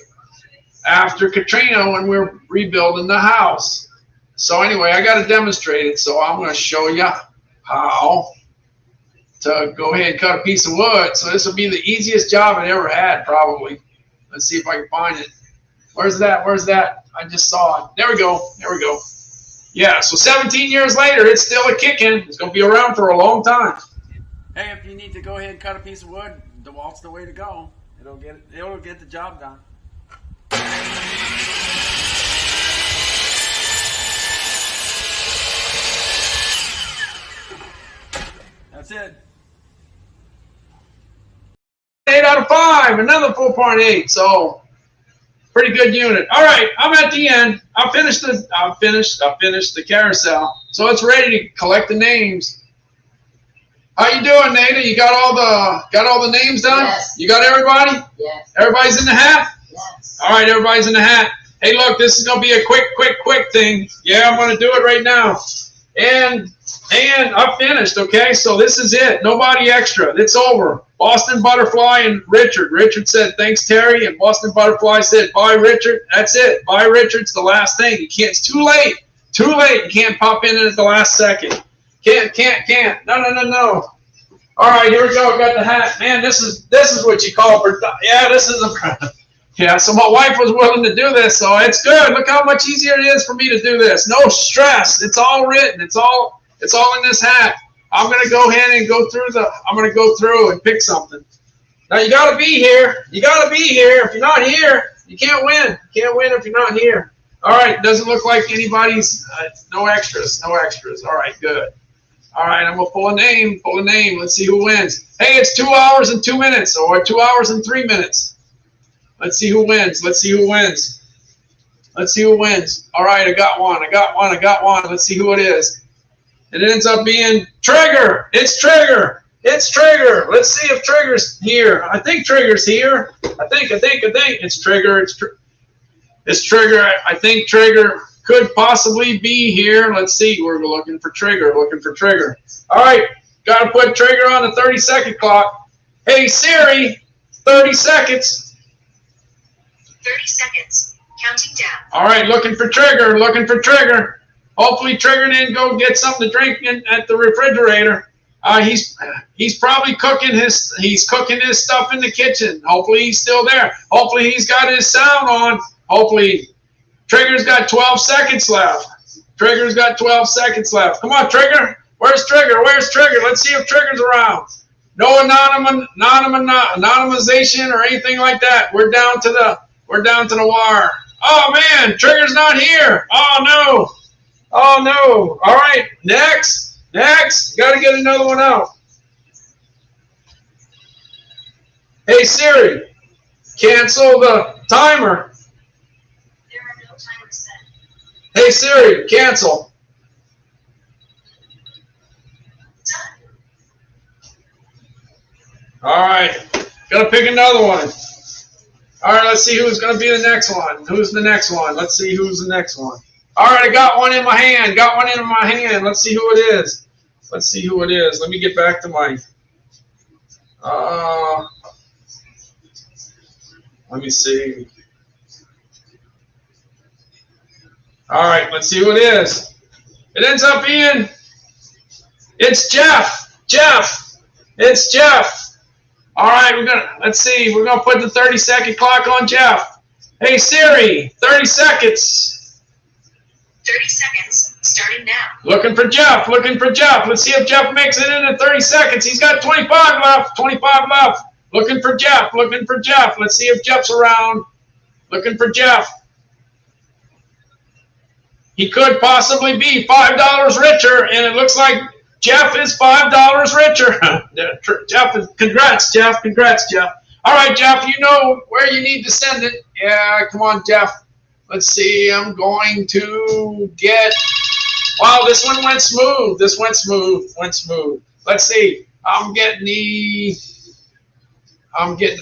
after Katrina when we were rebuilding the house. So anyway, I got to demonstrate it. So I'm going to show you how to go ahead and cut a piece of wood. So this will be the easiest job I ever had, probably. Let's see if I can find it. Where's that? Where's that? I just saw it. There we go. There we go. Yeah, so 17 years later, it's still a kicking. It's going to be around for a long time. Hey, if you need to go ahead and cut a piece of wood, DeWalt's the way to go. It'll get the job done. That's it. 8 out of 5, another 4.8. So pretty good unit. All right, I'm at the end. I finished the carousel. So it's ready to collect the names. How you doing, Nada? You got all the names done? Yes. You got everybody? Yes. Everybody's in the hat? Yes. All right, everybody's in the hat. Hey, look, this is gonna be a quick thing. Yeah, I'm gonna do it right now. And I finished. Okay, so this is it. Nobody extra. It's over. Boston Butterfly and Richard. Richard said, "Thanks, Terry." And Boston Butterfly said, "Bye, Richard." That's it. Bye, Richard's the last thing. You can't. It's too late. Too late. You can't pop in at the last second. Can't. No. All right, here we go. Got the hat. Man, this is what you call for. Yeah, this is a. Yeah, so my wife was willing to do this, so it's good. Look how much easier it is for me to do this. No stress. It's all written. It's all in this hat. I'm gonna go ahead and go through and pick something. Now you gotta be here. You gotta be here. If you're not here, you can't win. You can't win if you're not here. All right, doesn't look like anybody's. No extras. No extras. All right, good. All right, I'm gonna pull a name. Let's see who wins. Hey, it's 2 hours and 2 minutes, or 2 hours and 3 minutes. Let's see who wins. Let's see who wins. All right, I got one. Let's see who it is. It ends up being Trigger. It's Trigger. Let's see if Trigger's here. I think Trigger's here. I think it's Trigger. It's Trigger. I think Trigger could possibly be here. Let's see. We're looking for Trigger. All right, got to put Trigger on the 30-second clock. Hey Siri, 30 seconds. 30 seconds. Counting down. All right, looking for Trigger. Hopefully Trigger didn't go get something to drink at the refrigerator. He's probably cooking his stuff in the kitchen. Hopefully he's still there. Hopefully he's got his sound on. Hopefully Trigger's got 12 seconds left. Come on, Trigger. Where's Trigger? Let's see if Trigger's around. No anonymization or anything like that. We're down to the wire. Oh man, Trigger's not here. Oh no. All right, next. Got to get another one out. Hey Siri, cancel the timer. There are no timers set. Hey Siri, cancel. Done. All right, gotta pick another one. All right, let's see who's gonna be the next one. Who's the next one? Let's see who's the next one. All right, I got one in my hand. Let's see who it is. Let me get back to my. Let me see. All right, let's see who it is. It ends up being. It's Jeff. It's Jeff. All right, let's see. We're gonna put the 30-second clock on Jeff. Hey Siri, 30 seconds. 30 seconds, starting now. Looking for Jeff. Let's see if Jeff makes it in 30 seconds. He's got 25 left. Looking for Jeff. Let's see if Jeff's around. Looking for Jeff. He could possibly be $5 richer, and it looks like Jeff is $5 richer. Congrats, Jeff. All right, Jeff, you know where you need to send it. Yeah, come on, Jeff. Let's see, I'm going to get, wow, this one went smooth. Let's see, I'm getting the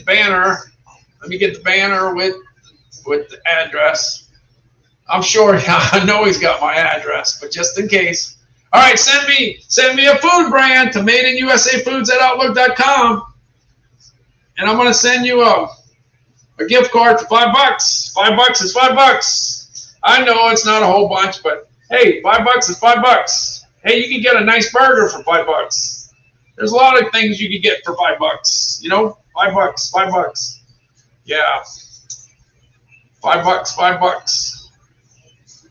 banner. Let me get the banner with the address. I'm sure, I know he's got my address, but just in case. All right, send me a food brand to madeinusafoods@outlook.com, and I'm going to send you a gift card for $5. $5 is $5. I know it's not a whole bunch, but hey, $5 is $5. Hey, you can get a nice burger for $5. There's a lot of things you can get for $5. You know, $5. Yeah. $5, $5.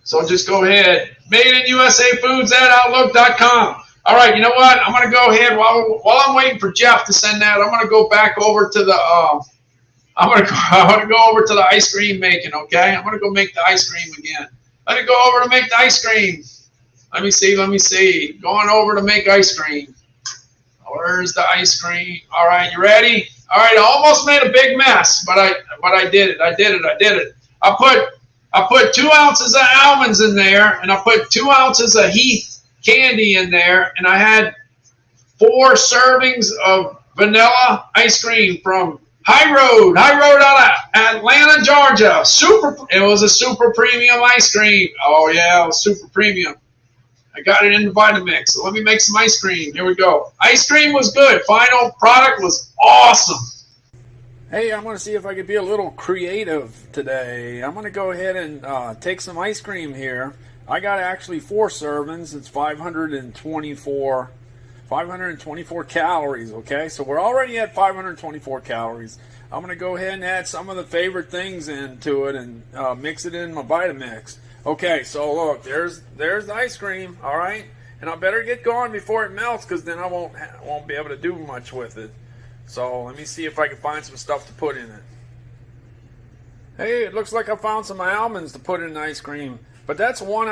So just go ahead. Made in USA Foods at Outlook.com. All right, you know what? I'm going to go ahead while I'm waiting for Jeff to send that. I'm going to go back over to the I'm going to go over to the ice cream making. Okay, I'm going to go make the ice cream again. Let me go over to make the ice cream. Let me see. Going over to make ice cream. Where's the ice cream? All right, you ready? All right, I almost made a big mess, but I did it. I did it. I put 2 ounces of almonds in there, and I put 2 ounces of Heath candy in there, and I had 4 servings of vanilla ice cream from High Road out of Atlanta, Georgia. It was a super premium ice cream. Oh yeah, it was super premium. I got it in the Vitamix. So let me make some ice cream. Here we go. Ice cream was good. Final product was awesome. Hey, I'm going to see if I could be a little creative today. I'm going to go ahead and take some ice cream here. I got actually 4 servings. It's 524 calories, okay? So we're already at 524 calories. I'm going to go ahead and add some of the favorite things into it and mix it in my Vitamix. Okay, so look, there's the ice cream, all right? And I better get going before it melts because then I won't be able to do much with it. So let me see if I can find some stuff to put in it. Hey, it looks like I found some almonds to put in the ice cream. But that's a 1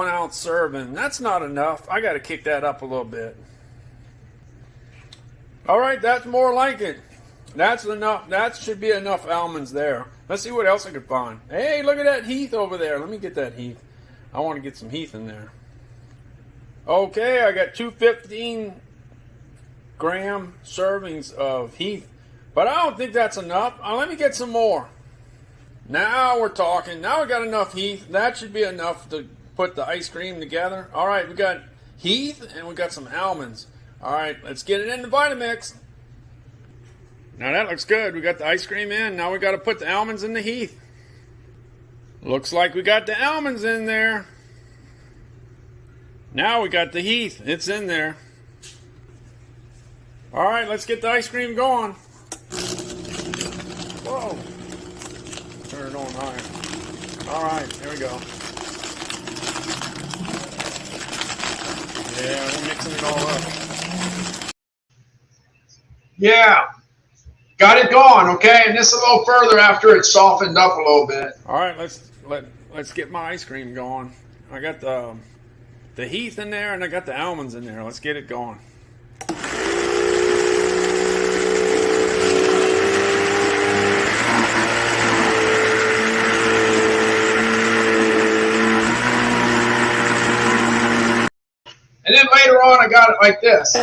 ounce serving. That's not enough. I got to kick that up a little bit. All right, that's more like it. That's enough. That should be enough almonds there. Let's see what else I can find. Hey, look at that Heath over there. Let me get that Heath. I want to get some Heath in there. Okay, I got 2 15-gram servings of Heath. But I don't think that's enough. Let me get some more. Now we're talking. Now we got enough Heath. That should be enough to put the ice cream together. All right, we got Heath and we got some almonds. All right, let's get it in the Vitamix. Now that looks good. We got the ice cream in. Now we got to put the almonds in the Heath. Looks like we got the almonds in there. Now we got the Heath. It's in there. All right, let's get the ice cream going. Whoa. Turn it on higher. All right, here we go. Yeah, we're mixing it all up. Yeah. Got it going, okay? And this a little further after it's softened up a little bit. All right, let's get my ice cream going. I got the Heath in there and I got the almonds in there. Let's get it going. And then later on, I got it like this.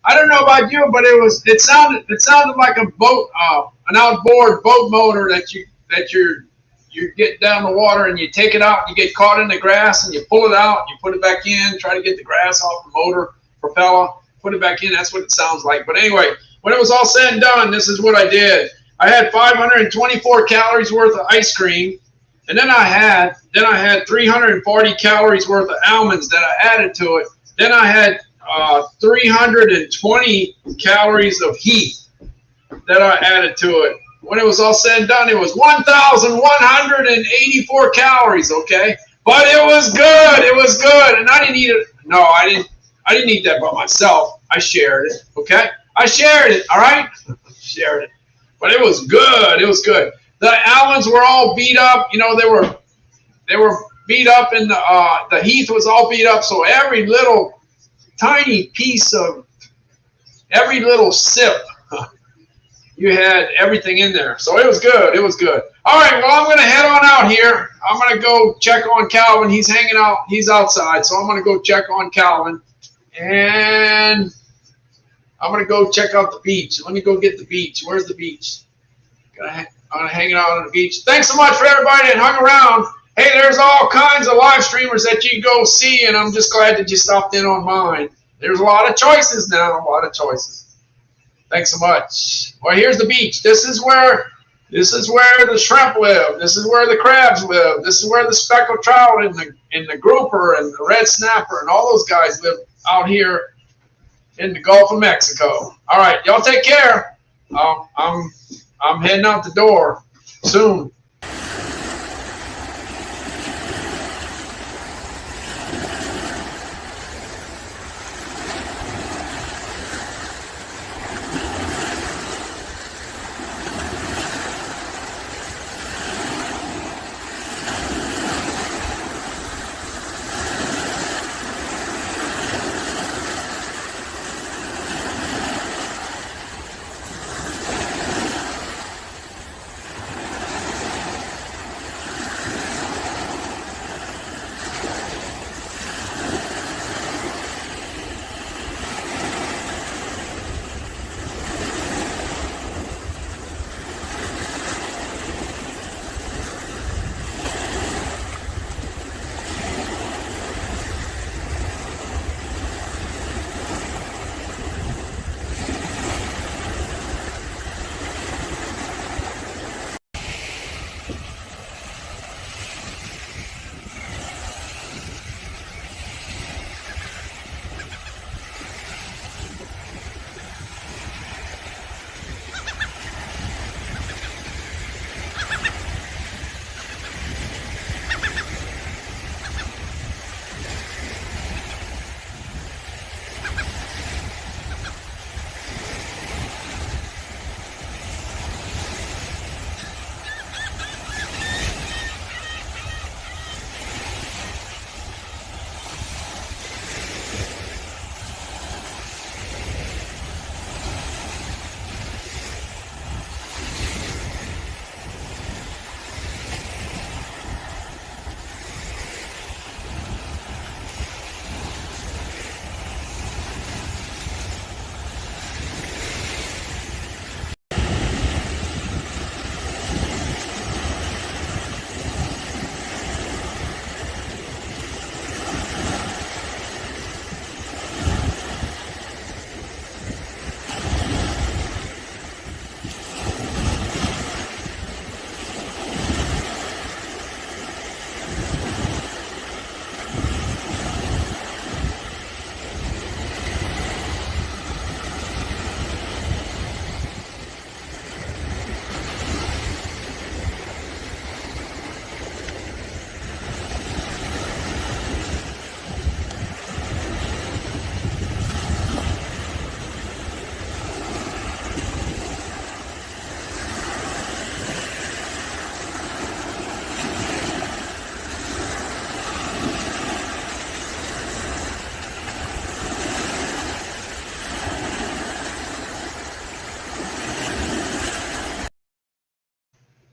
I don't know about you, but it sounded like a boat, an outboard boat motor that you get down the water and you take it out and you get caught in the grass and you pull it out, you put it back in, try to get the grass off the motor propeller, put it back in. That's what it sounds like. But anyway, when it was all said and done, this is what I did. I had 524 calories worth of ice cream, and then I had 340 calories worth of almonds that I added to it. Then I had 320 calories of Heath that I added to it. When it was all said and done, it was 1,184 calories, okay? But it was good. It was good. And I didn't eat it. No, I didn't eat that by myself. I shared it, okay? I shared it, all right? Shared it. But it was good. It was good. The almonds were all beat up. You know, they were beat up, and the Heath was all beat up. So every little tiny piece of every little sip, you had everything in there. So it was good. It was good. All right. Well, I'm going to head on out here. I'm going to go check on Calvin. He's hanging out. He's outside. So I'm going to go check on Calvin, and I'm going to go check out the beach. Let me go get the beach. Where's the beach? I'm hanging out on the beach. Thanks so much for everybody that hung around. Hey, there's all kinds of live streamers that you can go see, and I'm just glad that you stopped in on mine. There's a lot of choices now, a lot of choices. Thanks so much. Well, here's the beach. This is where the shrimp live. This is where the crabs live. This is where the speckled trout and the grouper and the red snapper and all those guys live out here in the Gulf of Mexico. All right, y'all take care. I'm heading out the door soon.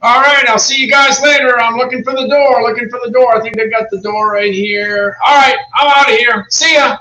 All right, I'll see you guys later. I'm looking for the door, I think they've got the door right here. All right, I'm out of here. See ya.